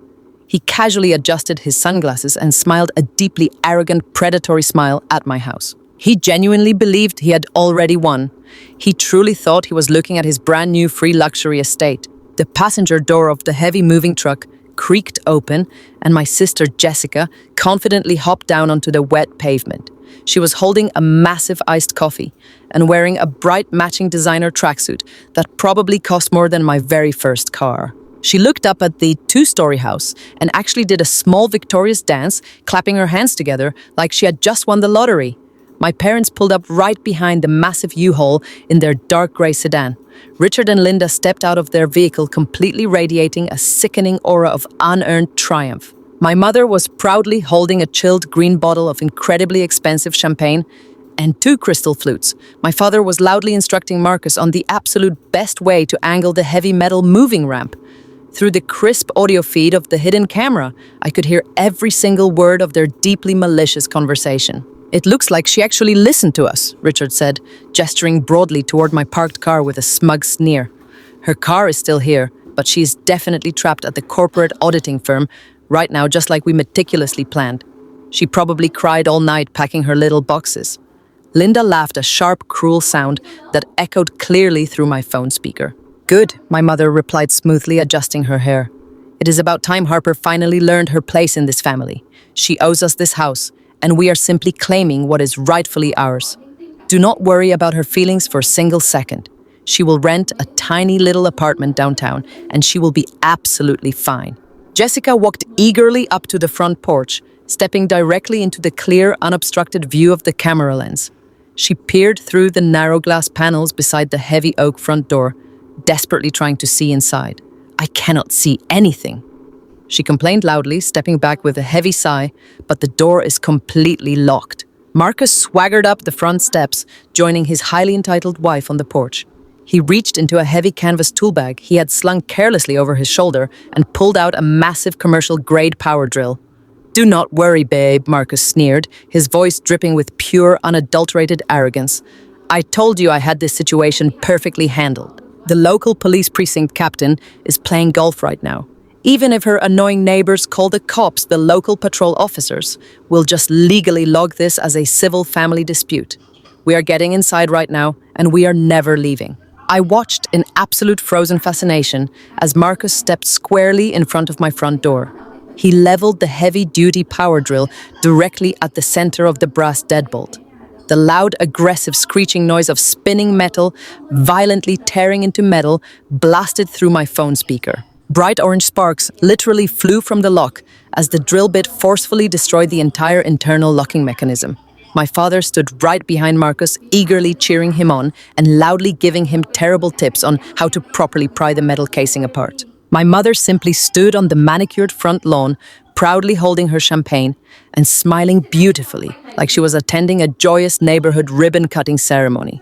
He casually adjusted his sunglasses and smiled a deeply arrogant, predatory smile at my house. He genuinely believed he had already won. He truly thought he was looking at his brand new free luxury estate. The passenger door of the heavy moving truck creaked open, and my sister Jessica confidently hopped down onto the wet pavement. She was holding a massive iced coffee and wearing a bright matching designer tracksuit that probably cost more than my very first car. She looked up at the two-story house and actually did a small victorious dance, clapping her hands together like she had just won the lottery. My parents pulled up right behind the massive U-Haul in their dark gray sedan. Richard and Linda stepped out of their vehicle, completely radiating a sickening aura of unearned triumph. My mother was proudly holding a chilled green bottle of incredibly expensive champagne and 2 crystal flutes. My father was loudly instructing Marcus on the absolute best way to angle the heavy metal moving ramp. Through the crisp audio feed of the hidden camera, I could hear every single word of their deeply malicious conversation. "It looks like she actually listened to us," Richard said, gesturing broadly toward my parked car with a smug sneer. "Her car is still here, but she is definitely trapped at the corporate auditing firm right now, just like we meticulously planned. She probably cried all night packing her little boxes." Linda laughed, a sharp, cruel sound that echoed clearly through my phone speaker. "Good," my mother replied smoothly, adjusting her hair. "It is about time Harper finally learned her place in this family. She owes us this house, and we are simply claiming what is rightfully ours. Do not worry about her feelings for a single second. She will rent a tiny little apartment downtown, and she will be absolutely fine." Jessica walked eagerly up to the front porch, stepping directly into the clear, unobstructed view of the camera lens. She peered through the narrow glass panels beside the heavy oak front door, desperately trying to see inside. I cannot see anything. She complained loudly, stepping back with a heavy sigh, but the door is completely locked. Marcus swaggered up the front steps, joining his highly entitled wife on the porch. He reached into a heavy canvas tool bag he had slung carelessly over his shoulder and pulled out a massive commercial-grade power drill. "Do not worry, babe," Marcus sneered, his voice dripping with pure, unadulterated arrogance. "I told you I had this situation perfectly handled. The local police precinct captain is playing golf right now. Even if her annoying neighbors call the cops, the local patrol officers will just legally log this as a civil family dispute. We are getting inside right now, and we are never leaving." I watched in absolute frozen fascination as Marcus stepped squarely in front of my front door. He leveled the heavy-duty power drill directly at the center of the brass deadbolt. The loud, aggressive screeching noise of spinning metal, violently tearing into metal, blasted through my phone speaker. Bright orange sparks literally flew from the lock as the drill bit forcefully destroyed the entire internal locking mechanism. My father stood right behind Marcus, eagerly cheering him on and loudly giving him terrible tips on how to properly pry the metal casing apart. My mother simply stood on the manicured front lawn, proudly holding her champagne and smiling beautifully, like she was attending a joyous neighborhood ribbon-cutting ceremony.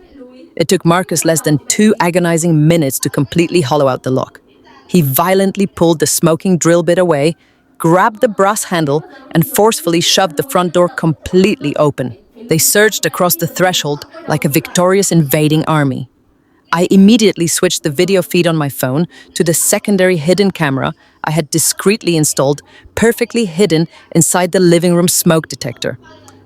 It took Marcus less than 2 agonizing minutes to completely hollow out the lock. He violently pulled the smoking drill bit away, grabbed the brass handle, and forcefully shoved the front door completely open. They surged across the threshold like a victorious invading army. I immediately switched the video feed on my phone to the secondary hidden camera I had discreetly installed, perfectly hidden inside the living room smoke detector.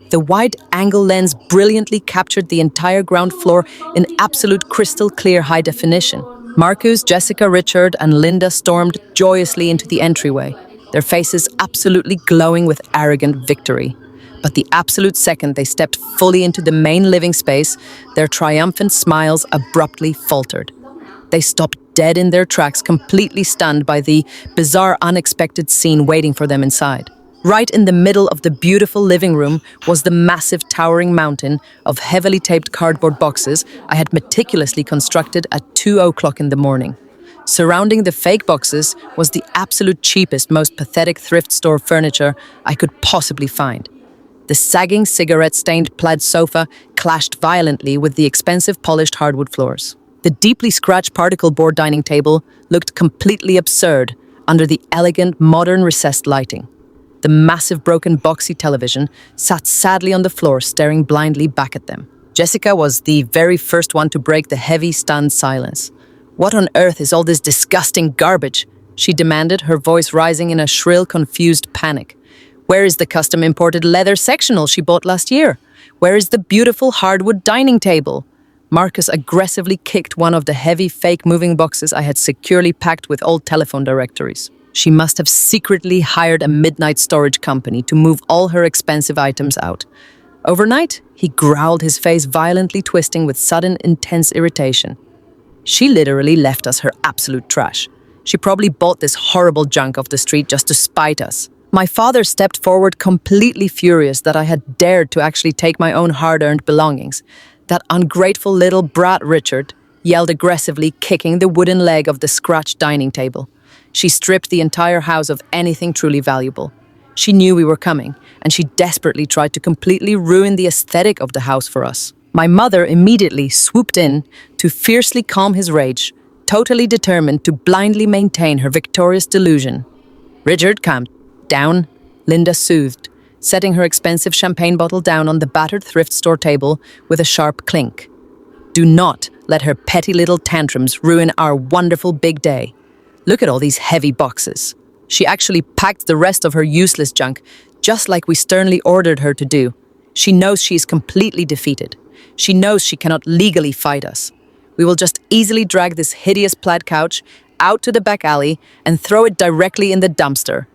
The wide-angle lens brilliantly captured the entire ground floor in absolute crystal-clear high definition. Marcus, Jessica, Richard, and Linda stormed joyously into the entryway, their faces absolutely glowing with arrogant victory. But the absolute second they stepped fully into the main living space, their triumphant smiles abruptly faltered. They stopped dead in their tracks, completely stunned by the bizarre, unexpected scene waiting for them inside. Right in the middle of the beautiful living room was the massive towering mountain of heavily taped cardboard boxes I had meticulously constructed at 2 o'clock in the morning. Surrounding the fake boxes was the absolute cheapest, most pathetic thrift store furniture I could possibly find. The sagging, cigarette-stained plaid sofa clashed violently with the expensive polished hardwood floors. The deeply scratched particle board dining table looked completely absurd under the elegant, modern recessed lighting. The massive broken boxy television sat sadly on the floor, staring blindly back at them. Jessica was the very first one to break the heavy, stunned silence. "What on earth is all this disgusting garbage?" she demanded, her voice rising in a shrill, confused panic. "Where is the custom-imported leather sectional she bought last year? Where is the beautiful hardwood dining table?" Marcus aggressively kicked one of the heavy, fake moving boxes I had securely packed with old telephone directories. She must have secretly hired a midnight storage company to move all her expensive items out. Overnight, he growled, his face violently twisting with sudden, intense irritation. She literally left us her absolute trash. She probably bought this horrible junk off the street just to spite us. My father stepped forward, completely furious that I had dared to actually take my own hard-earned belongings. That ungrateful little brat Richard yelled aggressively, kicking the wooden leg of the scratched dining table. She stripped the entire house of anything truly valuable. She knew we were coming, and she desperately tried to completely ruin the aesthetic of the house for us. My mother immediately swooped in to fiercely calm his rage, totally determined to blindly maintain her victorious delusion. "Richard, calm down," Linda soothed, setting her expensive champagne bottle down on the battered thrift store table with a sharp clink. "Do not let her petty little tantrums ruin our wonderful big day. Look at all these heavy boxes." She actually packed the rest of her useless junk, just like we sternly ordered her to do. She knows she is completely defeated. She knows she cannot legally fight us. We will just easily drag this hideous plaid couch out to the back alley and throw it directly in the dumpster.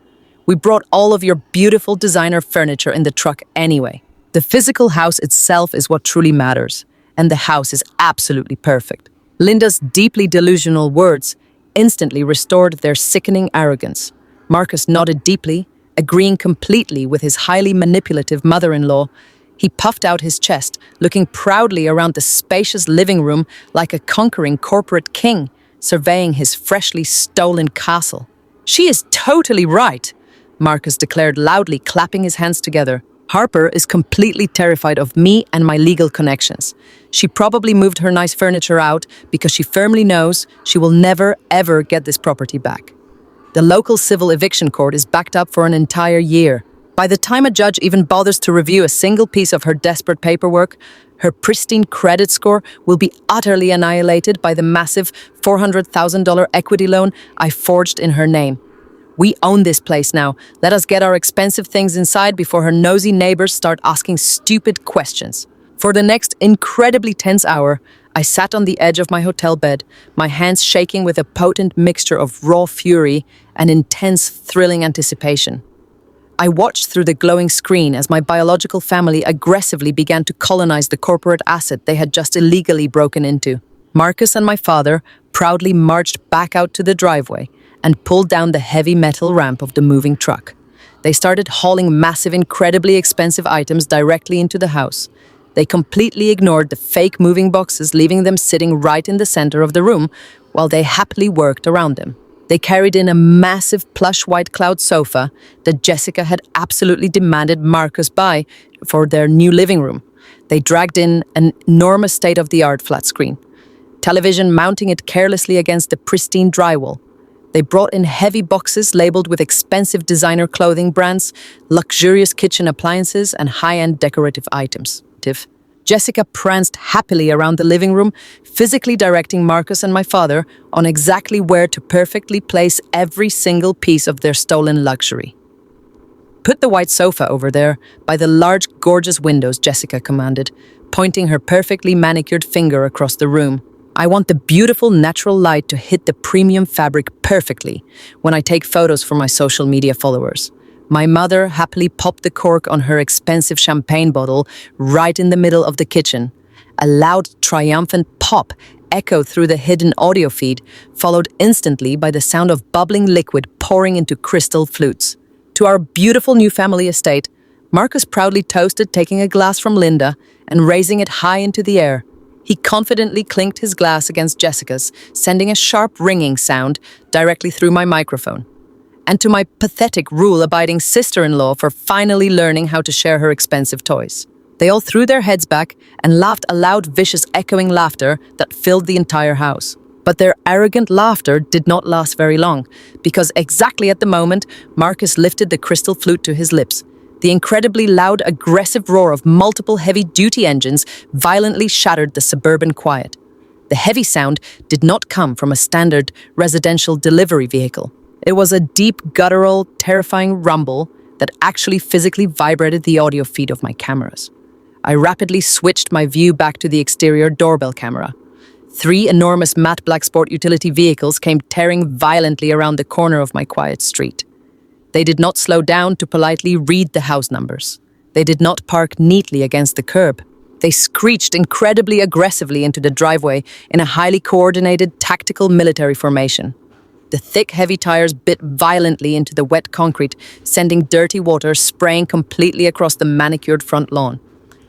We brought all of your beautiful designer furniture in the truck anyway. The physical house itself is what truly matters, and the house is absolutely perfect. Linda's deeply delusional words instantly restored their sickening arrogance. Marcus nodded deeply, agreeing completely with his highly manipulative mother-in-law. He puffed out his chest, looking proudly around the spacious living room like a conquering corporate king. surveying his freshly stolen castle. "She is totally right," Marcus declared loudly, clapping his hands together. "Harper is completely terrified of me and my legal connections. She probably moved her nice furniture out because she firmly knows she will never, ever get this property back. The local civil eviction court is backed up for an entire year. By the time a judge even bothers to review a single piece of her desperate paperwork, her pristine credit score will be utterly annihilated by the massive $400,000 equity loan I forged in her name. We own this place now. Let us get our expensive things inside before her nosy neighbors start asking stupid questions." For the next incredibly tense hour, I sat on the edge of my hotel bed, my hands shaking with a potent mixture of raw fury and intense, thrilling anticipation. I watched through the glowing screen as my biological family aggressively began to colonize the corporate asset they had just illegally broken into. Marcus and my father proudly marched back out to the driveway and pulled down the heavy metal ramp of the moving truck. They started hauling massive, incredibly expensive items directly into the house. They completely ignored the fake moving boxes, leaving them sitting right in the center of the room while they happily worked around them. They carried in a massive plush white cloud sofa that Jessica had absolutely demanded Marcus buy for their new living room. They dragged in an enormous state-of-the-art flat screen, television mounting it carelessly against the pristine drywall. They brought in heavy boxes labeled with expensive designer clothing brands, luxurious kitchen appliances, and high-end decorative items. Jessica pranced happily around the living room, physically directing Marcus and my father on exactly where to perfectly place every single piece of their stolen luxury. "Put the white sofa over there, by the large, gorgeous windows," Jessica commanded, pointing her perfectly manicured finger across the room. "I want the beautiful natural light to hit the premium fabric perfectly when I take photos for my social media followers." My mother happily popped the cork on her expensive champagne bottle right in the middle of the kitchen. A loud, triumphant pop echoed through the hidden audio feed, followed instantly by the sound of bubbling liquid pouring into crystal flutes. To our beautiful new family estate, Marcus proudly toasted, taking a glass from Linda and raising it high into the air. He confidently clinked his glass against Jessica's, sending a sharp ringing sound directly through my microphone. And to my pathetic rule-abiding sister-in-law for finally learning how to share her expensive toys. They all threw their heads back and laughed a loud, vicious, echoing laughter that filled the entire house. But their arrogant laughter did not last very long, because exactly at the moment, Marcus lifted the crystal flute to his lips. The incredibly loud, aggressive roar of multiple heavy-duty engines violently shattered the suburban quiet. The heavy sound did not come from a standard residential delivery vehicle. It was a deep, guttural, terrifying rumble that actually physically vibrated the audio feed of my cameras. I rapidly switched my view back to the exterior doorbell camera. 3 enormous matte black sport utility vehicles came tearing violently around the corner of my quiet street. They did not slow down to politely read the house numbers. They did not park neatly against the curb. They screeched incredibly aggressively into the driveway in a highly coordinated, tactical military formation. The thick, heavy tires bit violently into the wet concrete, sending dirty water spraying completely across the manicured front lawn.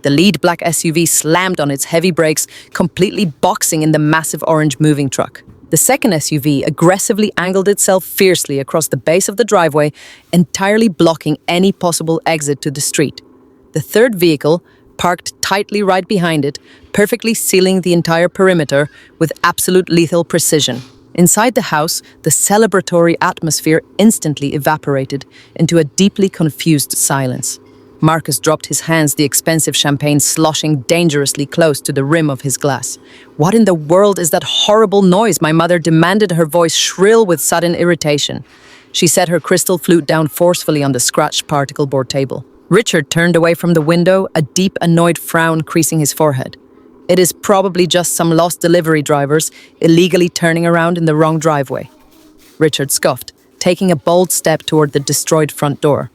The lead black SUV slammed on its heavy brakes, completely boxing in the massive orange moving truck. The second SUV aggressively angled itself fiercely across the base of the driveway, entirely blocking any possible exit to the street. The third vehicle parked tightly right behind it, perfectly sealing the entire perimeter with absolute lethal precision. Inside the house, the celebratory atmosphere instantly evaporated into a deeply confused silence. Marcus dropped his hands, the expensive champagne sloshing dangerously close to the rim of his glass. "What in the world is that horrible noise?" my mother demanded, her voice shrill with sudden irritation. She set her crystal flute down forcefully on the scratched particle board table. Richard turned away from the window, a deep, annoyed frown creasing his forehead. "It is probably just some lost delivery drivers illegally turning around in the wrong driveway," Richard scoffed, taking a bold step toward the destroyed front door.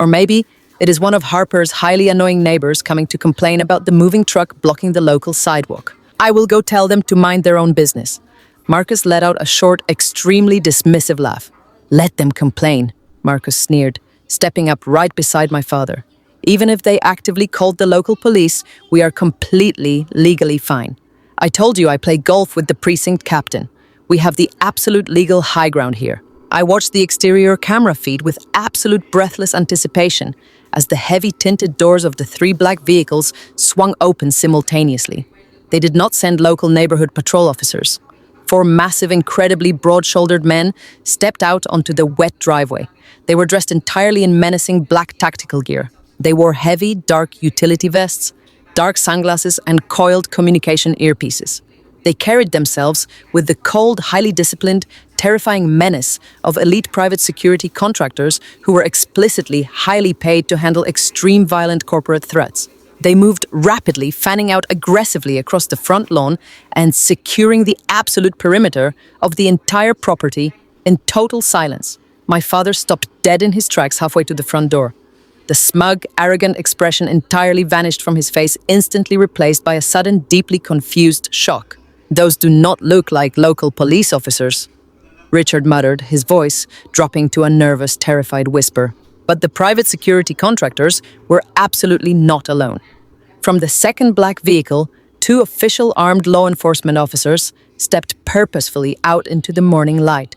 "Or maybe it is one of Harper's highly annoying neighbors coming to complain about the moving truck blocking the local sidewalk. I will go tell them to mind their own business." Marcus let out a short, extremely dismissive laugh. "Let them complain," Marcus sneered, stepping up right beside my father. "Even if they actively called the local police, we are completely legally fine. I told you I play golf with the precinct captain. We have the absolute legal high ground here. I watched the exterior camera feed with absolute breathless anticipation as the heavy tinted doors of the three black vehicles swung open simultaneously. They did not send local neighborhood patrol officers. Four massive, incredibly broad-shouldered men stepped out onto the wet driveway. They were dressed entirely in menacing black tactical gear. They wore heavy, dark utility vests, dark sunglasses, and coiled communication earpieces. They carried themselves with the cold, highly disciplined, terrifying menace of elite private security contractors who were explicitly highly paid to handle extreme violent corporate threats. They moved rapidly, fanning out aggressively across the front lawn and securing the absolute perimeter of the entire property in total silence. My father stopped dead in his tracks halfway to the front door. The smug, arrogant expression entirely vanished from his face, instantly replaced by a sudden, deeply confused shock. "Those do not look like local police officers," Richard muttered, his voice dropping to a nervous, terrified whisper. But the private security contractors were absolutely not alone. From the second black vehicle, two official armed law enforcement officers stepped purposefully out into the morning light.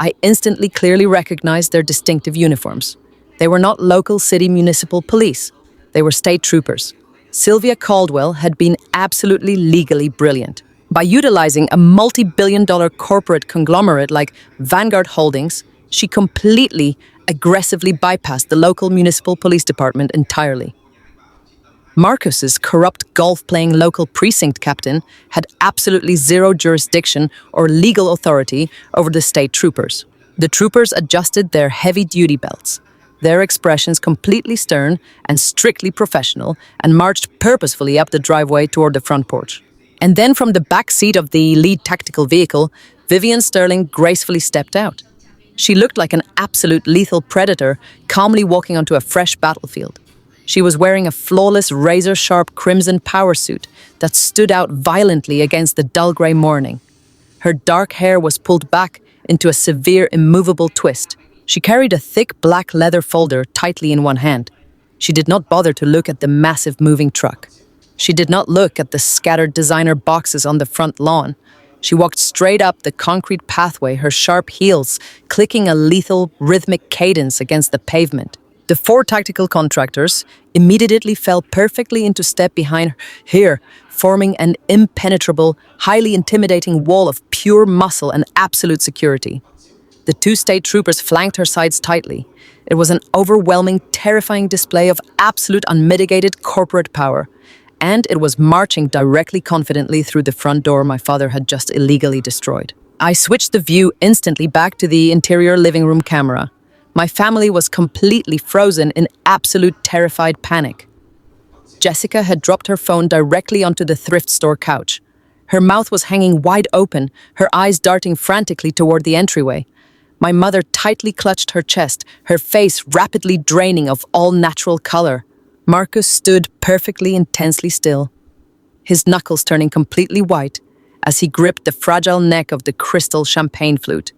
I instantly clearly recognized their distinctive uniforms. They were not local city municipal police. They were state troopers. Sylvia Caldwell had been absolutely legally brilliant. By utilizing a multi-billion-dollar corporate conglomerate like Vanguard Holdings, she completely, aggressively bypassed the local municipal police department entirely. Marcus's corrupt golf-playing local precinct captain had absolutely zero jurisdiction or legal authority over the state troopers. The troopers adjusted their heavy duty belts, their expressions completely stern and strictly professional, and marched purposefully up the driveway toward the front porch. And then from the back seat of the lead tactical vehicle, Vivian Sterling gracefully stepped out. She looked like an absolute lethal predator, calmly walking onto a fresh battlefield. She was wearing a flawless, razor-sharp crimson power suit that stood out violently against the dull grey morning. Her dark hair was pulled back into a severe, immovable twist. She carried a thick black leather folder tightly in one hand. She did not bother to look at the massive moving truck. She did not look at the scattered designer boxes on the front lawn. She walked straight up the concrete pathway, her sharp heels clicking a lethal, rhythmic cadence against the pavement. The four tactical contractors immediately fell perfectly into step behind her, forming an impenetrable, highly intimidating wall of pure muscle and absolute security. The two state troopers flanked her sides tightly. It was an overwhelming, terrifying display of absolute unmitigated corporate power. And it was marching directly confidently through the front door my father had just illegally destroyed. I switched the view instantly back to the interior living room camera. My family was completely frozen in absolute terrified panic. Jessica had dropped her phone directly onto the thrift store couch. Her mouth was hanging wide open, her eyes darting frantically toward the entryway. My mother tightly clutched her chest, her face rapidly draining of all natural color. Marcus stood perfectly intensely still, his knuckles turning completely white as he gripped the fragile neck of the crystal champagne flute.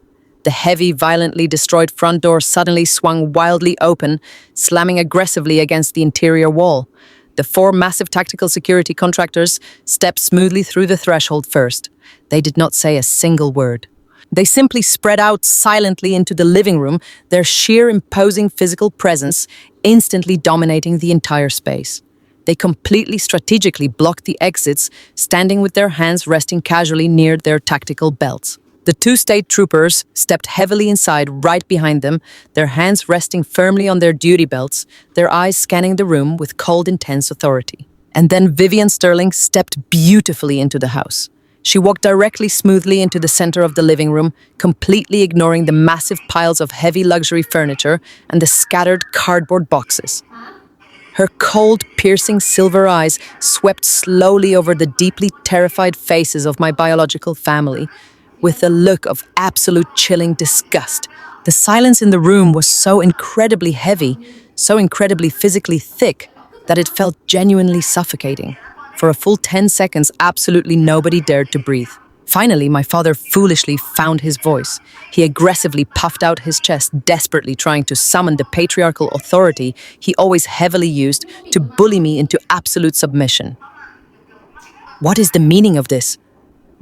The heavy, violently destroyed front door suddenly swung wildly open, slamming aggressively against the interior wall. The four massive tactical security contractors stepped smoothly through the threshold first. They did not say a single word. They simply spread out silently into the living room, their sheer imposing physical presence instantly dominating the entire space. They completely strategically blocked the exits, standing with their hands resting casually near their tactical belts. The two state troopers stepped heavily inside right behind them, their hands resting firmly on their duty belts, their eyes scanning the room with cold, intense authority. And then Vivian Sterling stepped beautifully into the house. She walked directly smoothly into the center of the living room, completely ignoring the massive piles of heavy luxury furniture and the scattered cardboard boxes. Her cold, piercing silver eyes swept slowly over the deeply terrified faces of my biological family, with a look of absolute chilling disgust. The silence in the room was so incredibly heavy, so incredibly physically thick, that it felt genuinely suffocating. For a full 10 seconds, absolutely nobody dared to breathe. Finally, my father foolishly found his voice. He aggressively puffed out his chest, desperately trying to summon the patriarchal authority he always heavily used to bully me into absolute submission. "What is the meaning of this?"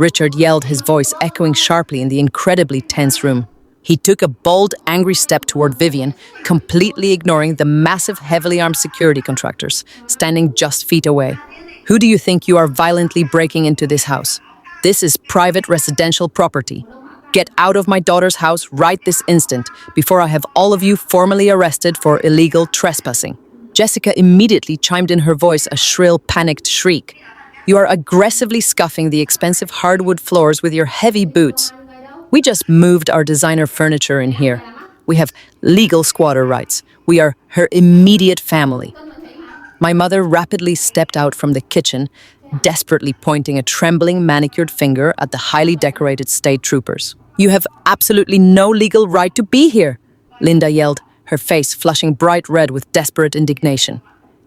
Richard yelled, his voice echoing sharply in the incredibly tense room. He took a bold, angry step toward Vivian, completely ignoring the massive, heavily armed security contractors standing just feet away. Who do you think you are violently breaking into this house? This is private residential property. Get out of my daughter's house right this instant before I have all of you formally arrested for illegal trespassing. Jessica immediately chimed in, her voice a shrill, panicked shriek. You are aggressively scuffing the expensive hardwood floors with your heavy boots. We just moved our designer furniture in here. We have legal squatter rights. We are her immediate family. My mother rapidly stepped out from the kitchen, desperately pointing a trembling, manicured finger at the highly decorated state troopers. You have absolutely no legal right to be here, Linda yelled, her face flushing bright red with desperate indignation.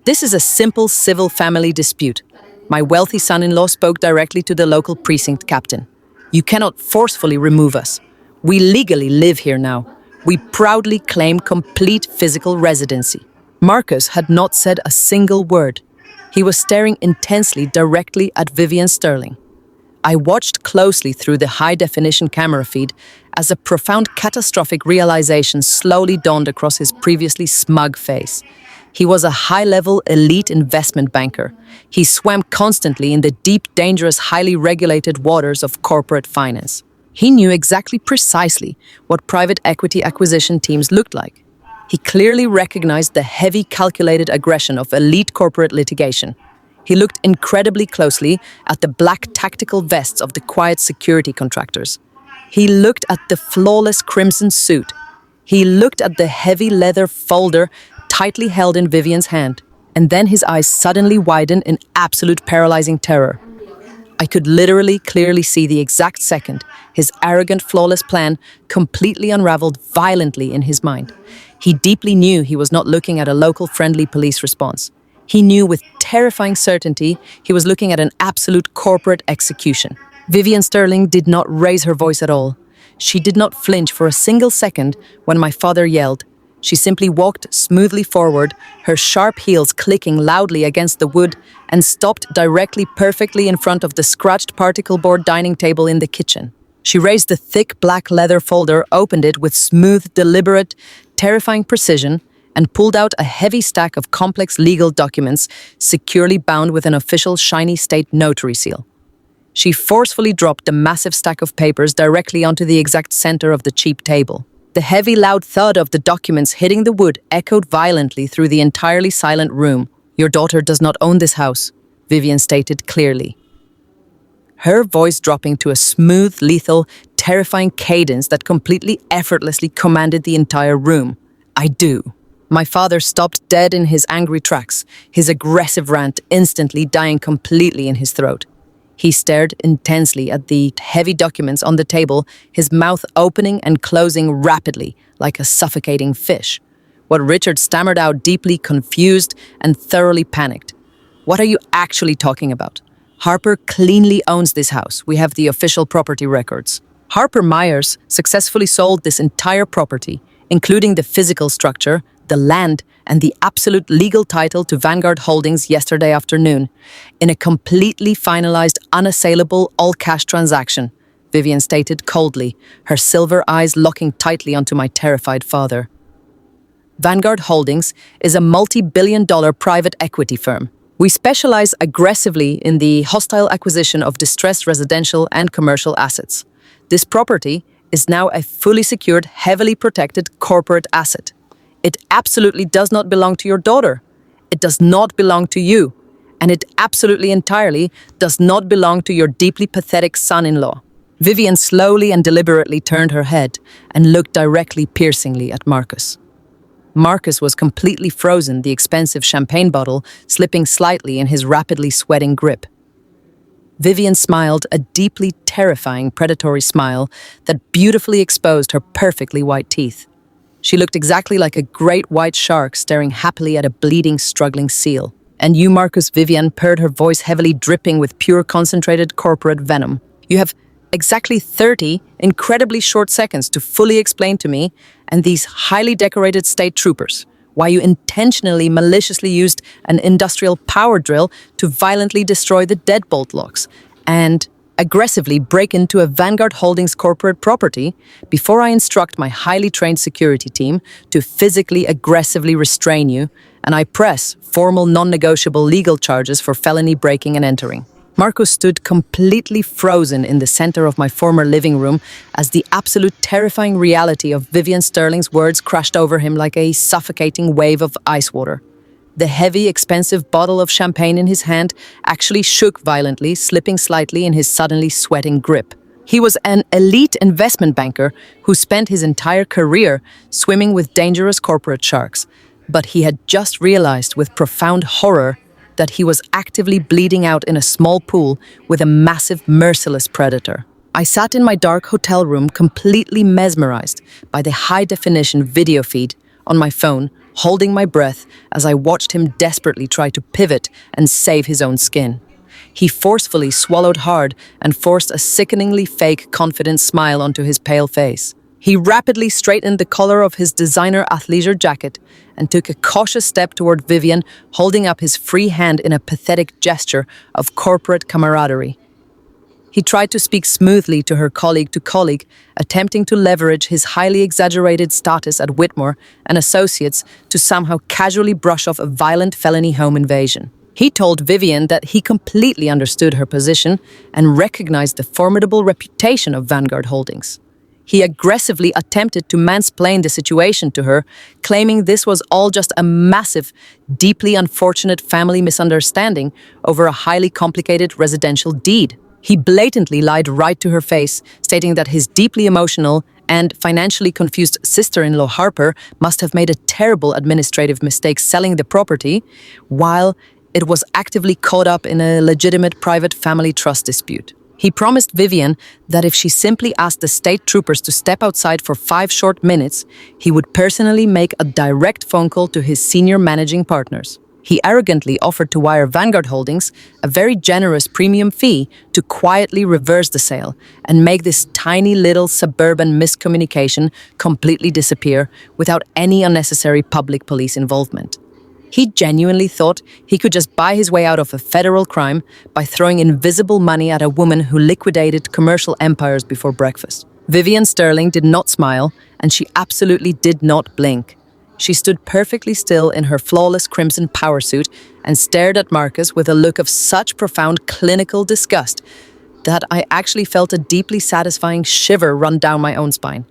This is a simple civil family dispute. My wealthy son-in-law spoke directly to the local precinct captain. You cannot forcefully remove us. We legally live here now. We proudly claim complete physical residency. Marcus had not said a single word. He was staring intensely directly at Vivian Sterling. I watched closely through the high-definition camera feed as a profound catastrophic realization slowly dawned across his previously smug face. He was a high-level elite investment banker. He swam constantly in the deep, dangerous, highly regulated waters of corporate finance. He knew precisely what private equity acquisition teams looked like. He clearly recognized the heavy, calculated aggression of elite corporate litigation. He looked incredibly closely at the black tactical vests of the quiet security contractors. He looked at the flawless crimson suit. He looked at the heavy leather folder tightly held in Vivian's hand, and then his eyes suddenly widened in absolute paralyzing terror. I could literally clearly see the exact second his arrogant, flawless plan completely unraveled violently in his mind. He deeply knew he was not looking at a local friendly police response. He knew with terrifying certainty he was looking at an absolute corporate execution. Vivian Sterling did not raise her voice at all. She did not flinch for a single second when my father yelled. She simply walked smoothly forward, her sharp heels clicking loudly against the wood, and stopped directly perfectly in front of the scratched particle board dining table in the kitchen. She raised the thick black leather folder, opened it with smooth, deliberate, terrifying precision, and pulled out a heavy stack of complex legal documents securely bound with an official shiny state notary seal. She forcefully dropped the massive stack of papers directly onto the exact center of the cheap table. The heavy, loud thud of the documents hitting the wood echoed violently through the entirely silent room. Your daughter does not own this house, Vivian stated clearly, her voice dropping to a smooth, lethal, terrifying cadence that completely effortlessly commanded the entire room. I do. My father stopped dead in his angry tracks, his aggressive rant instantly dying completely in his throat. He stared intensely at the heavy documents on the table, his mouth opening and closing rapidly, like a suffocating fish. What Richard stammered out, deeply confused and thoroughly panicked. What are you actually talking about? Harper cleanly owns this house. We have the official property records. Harper Myers successfully sold this entire property, including the physical structure, the land, and the absolute legal title to Vanguard Holdings yesterday afternoon, in a completely finalized, unassailable, all-cash transaction, Vivian stated coldly, her silver eyes locking tightly onto my terrified father. Vanguard Holdings is a multi-billion-dollar private equity firm. We specialize aggressively in the hostile acquisition of distressed residential and commercial assets. This property is now a fully secured, heavily protected corporate asset. It absolutely does not belong to your daughter. It does not belong to you. And it absolutely entirely does not belong to your deeply pathetic son-in-law. Vivian slowly and deliberately turned her head and looked directly, piercingly at Marcus. Marcus was completely frozen, the expensive champagne bottle slipping slightly in his rapidly sweating grip. Vivian smiled, a deeply terrifying, predatory smile that beautifully exposed her perfectly white teeth. She looked exactly like a great white shark staring happily at a bleeding, struggling seal. And you, Marcus, Vivian, purred, her voice heavily dripping with pure concentrated corporate venom. You have exactly 30 incredibly short seconds to fully explain to me and these highly decorated state troopers why you intentionally, maliciously used an industrial power drill to violently destroy the deadbolt locks. And aggressively break into a Vanguard Holdings corporate property before I instruct my highly trained security team to physically aggressively restrain you, and I press formal non-negotiable legal charges for felony breaking and entering. Marcus stood completely frozen in the center of my former living room as the absolute terrifying reality of Vivian Sterling's words crashed over him like a suffocating wave of ice water. The heavy, expensive bottle of champagne in his hand actually shook violently, slipping slightly in his suddenly sweating grip. He was an elite investment banker who spent his entire career swimming with dangerous corporate sharks, but he had just realized with profound horror that he was actively bleeding out in a small pool with a massive, merciless predator. I sat in my dark hotel room completely mesmerized by the high-definition video feed on my phone, holding my breath as I watched him desperately try to pivot and save his own skin. He forcefully swallowed hard and forced a sickeningly fake, confident smile onto his pale face. He rapidly straightened the collar of his designer athleisure jacket and took a cautious step toward Vivian, holding up his free hand in a pathetic gesture of corporate camaraderie. He tried to speak smoothly to her colleague to colleague, attempting to leverage his highly exaggerated status at Whitmore and Associates to somehow casually brush off a violent felony home invasion. He told Vivian that he completely understood her position and recognized the formidable reputation of Vanguard Holdings. He aggressively attempted to mansplain the situation to her, claiming this was all just a massive, deeply unfortunate family misunderstanding over a highly complicated residential deed. He blatantly lied right to her face, stating that his deeply emotional and financially confused sister-in-law Harper must have made a terrible administrative mistake selling the property, while it was actively caught up in a legitimate private family trust dispute. He promised Vivian that if she simply asked the state troopers to step outside for 5 short minutes, he would personally make a direct phone call to his senior managing partners. He arrogantly offered to wire Vanguard Holdings a very generous premium fee to quietly reverse the sale and make this tiny little suburban miscommunication completely disappear without any unnecessary public police involvement. He genuinely thought he could just buy his way out of a federal crime by throwing invisible money at a woman who liquidated commercial empires before breakfast. Vivian Sterling did not smile, and she absolutely did not blink. She stood perfectly still in her flawless crimson power suit and stared at Marcus with a look of such profound clinical disgust that I actually felt a deeply satisfying shiver run down my own spine.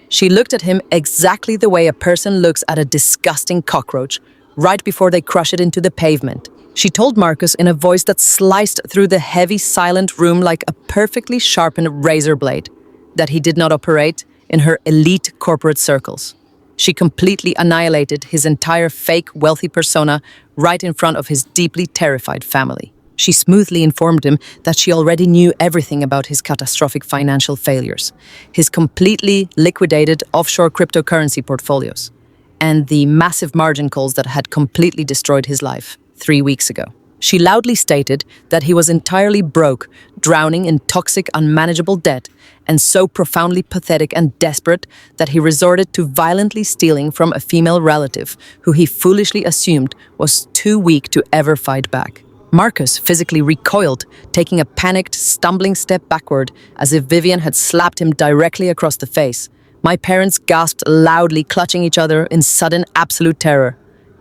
She looked at him exactly the way a person looks at a disgusting cockroach, right before they crush it into the pavement. She told Marcus in a voice that sliced through the heavy, silent room like a perfectly sharpened razor blade that he did not operate in her elite corporate circles. She completely annihilated his entire fake wealthy persona right in front of his deeply terrified family. She smoothly informed him that she already knew everything about his catastrophic financial failures, his completely liquidated offshore cryptocurrency portfolios, and the massive margin calls that had completely destroyed his life 3 weeks ago. She loudly stated that he was entirely broke, drowning in toxic, unmanageable debt, and so profoundly pathetic and desperate that he resorted to violently stealing from a female relative who he foolishly assumed was too weak to ever fight back. Marcus physically recoiled, taking a panicked, stumbling step backward as if Vivian had slapped him directly across the face. My parents gasped loudly, clutching each other in sudden, absolute terror.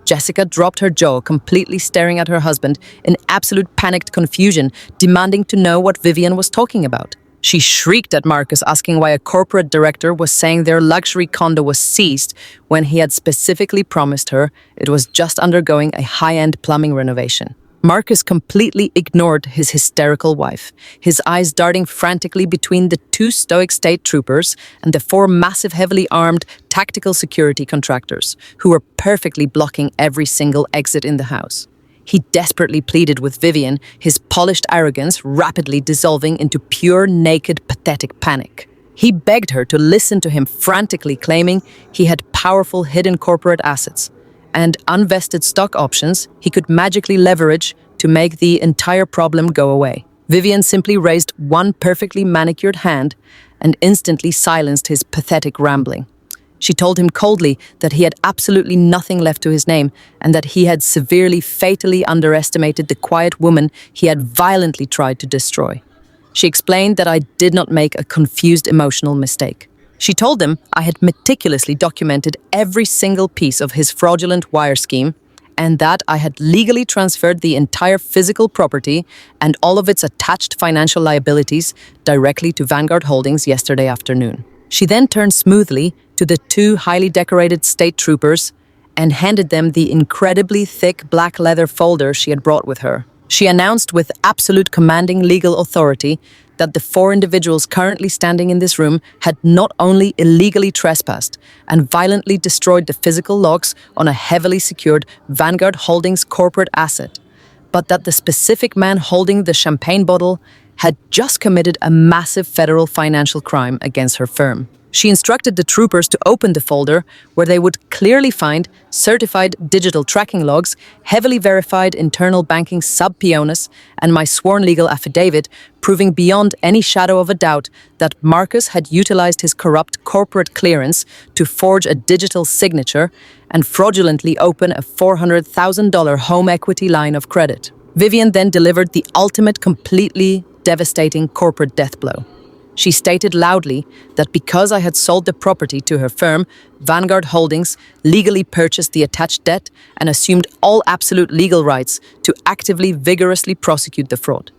Jessica dropped her jaw, completely staring at her husband in absolute panicked confusion, demanding to know what Vivian was talking about. She shrieked at Marcus, asking why a corporate director was saying their luxury condo was seized when he had specifically promised her it was just undergoing a high-end plumbing renovation. Marcus completely ignored his hysterical wife, his eyes darting frantically between the 2 stoic state troopers and the 4 massive, heavily armed tactical security contractors, who were perfectly blocking every single exit in the house. He desperately pleaded with Vivian, his polished arrogance rapidly dissolving into pure, naked, pathetic panic. He begged her to listen to him, frantically claiming he had powerful hidden corporate assets and unvested stock options he could magically leverage to make the entire problem go away. Vivian simply raised one perfectly manicured hand and instantly silenced his pathetic rambling. She told him coldly that he had absolutely nothing left to his name and that he had severely, fatally underestimated the quiet woman he had violently tried to destroy. She explained that I did not make a confused emotional mistake. She told them I had meticulously documented every single piece of his fraudulent wire scheme and that I had legally transferred the entire physical property and all of its attached financial liabilities directly to Vanguard Holdings yesterday afternoon. She then turned smoothly to the two highly decorated state troopers and handed them the incredibly thick black leather folder she had brought with her. She announced with absolute commanding legal authority that the four individuals currently standing in this room had not only illegally trespassed and violently destroyed the physical locks on a heavily secured Vanguard Holdings corporate asset, but that the specific man holding the champagne bottle had just committed a massive federal financial crime against her firm. She instructed the troopers to open the folder where they would clearly find certified digital tracking logs, heavily verified internal banking sub-peonas, and my sworn legal affidavit proving beyond any shadow of a doubt that Marcus had utilized his corrupt corporate clearance to forge a digital signature and fraudulently open a $400,000 home equity line of credit. Vivian then delivered the ultimate, completely devastating corporate death blow. She stated loudly that because I had sold the property to her firm, Vanguard Holdings legally purchased the attached debt and assumed all absolute legal rights to actively, vigorously prosecute the fraud.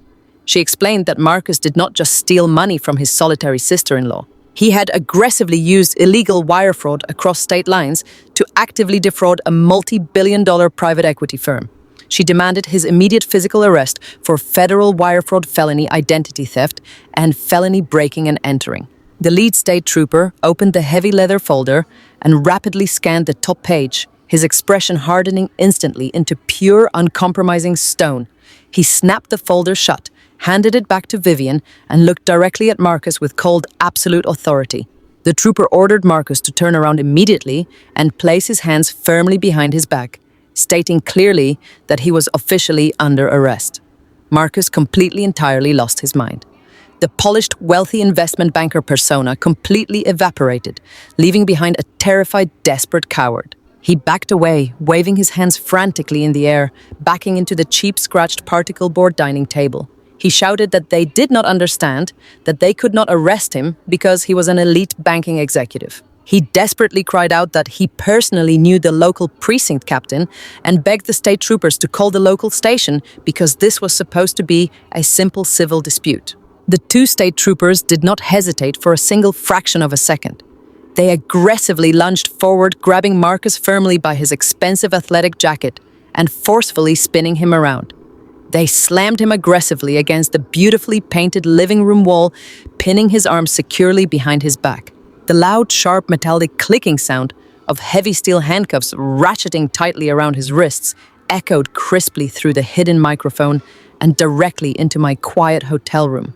She explained that Marcus did not just steal money from his solitary sister-in-law. He had aggressively used illegal wire fraud across state lines to actively defraud a multi-billion-dollar private equity firm. She demanded his immediate physical arrest for federal wire fraud felony identity theft and felony breaking and entering. The lead state trooper opened the heavy leather folder and rapidly scanned the top page, his expression hardening instantly into pure, uncompromising stone. He snapped the folder shut, handed it back to Vivian, and looked directly at Marcus with cold, absolute authority. The trooper ordered Marcus to turn around immediately and place his hands firmly behind his back, stating clearly that he was officially under arrest. Marcus completely entirely lost his mind. The polished, wealthy investment banker persona completely evaporated, leaving behind a terrified, desperate coward. He backed away, waving his hands frantically in the air, backing into the cheap, scratched particle board dining table. He shouted that they did not understand, that they could not arrest him because he was an elite banking executive. He desperately cried out that he personally knew the local precinct captain and begged the state troopers to call the local station because this was supposed to be a simple civil dispute. The two state troopers did not hesitate for a single fraction of a second. They aggressively lunged forward, grabbing Marcus firmly by his expensive athletic jacket and forcefully spinning him around. They slammed him aggressively against the beautifully painted living room wall, pinning his arms securely behind his back. The loud, sharp, metallic clicking sound of heavy steel handcuffs ratcheting tightly around his wrists echoed crisply through the hidden microphone and directly into my quiet hotel room.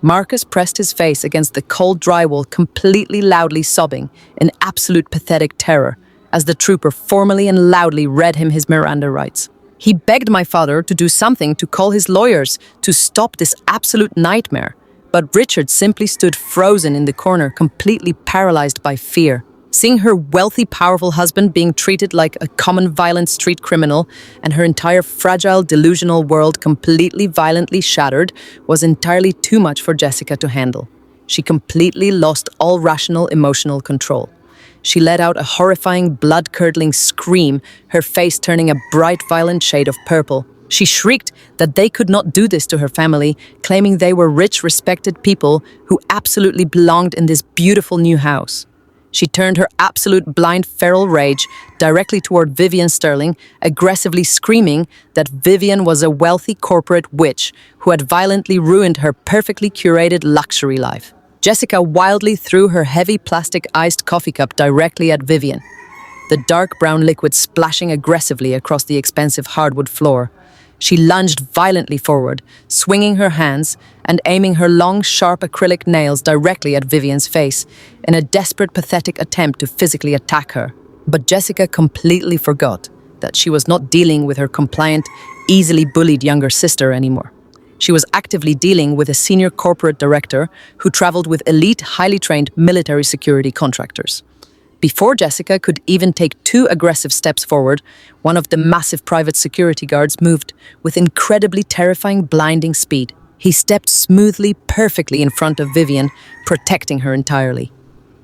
Marcus pressed his face against the cold drywall, completely loudly sobbing in absolute pathetic terror as the trooper formally and loudly read him his Miranda rights. He begged my father to do something, to call his lawyers, to stop this absolute nightmare. But Richard simply stood frozen in the corner, completely paralyzed by fear. Seeing her wealthy, powerful husband being treated like a common violent street criminal and her entire fragile, delusional world completely violently shattered was entirely too much for Jessica to handle. She completely lost all rational, emotional control. She let out a horrifying, blood-curdling scream, her face turning a bright, violent shade of purple. She shrieked that they could not do this to her family, claiming they were rich, respected people who absolutely belonged in this beautiful new house. She turned her absolute blind, feral rage directly toward Vivian Sterling, aggressively screaming that Vivian was a wealthy corporate witch who had violently ruined her perfectly curated luxury life. Jessica wildly threw her heavy plastic iced coffee cup directly at Vivian, the dark brown liquid splashing aggressively across the expensive hardwood floor. She lunged violently forward, swinging her hands and aiming her long, sharp acrylic nails directly at Vivian's face in a desperate, pathetic attempt to physically attack her. But Jessica completely forgot that she was not dealing with her compliant, easily bullied younger sister anymore. She was actively dealing with a senior corporate director who traveled with elite, highly trained military security contractors. Before Jessica could even take 2 aggressive steps forward, one of the massive private security guards moved with incredibly terrifying, blinding speed. He stepped smoothly, perfectly in front of Vivian, protecting her entirely.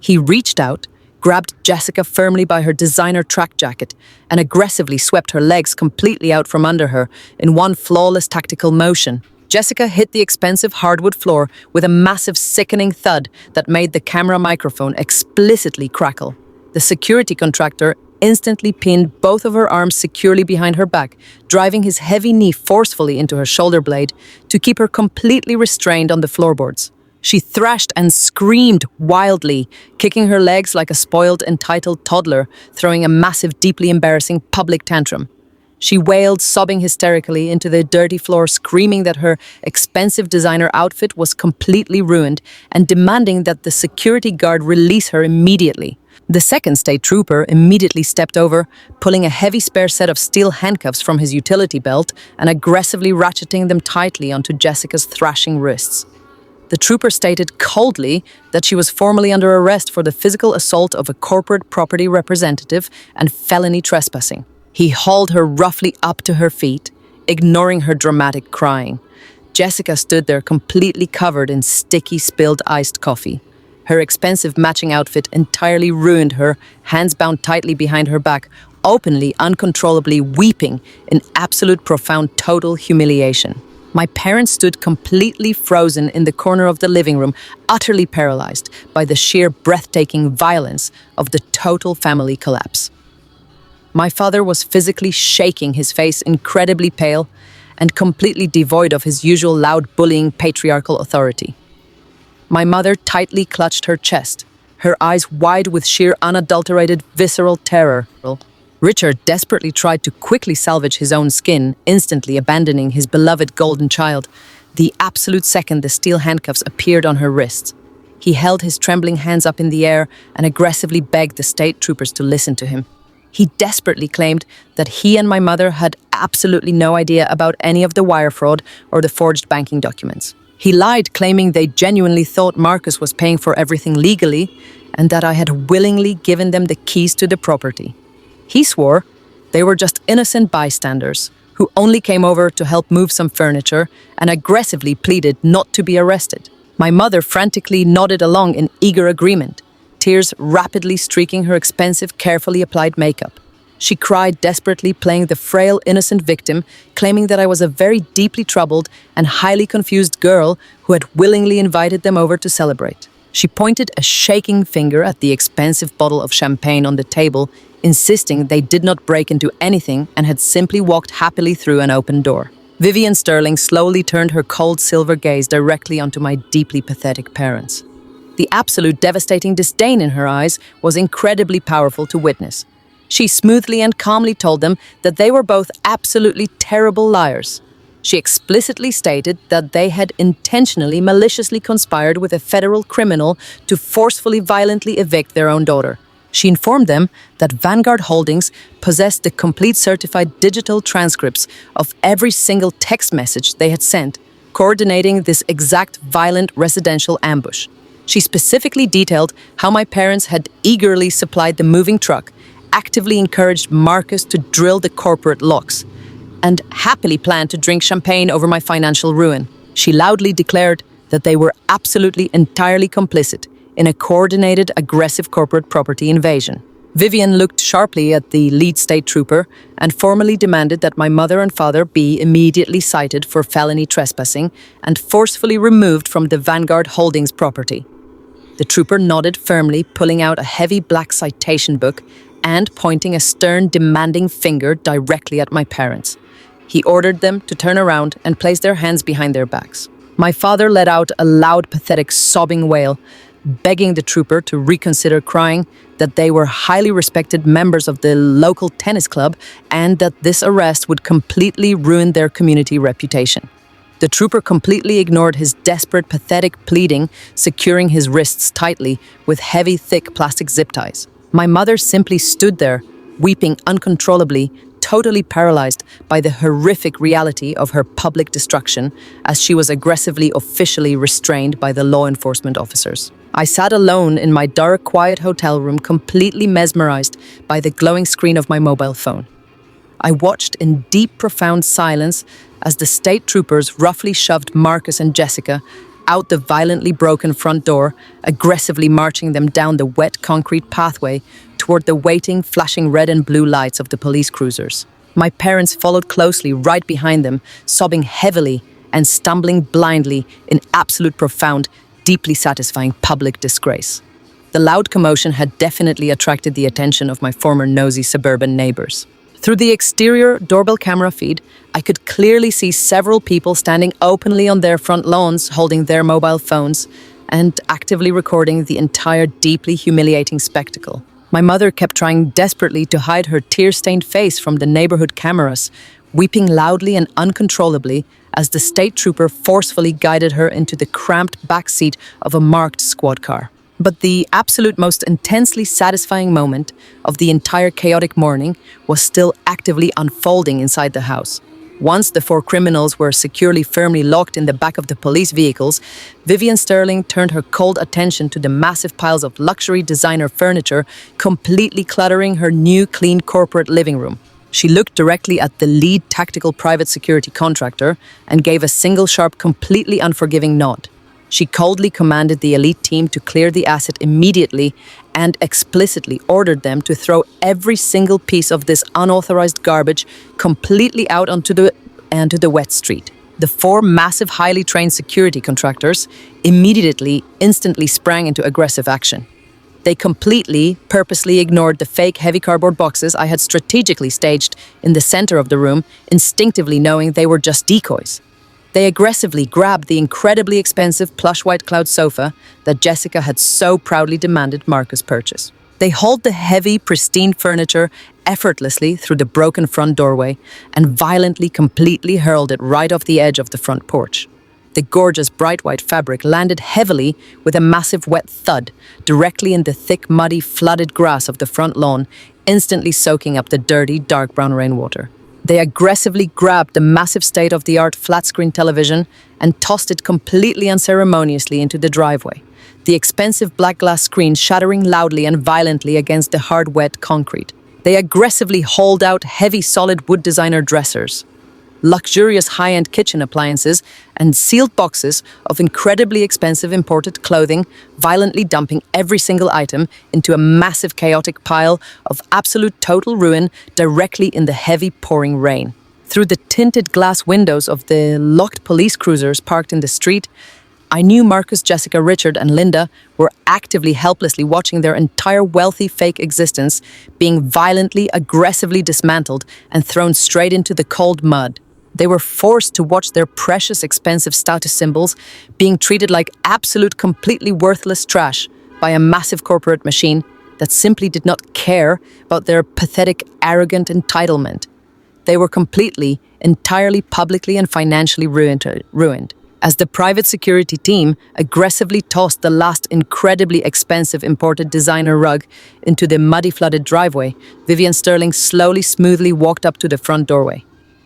He reached out, grabbed Jessica firmly by her designer track jacket, and aggressively swept her legs completely out from under her in one flawless tactical motion. Jessica hit the expensive hardwood floor with a massive, sickening thud that made the camera microphone explicitly crackle. The security contractor instantly pinned both of her arms securely behind her back, driving his heavy knee forcefully into her shoulder blade to keep her completely restrained on the floorboards. She thrashed and screamed wildly, kicking her legs like a spoiled, entitled toddler, throwing a massive, deeply embarrassing public tantrum. She wailed, sobbing hysterically into the dirty floor, screaming that her expensive designer outfit was completely ruined and demanding that the security guard release her immediately. The second state trooper immediately stepped over, pulling a heavy spare set of steel handcuffs from his utility belt and aggressively ratcheting them tightly onto Jessica's thrashing wrists. The trooper stated coldly that she was formally under arrest for the physical assault of a corporate property representative and felony trespassing. He hauled her roughly up to her feet, ignoring her dramatic crying. Jessica stood there completely covered in sticky, spilled iced coffee. Her expensive matching outfit entirely ruined her, hands bound tightly behind her back, openly, uncontrollably weeping in absolute, profound, total humiliation. My parents stood completely frozen in the corner of the living room, utterly paralyzed by the sheer breathtaking violence of the total family collapse. My father was physically shaking, his face incredibly pale and completely devoid of his usual loud, bullying, patriarchal authority. My mother tightly clutched her chest, her eyes wide with sheer, unadulterated, visceral terror. Richard desperately tried to quickly salvage his own skin, instantly abandoning his beloved golden child, the absolute second the steel handcuffs appeared on her wrists. He held his trembling hands up in the air and aggressively begged the state troopers to listen to him. He desperately claimed that he and my mother had absolutely no idea about any of the wire fraud or the forged banking documents. He lied, claiming they genuinely thought Marcus was paying for everything legally and that I had willingly given them the keys to the property. He swore they were just innocent bystanders who only came over to help move some furniture and aggressively pleaded not to be arrested. My mother frantically nodded along in eager agreement, tears rapidly streaking her expensive, carefully applied makeup. She cried desperately, playing the frail, innocent victim, claiming that I was a very deeply troubled and highly confused girl who had willingly invited them over to celebrate. She pointed a shaking finger at the expensive bottle of champagne on the table, insisting they did not break into anything and had simply walked happily through an open door. Vivian Sterling slowly turned her cold silver gaze directly onto my deeply pathetic parents. The absolute devastating disdain in her eyes was incredibly powerful to witness. She smoothly and calmly told them that they were both absolutely terrible liars. She explicitly stated that they had intentionally, maliciously conspired with a federal criminal to forcefully, violently evict their own daughter. She informed them that Vanguard Holdings possessed the complete certified digital transcripts of every single text message they had sent, coordinating this exact violent residential ambush. She specifically detailed how my parents had eagerly supplied the moving truck, actively encouraged Marcus to drill the corporate locks, and happily planned to drink champagne over my financial ruin. She loudly declared that they were absolutely entirely complicit in a coordinated, aggressive corporate property invasion. Vivian looked sharply at the lead state trooper and formally demanded that my mother and father be immediately cited for felony trespassing and forcefully removed from the Vanguard Holdings property. The trooper nodded firmly, pulling out a heavy black citation book and pointing a stern, demanding finger directly at my parents. He ordered them to turn around and place their hands behind their backs. My father let out a loud, pathetic, sobbing wail, begging the trooper to reconsider, crying that they were highly respected members of the local tennis club and that this arrest would completely ruin their community reputation. The trooper completely ignored his desperate, pathetic pleading, securing his wrists tightly with heavy, thick plastic zip ties. My mother simply stood there, weeping uncontrollably, totally paralyzed by the horrific reality of her public destruction as she was aggressively, officially restrained by the law enforcement officers. I sat alone in my dark, quiet hotel room, completely mesmerized by the glowing screen of my mobile phone. I watched in deep, profound silence as the state troopers roughly shoved Marcus and Jessica out the violently broken front door, aggressively marching them down the wet concrete pathway toward the waiting, flashing red and blue lights of the police cruisers. My parents followed closely right behind them, sobbing heavily and stumbling blindly in absolute profound, deeply satisfying public disgrace. The loud commotion had definitely attracted the attention of my former nosy suburban neighbors. Through the exterior doorbell camera feed, I could clearly see several people standing openly on their front lawns, holding their mobile phones and actively recording the entire deeply humiliating spectacle. My mother kept trying desperately to hide her tear-stained face from the neighborhood cameras, weeping loudly and uncontrollably as the state trooper forcefully guided her into the cramped back seat of a marked squad car. But the absolute most intensely satisfying moment of the entire chaotic morning was still actively unfolding inside the house. Once the four criminals were securely firmly locked in the back of the police vehicles, Vivian Sterling turned her cold attention to the massive piles of luxury designer furniture completely cluttering her new clean corporate living room. She looked directly at the lead tactical private security contractor and gave a single sharp, completely unforgiving nod. She coldly commanded the elite team to clear the asset immediately and explicitly ordered them to throw every single piece of this unauthorized garbage completely out onto the wet street. The four massive, highly trained security contractors instantly sprang into aggressive action. They purposely ignored the fake heavy cardboard boxes I had strategically staged in the center of the room, instinctively knowing they were just decoys. They aggressively grabbed the incredibly expensive plush white cloud sofa that Jessica had so proudly demanded Marcus purchase. They hauled the heavy, pristine furniture effortlessly through the broken front doorway and violently, completely hurled it right off the edge of the front porch. The gorgeous bright white fabric landed heavily with a massive wet thud directly in the thick, muddy, flooded grass of the front lawn, instantly soaking up the dirty, dark brown rainwater. They aggressively grabbed the massive state-of-the-art flat-screen television and tossed it completely unceremoniously into the driveway, the expensive black glass screen shattering loudly and violently against the hard, wet concrete. They aggressively hauled out heavy, solid wood designer dressers, luxurious high-end kitchen appliances, and sealed boxes of incredibly expensive imported clothing, violently dumping every single item into a massive chaotic pile of absolute total ruin directly in the heavy pouring rain. Through the tinted glass windows of the locked police cruisers parked in the street, I knew Marcus, Jessica, Richard, and Linda were actively, helplessly watching their entire wealthy fake existence being violently, aggressively dismantled and thrown straight into the cold mud. They were forced to watch their precious, expensive status symbols being treated like absolute, completely worthless trash by a massive corporate machine that simply did not care about their pathetic, arrogant entitlement. They were entirely publicly and financially ruined. As the private security team aggressively tossed the last incredibly expensive imported designer rug into the muddy, flooded driveway, Vivian Sterling smoothly walked up to the front doorway.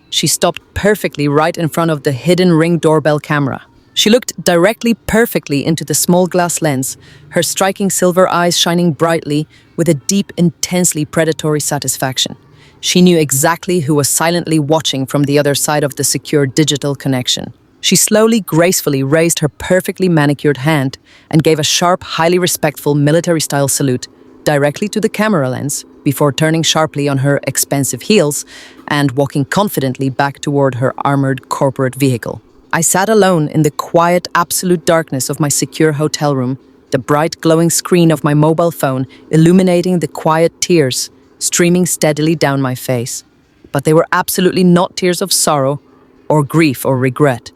She stopped perfectly right in front of the hidden Ring doorbell camera. She looked directly perfectly into the small glass lens, her striking silver eyes shining brightly with a deep, intensely predatory satisfaction. She knew exactly who was silently watching from the other side of the secure digital connection. She slowly, gracefully raised her perfectly manicured hand and gave a sharp, highly respectful military-style salute directly to the camera lens before turning sharply on her expensive heels and walking confidently back toward her armored corporate vehicle. I sat alone in the quiet, absolute darkness of my secure hotel room, the bright, glowing screen of my mobile phone illuminating the quiet tears streaming steadily down my face. But they were absolutely not tears of sorrow or grief or regret.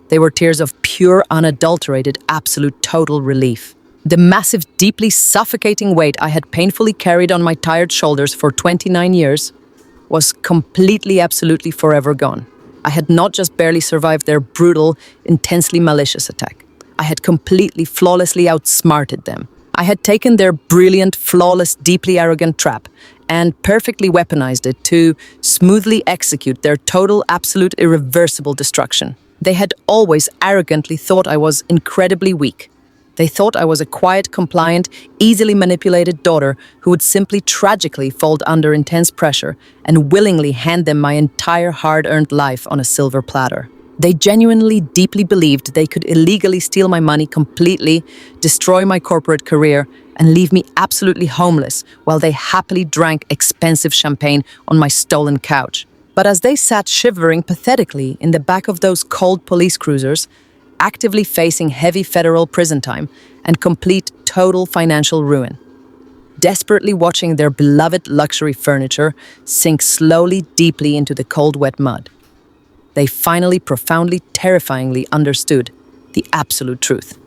They were tears of pure, unadulterated, absolute, total relief. The massive, deeply suffocating weight I had painfully carried on my tired shoulders for 29 years was completely, absolutely forever gone. I had not just barely survived their brutal, intensely malicious attack. I had completely, flawlessly outsmarted them. I had taken their brilliant, flawless, deeply arrogant trap and perfectly weaponized it to smoothly execute their total, absolute, irreversible destruction. They had always arrogantly thought I was incredibly weak, They thought I was a quiet, compliant, easily manipulated daughter who would simply tragically fold under intense pressure and willingly hand them my entire hard-earned life on a silver platter. They genuinely, deeply believed they could illegally steal my money completely, destroy my corporate career, and leave me absolutely homeless while they happily drank expensive champagne on my stolen couch. But as they sat shivering pathetically in the back of those cold police cruisers, actively facing heavy federal prison time and complete total financial ruin, desperately watching their beloved luxury furniture sink slowly, deeply into the cold, wet mud, they finally, profoundly, terrifyingly understood the absolute truth.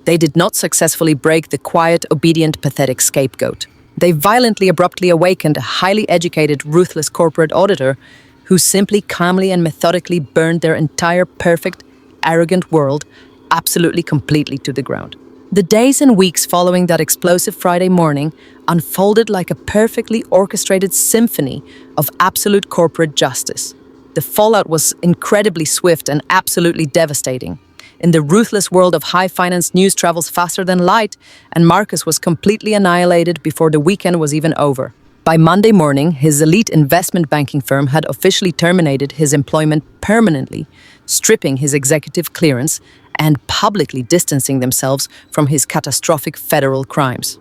They did not successfully break the quiet, obedient, pathetic scapegoat. They violently, abruptly awakened a highly educated, ruthless corporate auditor who simply, calmly, and methodically burned their entire perfect, arrogant world absolutely, completely to the ground. The days and weeks following that explosive Friday morning unfolded like a perfectly orchestrated symphony of absolute corporate justice. The fallout was incredibly swift and absolutely devastating. In the ruthless world of high finance, news travels faster than light, and Marcus was completely annihilated before the weekend was even over. By Monday morning, his elite investment banking firm had officially terminated his employment permanently, stripping his executive clearance and publicly distancing themselves from his catastrophic federal crimes.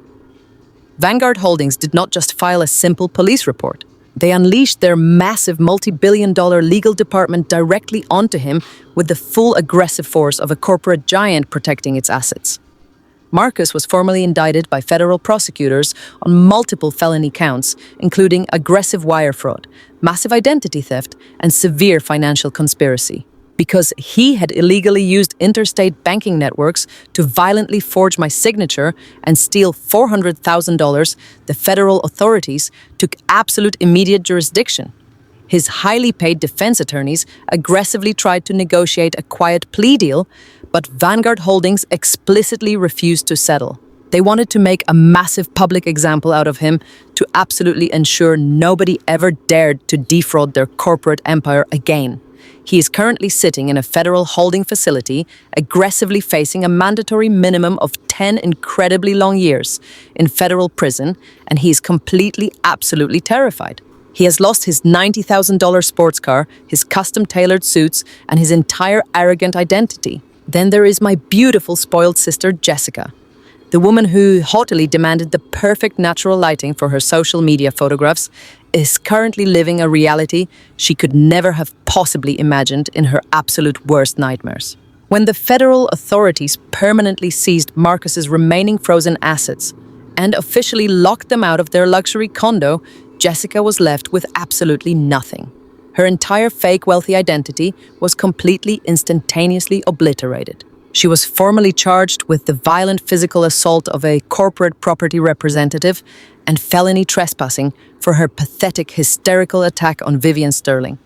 Vanguard Holdings did not just file a simple police report. They unleashed their massive multi-billion-dollar legal department directly onto him with the full aggressive force of a corporate giant protecting its assets. Marcus was formally indicted by federal prosecutors on multiple felony counts, including aggressive wire fraud, massive identity theft, and severe financial conspiracy. Because he had illegally used interstate banking networks to violently forge my signature and steal $400,000, the federal authorities took absolute immediate jurisdiction. His highly paid defense attorneys aggressively tried to negotiate a quiet plea deal, but Vanguard Holdings explicitly refused to settle. They wanted to make a massive public example out of him to absolutely ensure nobody ever dared to defraud their corporate empire again. He is currently sitting in a federal holding facility, aggressively facing a mandatory minimum of 10 incredibly long years in federal prison, and he is completely, absolutely terrified. He has lost his $90,000 sports car, his custom-tailored suits, and his entire arrogant identity. Then there is my beautiful, spoiled sister, Jessica, the woman who haughtily demanded the perfect natural lighting for her social media photographs, is currently living a reality she could never have possibly imagined in her absolute worst nightmares. When the federal authorities permanently seized Marcus's remaining frozen assets and officially locked them out of their luxury condo, Jessica was left with absolutely nothing. Her entire fake wealthy identity was completely, instantaneously obliterated. She was formally charged with the violent physical assault of a corporate property representative and felony trespassing for her pathetic, hysterical attack on Vivian Sterling.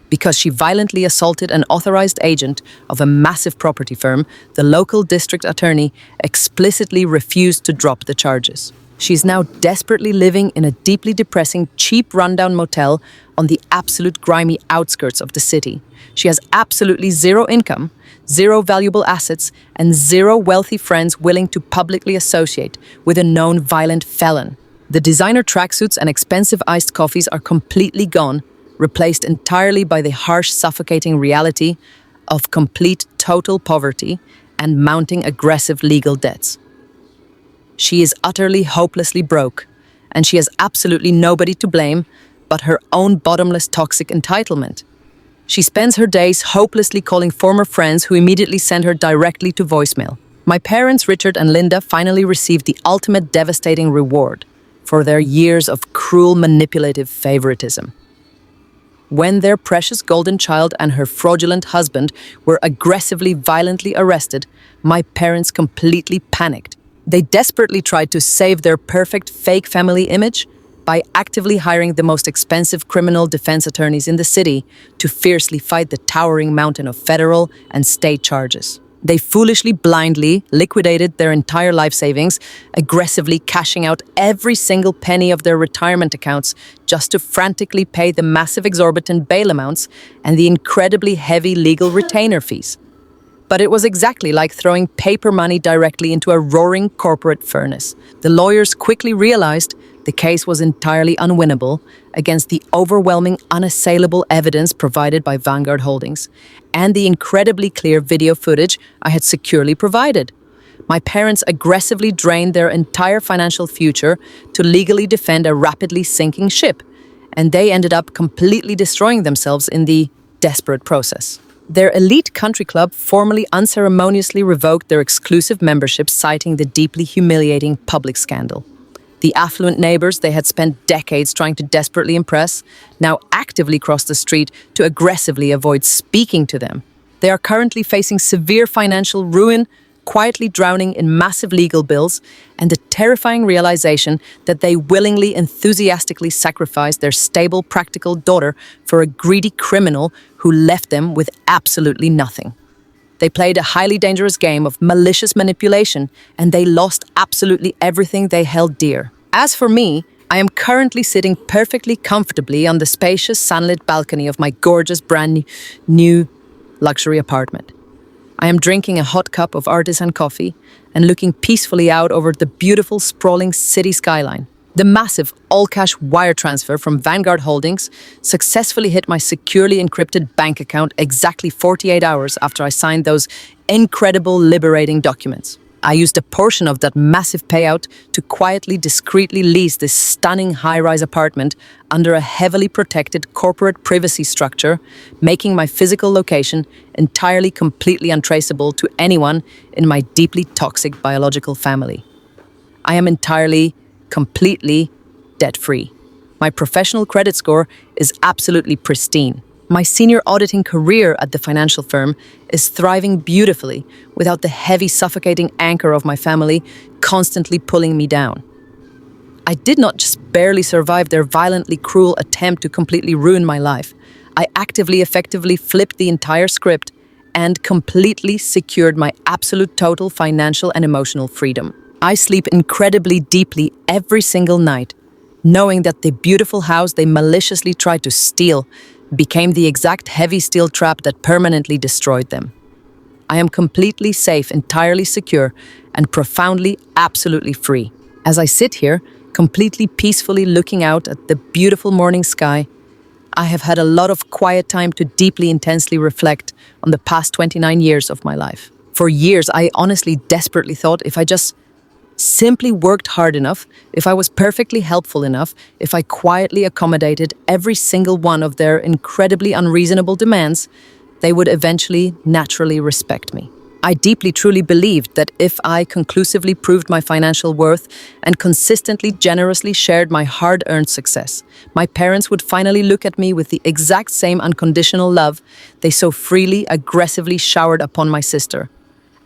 Because she violently assaulted an authorized agent of a massive property firm, the local district attorney explicitly refused to drop the charges. She's now desperately living in a deeply depressing, cheap rundown motel on the absolute grimy outskirts of the city. She has absolutely zero income, zero valuable assets, and zero wealthy friends willing to publicly associate with a known violent felon. The designer tracksuits and expensive iced coffees are completely gone, replaced entirely by the harsh, suffocating reality of complete, total poverty and mounting aggressive legal debts. She is utterly, hopelessly broke, and she has absolutely nobody to blame but her own bottomless, toxic entitlement. She spends her days hopelessly calling former friends who immediately send her directly to voicemail. My parents, Richard and Linda, finally received the ultimate devastating reward for their years of cruel, manipulative favoritism. When their precious golden child and her fraudulent husband were aggressively, violently arrested, my parents completely panicked. They desperately tried to save their perfect fake family image by actively hiring the most expensive criminal defense attorneys in the city to fiercely fight the towering mountain of federal and state charges. They foolishly, blindly liquidated their entire life savings, aggressively cashing out every single penny of their retirement accounts just to frantically pay the massive exorbitant bail amounts and the incredibly heavy legal retainer fees. But it was exactly like throwing paper money directly into a roaring corporate furnace. The lawyers quickly realized the case was entirely unwinnable against the overwhelming, unassailable evidence provided by Vanguard Holdings and the incredibly clear video footage I had securely provided. My parents aggressively drained their entire financial future to legally defend a rapidly sinking ship, and they ended up completely destroying themselves in the desperate process. Their elite country club formally unceremoniously revoked their exclusive membership, citing the deeply humiliating public scandal. The affluent neighbors they had spent decades trying to desperately impress now actively crossed the street to aggressively avoid speaking to them. They are currently facing severe financial ruin, quietly drowning in massive legal bills, and the terrifying realization that they willingly, enthusiastically sacrificed their stable, practical daughter for a greedy criminal who left them with absolutely nothing. They played a highly dangerous game of malicious manipulation, and they lost absolutely everything they held dear. As for me, I am currently sitting perfectly comfortably on the spacious sunlit balcony of my gorgeous brand new luxury apartment. I am drinking a hot cup of artisan coffee and looking peacefully out over the beautiful, sprawling city skyline. The massive all-cash wire transfer from Vanguard Holdings successfully hit my securely encrypted bank account exactly 48 hours after I signed those incredible, liberating documents. I used a portion of that massive payout to quietly, discreetly lease this stunning high-rise apartment under a heavily protected corporate privacy structure, making my physical location entirely, completely untraceable to anyone in my deeply toxic biological family. I am entirely, completely debt-free. My professional credit score is absolutely pristine. My senior auditing career at the financial firm is thriving beautifully without the heavy, suffocating anchor of my family constantly pulling me down. I did not just barely survive their violently cruel attempt to completely ruin my life. I actively, effectively flipped the entire script and completely secured my absolute total financial and emotional freedom. I sleep incredibly deeply every single night, knowing that the beautiful house they maliciously tried to steal became the exact heavy steel trap that permanently destroyed them. I am completely safe, entirely secure, and profoundly, absolutely free. As I sit here, completely peacefully looking out at the beautiful morning sky, I have had a lot of quiet time to deeply, intensely reflect on the past 29 years of my life. For years, I honestly, desperately thought if I just simply worked hard enough, if I was perfectly helpful enough, if I quietly accommodated every single one of their incredibly unreasonable demands, they would eventually naturally respect me. I deeply, truly believed that if I conclusively proved my financial worth and consistently, generously shared my hard-earned success, my parents would finally look at me with the exact same unconditional love they so freely, aggressively showered upon my sister.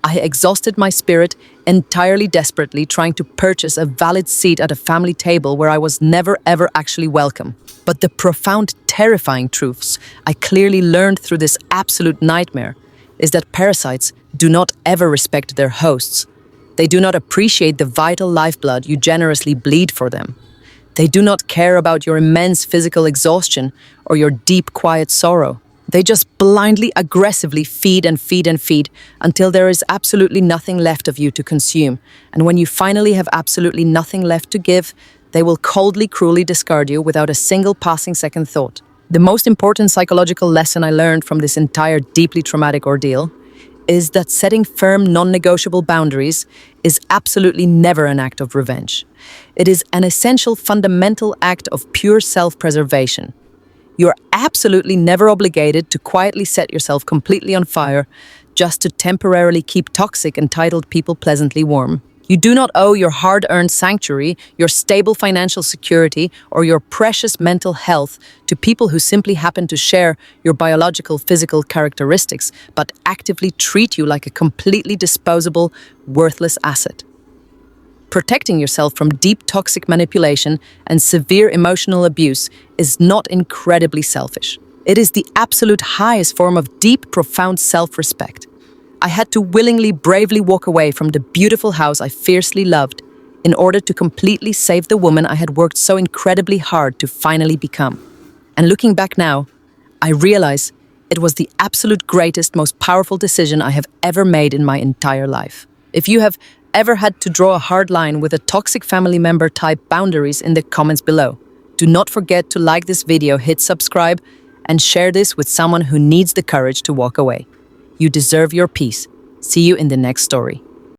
I exhausted my spirit entirely desperately trying to purchase a valid seat at a family table where I was never ever actually welcome. But the profound, terrifying truths I clearly learned through this absolute nightmare is that parasites do not ever respect their hosts. They do not appreciate the vital lifeblood you generously bleed for them. They do not care about your immense physical exhaustion or your deep, quiet sorrow. They just blindly, aggressively feed and feed and feed until there is absolutely nothing left of you to consume. And when you finally have absolutely nothing left to give, they will coldly, cruelly discard you without a single passing second thought. The most important psychological lesson I learned from this entire deeply traumatic ordeal is that setting firm, non-negotiable boundaries is absolutely never an act of revenge. It is an essential, fundamental act of pure self-preservation. You're absolutely never obligated to quietly set yourself completely on fire just to temporarily keep toxic, entitled people pleasantly warm. You do not owe your hard-earned sanctuary, your stable financial security, or your precious mental health to people who simply happen to share your biological, physical characteristics, but actively treat you like a completely disposable, worthless asset. Protecting yourself from deep toxic manipulation and severe emotional abuse is not incredibly selfish. It is the absolute highest form of deep, profound self-respect. I had to willingly, bravely walk away from the beautiful house I fiercely loved in order to completely save the woman I had worked so incredibly hard to finally become. And looking back now, I realize It was the absolute greatest, most powerful decision I have ever made in my entire life. If you have ever had to draw a hard line with a toxic family member, type boundaries in the comments below. Do not forget to like this video, hit subscribe, and share this with someone who needs the courage to walk away. You deserve your peace. See you in the next story.